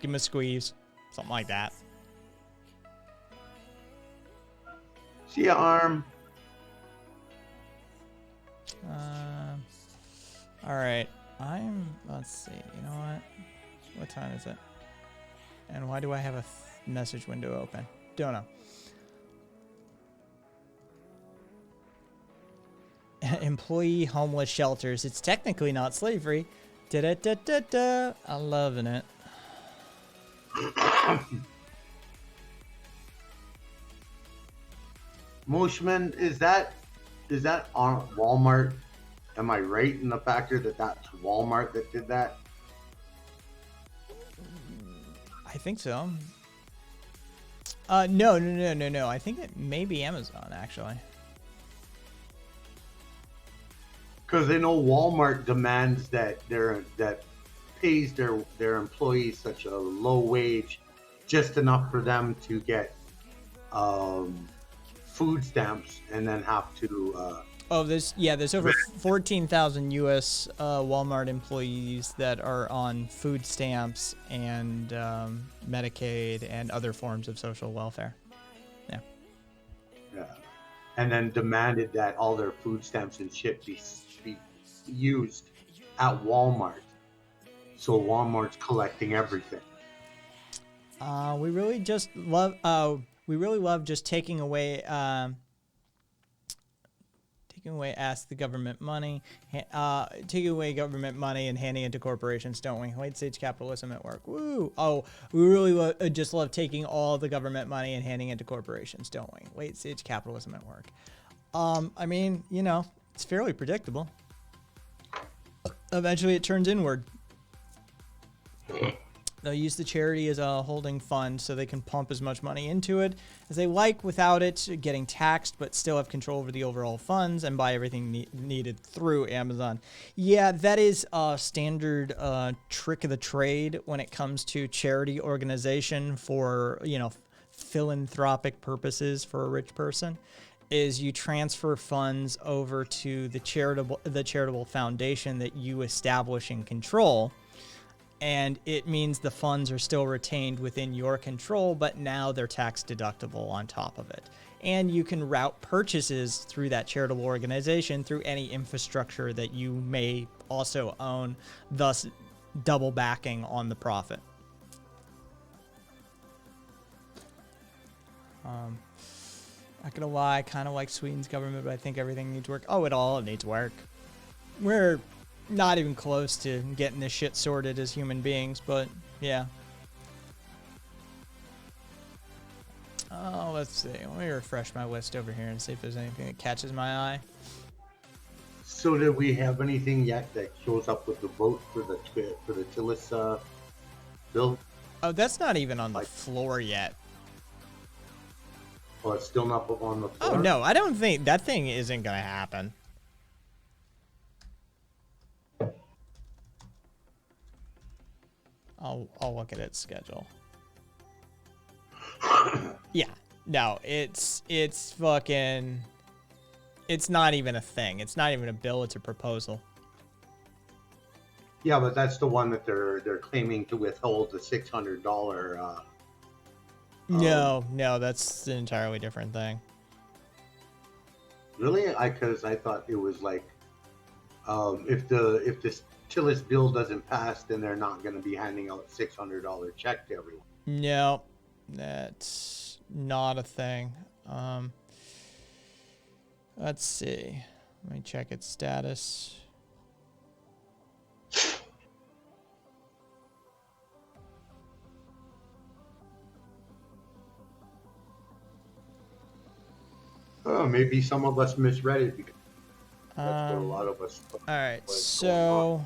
Give him a squeeze. Something like that. See ya, Arm. Alright. Let's see. You know what? What time is it? And why do I have a message window open? Don't know. Employee homeless shelters. It's technically not slavery. Da-da-da-da-da. I'm loving it. Mooshman, is that on Walmart? Am I right in the factor that that's Walmart that did that? I think so. No. I think it may be Amazon, actually. Because they know Walmart demands that pays their employees such a low wage, just enough for them to get food stamps and then have to. There's over 14,000 U.S. Walmart employees that are on food stamps and Medicaid and other forms of social welfare. Yeah. Yeah. And then demanded that all their food stamps and shit be used at Walmart. So Walmart's collecting everything. We really love just taking away ask the government money, taking away government money and handing it to corporations, don't we? Late stage capitalism at work. Woo! Oh, we really just love taking all the government money and handing it to corporations, don't we? Late stage capitalism at work. I mean, you know, it's fairly predictable. Eventually it turns inward. They'll use the charity as a holding fund so they can pump as much money into it as they like without it getting taxed, but still have control over the overall funds and buy everything needed through Amazon. Yeah, that is a standard trick of the trade when it comes to charity organization for, you know, philanthropic purposes for a rich person, is you transfer funds over to the charitable foundation that you establish and control. And it means the funds are still retained within your control, but now they're tax deductible on top of it. and you can route purchases through that charitable organization through any infrastructure that you may also own, thus double backing on the profit. Not gonna lie, I kind of like Sweden's government, but I think everything needs work. Oh, it all needs work. We're not even close to getting this shit sorted as human beings, but yeah. Oh, let's see. Let me refresh my list over here and see if there's anything that catches my eye. So did we have anything yet that shows up with the vote for the Tillis bill? Oh, that's not even on the floor yet. Oh, it's still not on the floor? Oh, no, I don't think that thing isn't going to happen. I'll look at its schedule. Yeah, no, it's fucking, it's not even a thing. It's not even a bill, it's a proposal. Yeah, but that's the one that they're claiming to withhold the $600. No, that's an entirely different thing. Really? Because I thought it was like, if this Tillis bill doesn't pass, then they're not going to be handing out $600 check to everyone. No, that's not a thing. Let's see. Let me check its status. Maybe some of us misread it because that's what a lot of us. All right, so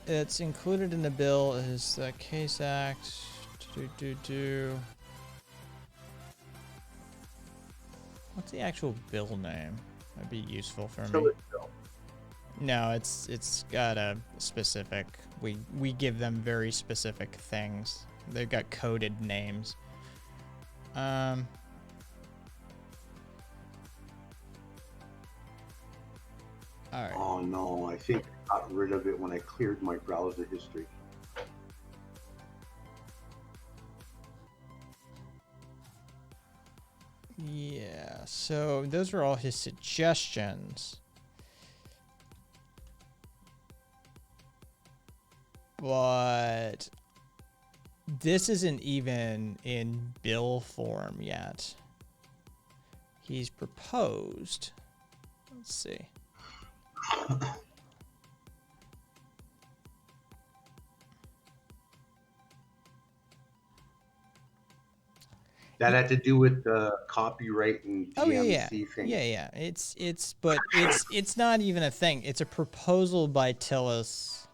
it's included in the bill is the Case Act. What's the actual bill name? That'd be useful for me. No, it's got a specific. We give them very specific things. They've got coded names. All right. Oh no, I think I got rid of it when I cleared my browser history. Yeah, so those are all his suggestions. But this isn't even in bill form yet. He's proposed. Let's see. That had to do with the copyright and DMC thing. Yeah. It's not even a thing. It's a proposal by Tillis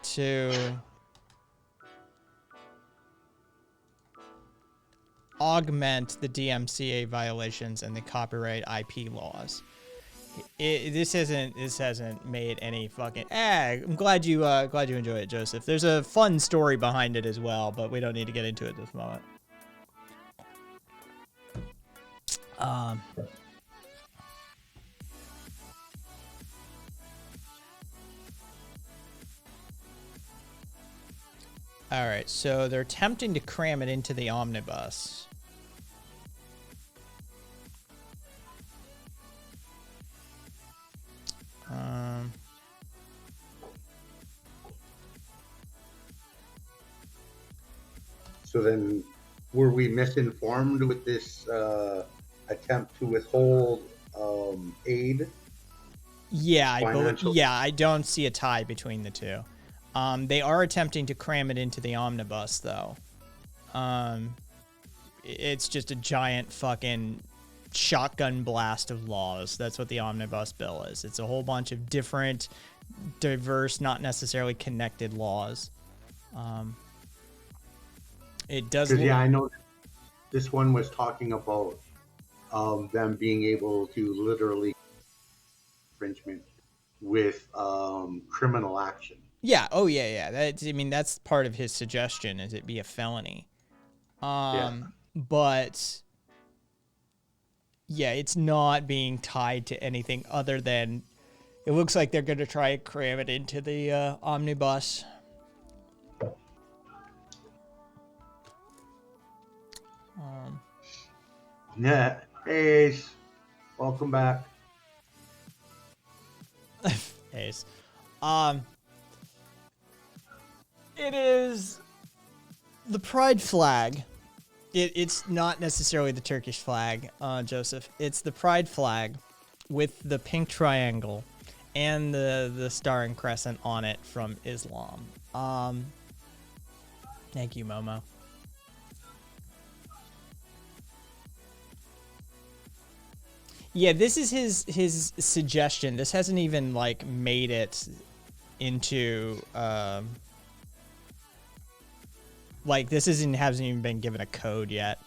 to augment the DMCA violations and the copyright IP laws. This hasn't made any fucking. I'm glad you enjoy it, Joseph. There's a fun story behind it as well, but we don't need to get into it this moment. All right, so they're attempting to cram it into the omnibus. So then, were we misinformed with this attempt to withhold aid? Yeah, I don't see a tie between the two. They are attempting to cram it into the omnibus, though. It's just a giant fucking shotgun blast of laws. That's what the omnibus bill is. It's a whole bunch of different, diverse, not necessarily connected laws. It does. Yeah, I know. This one was talking about them being able to literally infringement with criminal action. Yeah. Oh, yeah. That's part of his suggestion, is it be a felony. But yeah, it's not being tied to anything other than, it looks like they're going to try and cram it into the omnibus. Yeah. Hey, Ace. Welcome back. Ace. It is the pride flag. It's not necessarily the Turkish flag, Joseph. It's the pride flag with the pink triangle and the star and crescent on it from Islam. Thank you, Momo. Yeah, this is his suggestion. This hasn't even like made it into like this hasn't even been given a code yet.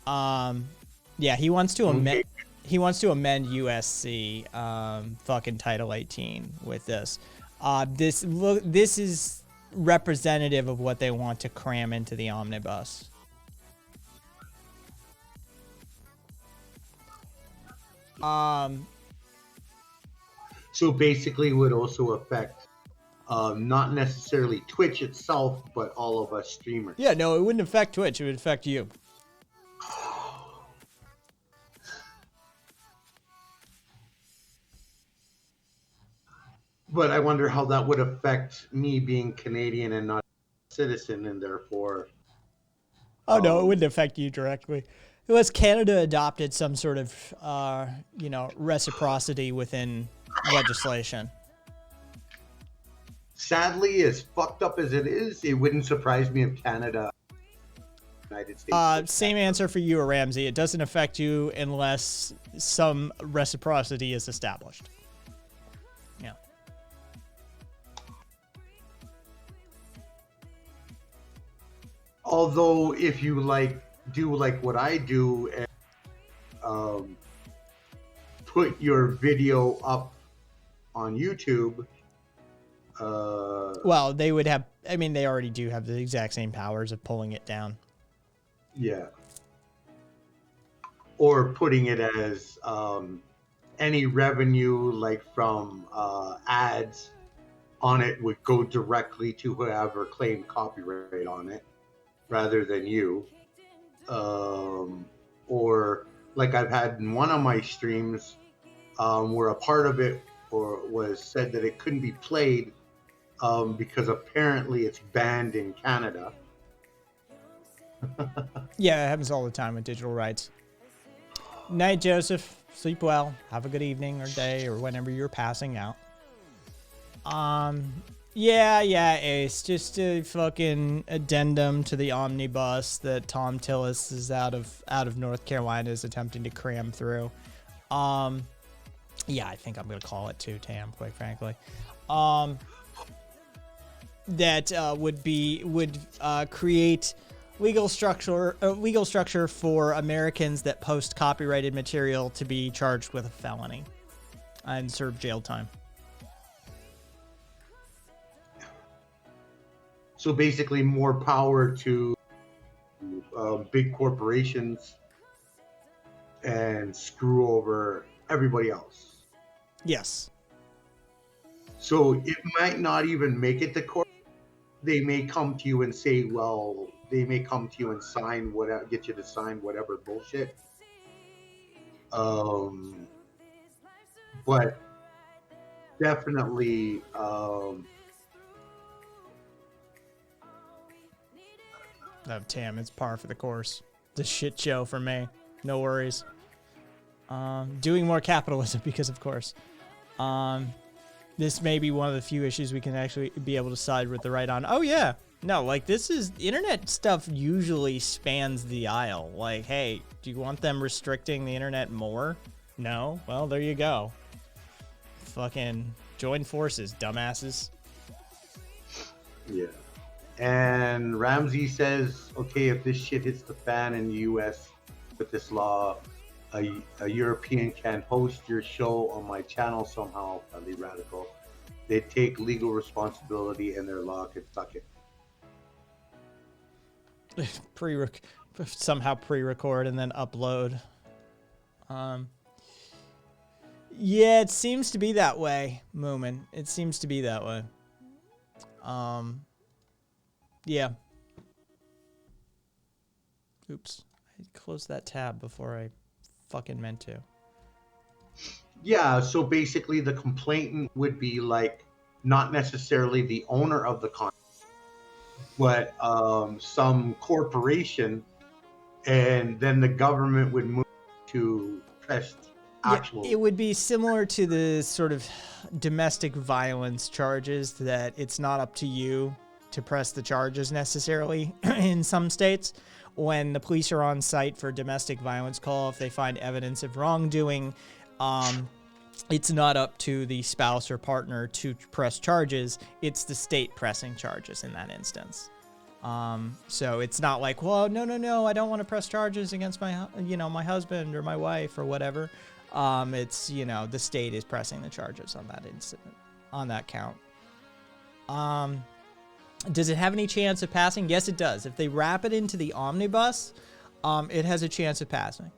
Yeah, he wants to amend USC fucking Title 18 with this. This is representative of what they want to cram into the omnibus. So basically, it would also affect not necessarily Twitch itself, but all of us streamers. Yeah, no, it wouldn't affect Twitch. It would affect you. But I wonder how that would affect me being Canadian and not a citizen, and therefore. Oh no, it wouldn't affect you directly. Unless Canada adopted some sort of, reciprocity within legislation. Sadly, as fucked up as it is, it wouldn't surprise me if Canada, United States. Same answer for you, Ramsey. It doesn't affect you unless some reciprocity is established. Yeah. Although, if you do like what I do and put your video up on YouTube. Well, they would have. I mean, they already do have the exact same powers of pulling it down. Yeah. Or putting it as any revenue, like from ads on it, would go directly to whoever claimed copyright on it, rather than you. Or like I've had in one of my streams where a part of it was said that it couldn't be played because apparently it's banned in Canada. Yeah, it happens all the time with digital rights. Night, Joseph. Sleep well. Have a good evening or day or whenever you're passing out. Yeah, Ace. Just a fucking addendum to the omnibus that Tom Tillis is out of North Carolina is attempting to cram through. Yeah, I think I'm gonna call it too, Tam, quite frankly. That would create legal structure for Americans that post copyrighted material to be charged with a felony and serve jail time. So basically, more power to big corporations and screw over everybody else. Yes. So it might not even make it to court. They may come to you and say, well, they may come to you and sign whatever, get you to sign whatever bullshit. But definitely, No, Tam, it's par for the course. It's a shit show for me. No worries. Doing more capitalism because, of course. This may be one of the few issues we can actually be able to side with the right on. Oh, yeah. No, like this is internet stuff usually spans the aisle. Like, hey, do you want them restricting the internet more? No? Well, there you go. Fucking join forces, dumbasses. Yeah. And Ramsey says, okay, if this shit hits the fan in the US with this law, a European can host your show on my channel somehow, probably radical. They take legal responsibility and their law can suck it. Somehow pre-record and then upload. Yeah, it seems to be that way, Moomin. It seems to be that way. Yeah. Oops. I closed that tab before I fucking meant to. Yeah, so basically the complainant would be like not necessarily the owner of the content, but some corporation, and then the government would move to press actual. Yeah, it would be similar to the sort of domestic violence charges that it's not up to you to press the charges necessarily in some states. When the police are on site for a domestic violence call, if they find evidence of wrongdoing, it's not up to the spouse or partner to press charges. It's the state pressing charges in that instance. So it's not like, well, no, I don't want to press charges against my, my husband or my wife or whatever. It's, the state is pressing the charges on that incident, on that count. Does it have any chance of passing? Yes, it does. If they wrap it into the omnibus, it has a chance of passing.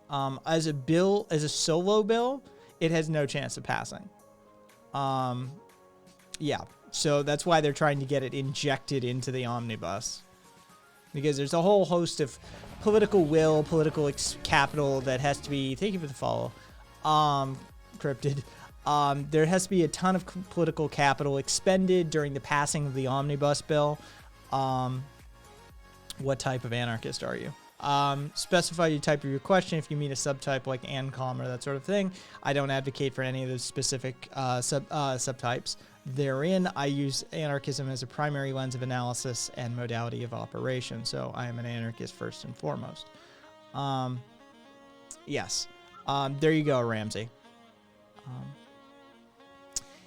As a solo bill, it has no chance of passing. Yeah. So that's why they're trying to get it injected into the omnibus. Because there's a whole host of political will, political capital that has to be... Thank you for the follow. Cryptid. There has to be a ton of political capital expended during the passing of the omnibus bill. What type of anarchist are you? Specify your type of your question if you mean a subtype like ANCOM or that sort of thing. I don't advocate for any of those specific subtypes. Therein, I use anarchism as a primary lens of analysis and modality of operation, so I am an anarchist first and foremost. Yes. There you go, Ramsey.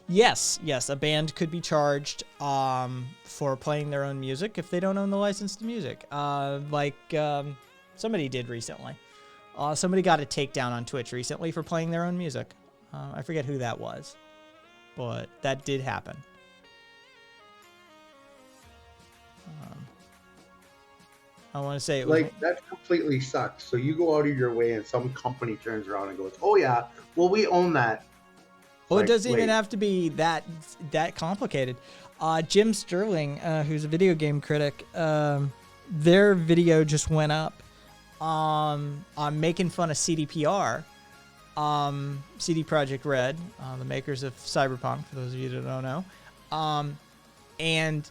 Yes, a band could be charged for playing their own music if they don't own the license to music. Somebody did recently. Somebody got a takedown on Twitch recently for playing their own music. I forget who that was, but that did happen. I want to say that completely sucks. So you go out of your way and some company turns around and goes, "Oh yeah, well we own that." Well, it doesn't even have to be that complicated. Jim Sterling, who's a video game critic, their video just went up on making fun of CDPR, CD Projekt Red, the makers of Cyberpunk, for those of you that don't know. And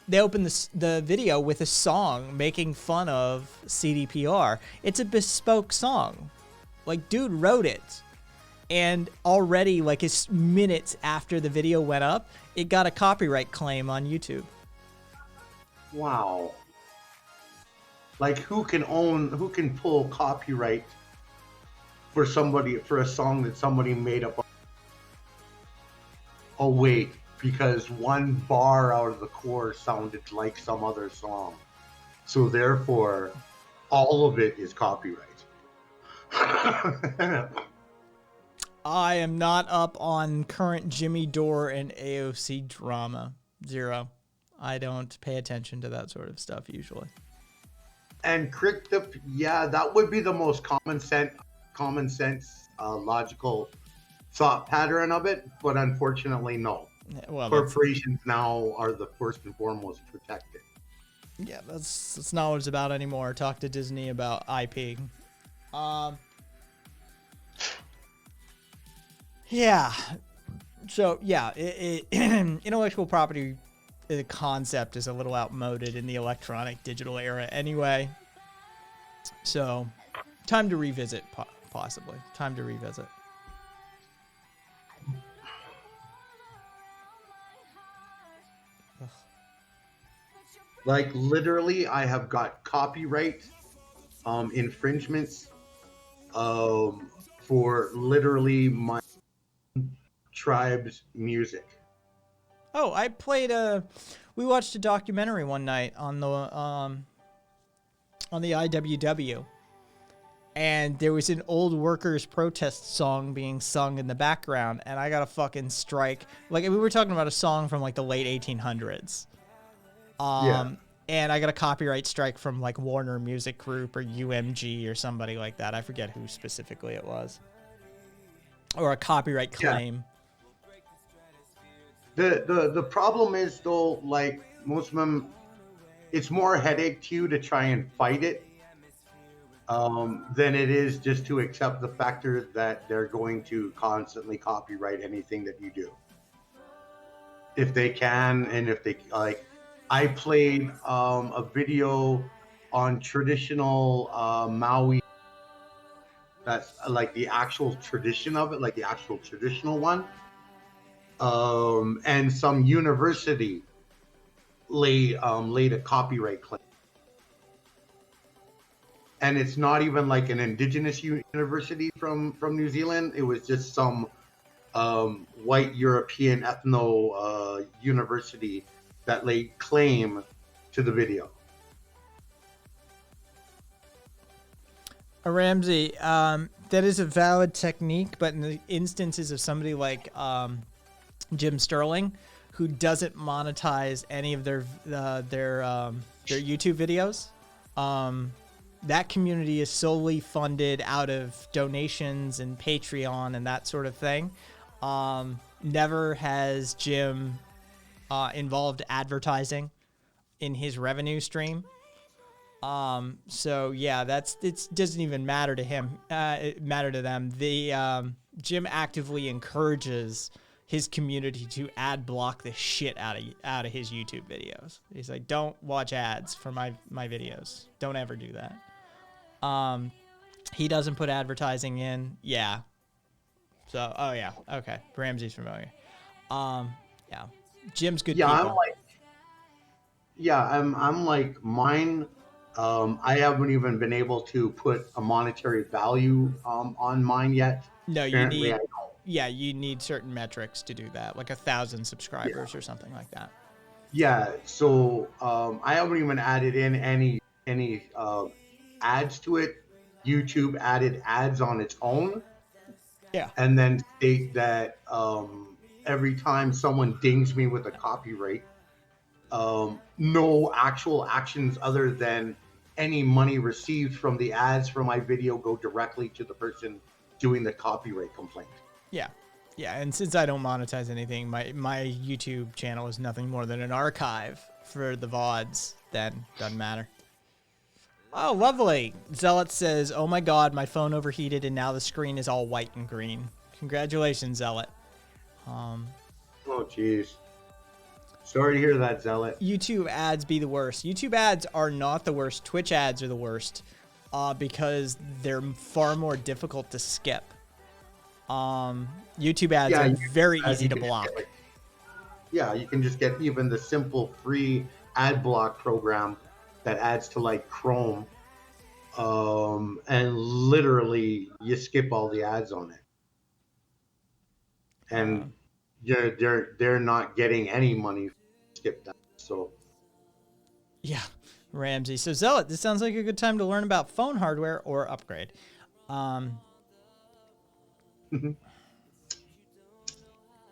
they opened the video with a song making fun of CDPR. It's a bespoke song. Like, dude wrote it. And already, like, it's minutes after the video went up, it got a copyright claim on YouTube. Wow. Like, who can pull copyright for a song that somebody made up? Oh, wait, because one bar out of the chorus sounded like some other song. So therefore, all of it is copyright. I am not up on current Jimmy Dore and AOC drama. Zero. I don't pay attention to that sort of stuff usually. And Cryptip, yeah, that would be the most common sense, logical thought pattern of it. But unfortunately, no. Well, corporations now are the first and foremost protected. Yeah, that's not what it's about anymore. Talk to Disney about IP. Yeah. So, yeah, intellectual property concept is a little outmoded in the electronic digital era anyway. So, time to revisit, possibly. Time to revisit. Like literally, I have got copyright infringements for literally my tribe's music. Oh, I played we watched a documentary one night on the IWW, and there was an old workers protest song being sung in the background, and I got a fucking strike. Like, we were talking about a song from like the late 1800s. Yeah. And I got a copyright strike from like Warner Music Group or UMG or somebody like that. I forget who specifically it was. Or a copyright claim. The problem is though, like most of them, it's more a headache to you to try and fight it than it is just to accept the factor that they're going to constantly copyright anything that you do. If they can, and if they like, I played a video on traditional Maui. That's like the actual tradition of it, like the actual traditional one. And some university laid a copyright claim. And it's not even like an indigenous university from New Zealand. It was just some white European ethno university that laid claim to the video. Ramsey, that is a valid technique, but in the instances of somebody like Jim Sterling, who doesn't monetize any of their YouTube videos, that community is solely funded out of donations and Patreon and that sort of thing. Never has Jim involved advertising in his revenue stream. So yeah, it doesn't even matter to him. It matter to them. Jim actively encourages his community to ad block the shit out of his YouTube videos. He's like, don't watch ads for my videos. Don't ever do that. He doesn't put advertising in. Yeah. So, oh yeah. Okay. Ramsey's familiar. Yeah. Jim's good people. I'm like mine. I haven't even been able to put a monetary value on mine yet. No, Apparently, you need certain metrics to do that, like 1,000 subscribers or something like that. Yeah, so I haven't even added in any ads to it. YouTube added ads on its own. Yeah. And then state that every time someone dings me with a copyright, no actual actions other than any money received from the ads from my video go directly to the person doing the copyright complaint. Yeah. Yeah, and since I don't monetize anything, my YouTube channel is nothing more than an archive for the VODs, then doesn't matter. Oh, lovely. Zealot says, oh my god, my phone overheated and now the screen is all white and green. Congratulations, Zealot. Oh, jeez. Sorry to hear that, Zealot. YouTube ads be the worst. YouTube ads are not the worst. Twitch ads are the worst because they're far more difficult to skip. YouTube ads are very easy to block. You can just get even the simple free ad block program that adds to like Chrome, and literally you skip all the ads on it, and they're not getting any money for skip that. So yeah, Ramsey. So Zealot, this sounds like a good time to learn about phone hardware or upgrade.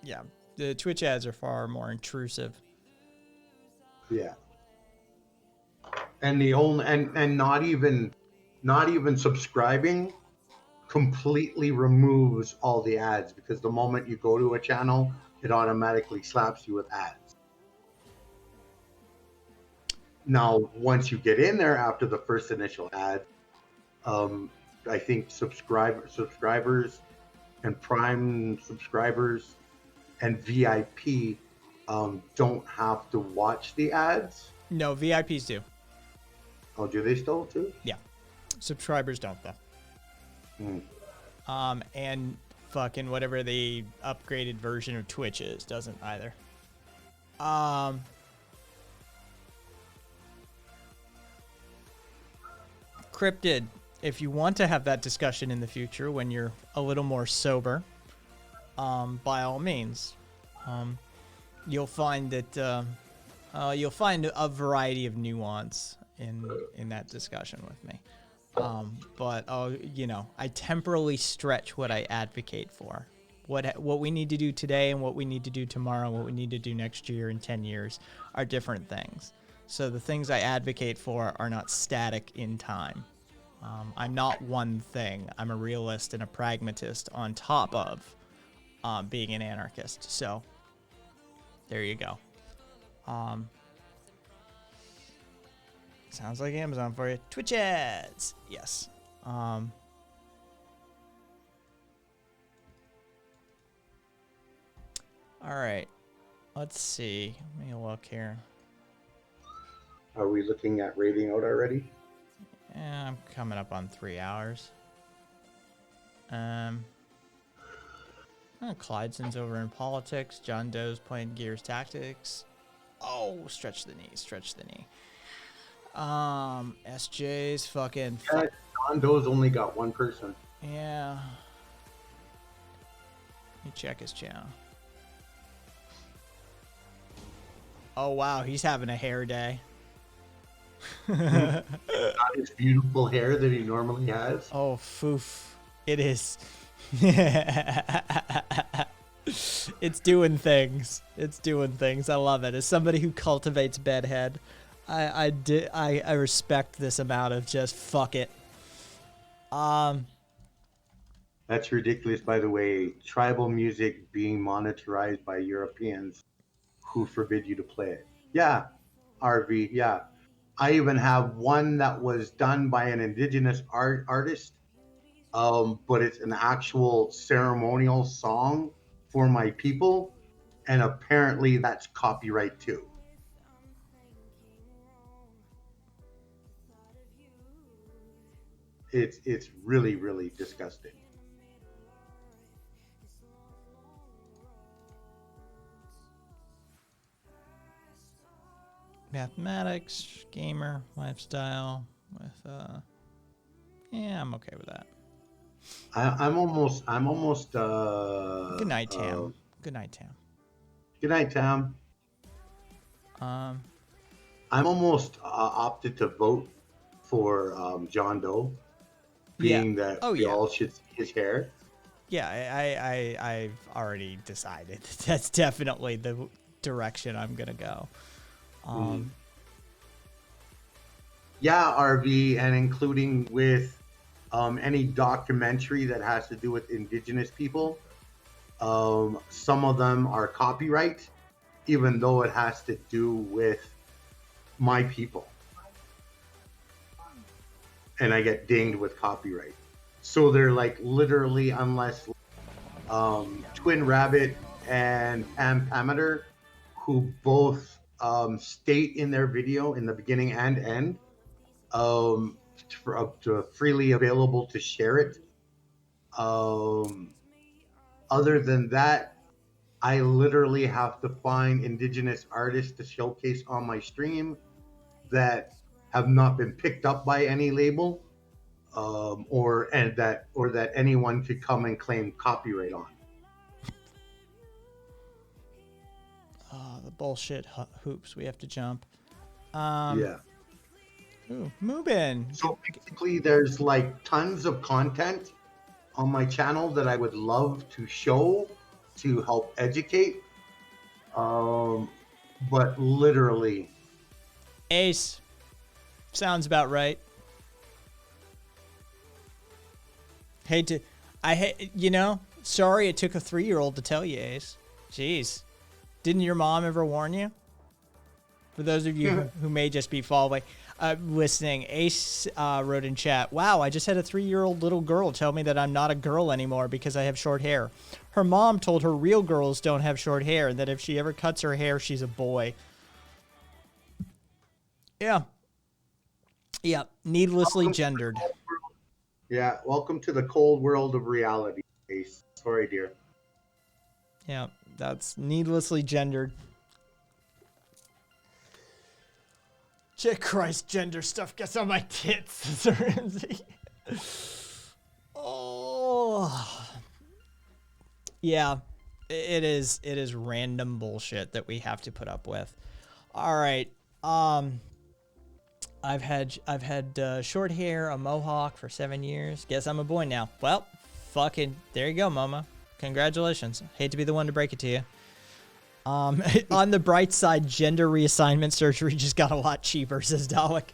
Yeah, the Twitch ads are far more intrusive. Yeah. And the only and not even subscribing completely removes all the ads, because the moment you go to a channel, it automatically slaps you with ads. Now, once you get in there after the first initial ad, I think subscribers and Prime subscribers and VIP don't have to watch the ads. No, VIPs do. Oh, do they still too? Yeah. Subscribers don't though. And fucking whatever the upgraded version of Twitch is doesn't either. Cryptid, if you want to have that discussion in the future when you're a little more sober, by all means, you'll find that you'll find a variety of nuance in that discussion with me. But you know, I temporally stretch what I advocate for. What we need to do today and what we need to do tomorrow, what we need to do next year and 10 years are different things. So the things I advocate for are not static in time. I'm not one thing. I'm a realist and a pragmatist on top of being an anarchist. So there you go. Sounds like Amazon for you. Twitch ads. Yes. All right. Let's see. Let me look here. Are we looking at rating out already? Yeah, I'm coming up on 3 hours. Clydeson's over in politics. John Doe's playing Gears Tactics. Oh, stretch the knee. Stretch the knee. SJ's fucking. John Doe's only got one person. Yeah. Let me check his channel. Oh wow, he's having a hair day. Not his beautiful hair that he normally has. Oh, foof. It is. It's doing things. It's doing things. I love it. As somebody who cultivates bedhead, I respect this amount of just fuck it. That's ridiculous, by the way. Tribal music being monetized by Europeans who forbid you to play it. Yeah, RV, yeah. I even have one that was done by an indigenous artist, but it's an actual ceremonial song for my people, and apparently that's copyright too. It's really, really disgusting. Mathematics, gamer, lifestyle, with yeah, I'm okay with that. I'm almost Good night, Tam. Good night, Tam. Good night, Tam. I'm almost opted to vote for John Doe, being that we all should see his hair. Yeah, I've already decided that's definitely the direction I'm gonna go. Yeah, RV, and including with any documentary that has to do with indigenous people. Some of them are copyright, even though it has to do with my people. And I get dinged with copyright. So they're like literally, unless Twin Rabbit and Pam Pamater, who both state in their video in the beginning and end, to freely available to share it. Other than that, I literally have to find indigenous artists to showcase on my stream that have not been picked up by any label, or that anyone could come and claim copyright on. The bullshit hoops we have to jump. Yeah. Ooh, Moobin. So basically, there's like tons of content on my channel that I would love to show to help educate. But literally, Ace. Sounds about right. Sorry it took a 3-year-old to tell you, Ace. Jeez. Didn't your mom ever warn you? For those of you who may just be following, listening, Ace wrote in chat, wow, I just had a 3-year-old little girl tell me that I'm not a girl anymore because I have short hair. Her mom told her real girls don't have short hair and that if she ever cuts her hair, she's a boy. Yeah. Yeah, needlessly gendered. Yeah, welcome to the cold world of reality, Ace. Sorry, dear. Yeah, that's needlessly gendered. Shit, Christ, gender stuff gets on my tits. Oh. Yeah, it is random bullshit that we have to put up with. All right. I've had short hair, a mohawk for 7 years. Guess I'm a boy now. Well, fucking there you go, Mama. Congratulations. Hate to be the one to break it to you. On the bright side, gender reassignment surgery just got a lot cheaper, says Dalek.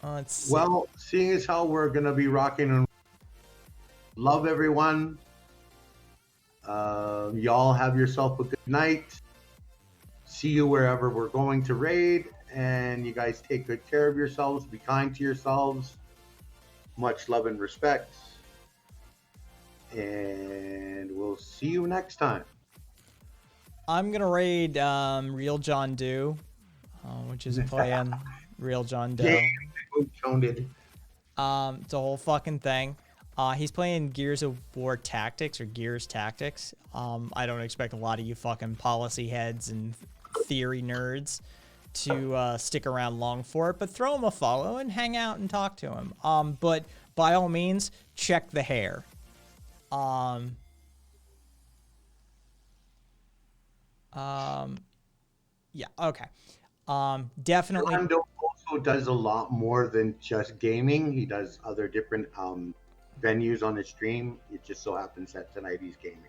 Let's see. Well, seeing as how we're gonna be rocking and love everyone. Y'all have yourself a good night. See you wherever we're going to raid, and you guys take good care of yourselves. Be kind to yourselves. Much love and respect. And we'll see you next time. I'm gonna raid Real John Doe, which is playing Real John Doe. Yeah, it's a whole fucking thing. He's playing Gears of War Tactics or Gears Tactics. I don't expect a lot of you fucking policy heads and theory nerds to stick around long for it, but throw him a follow and hang out and talk to him. But by all means, check the hair. Yeah, okay. Definitely. Orlando also does a lot more than just gaming. He does other different venues on his stream. It just so happens that tonight he's gaming.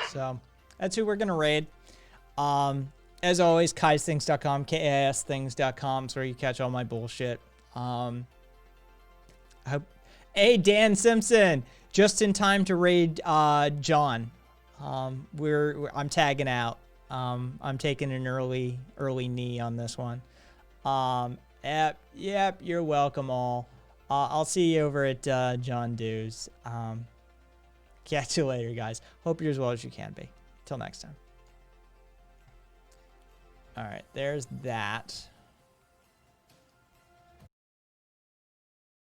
So that's who we're gonna raid. As always, kaisthings.com, kaisthings.com is where you catch all my bullshit. Hey, Dan Simpson, just in time to raid John. I'm tagging out. I'm taking an early knee on this one. Yep, you're welcome all. I'll see you over at John Doe's. Catch you later, guys. Hope you're as well as you can be. Till next time. All right, there's that.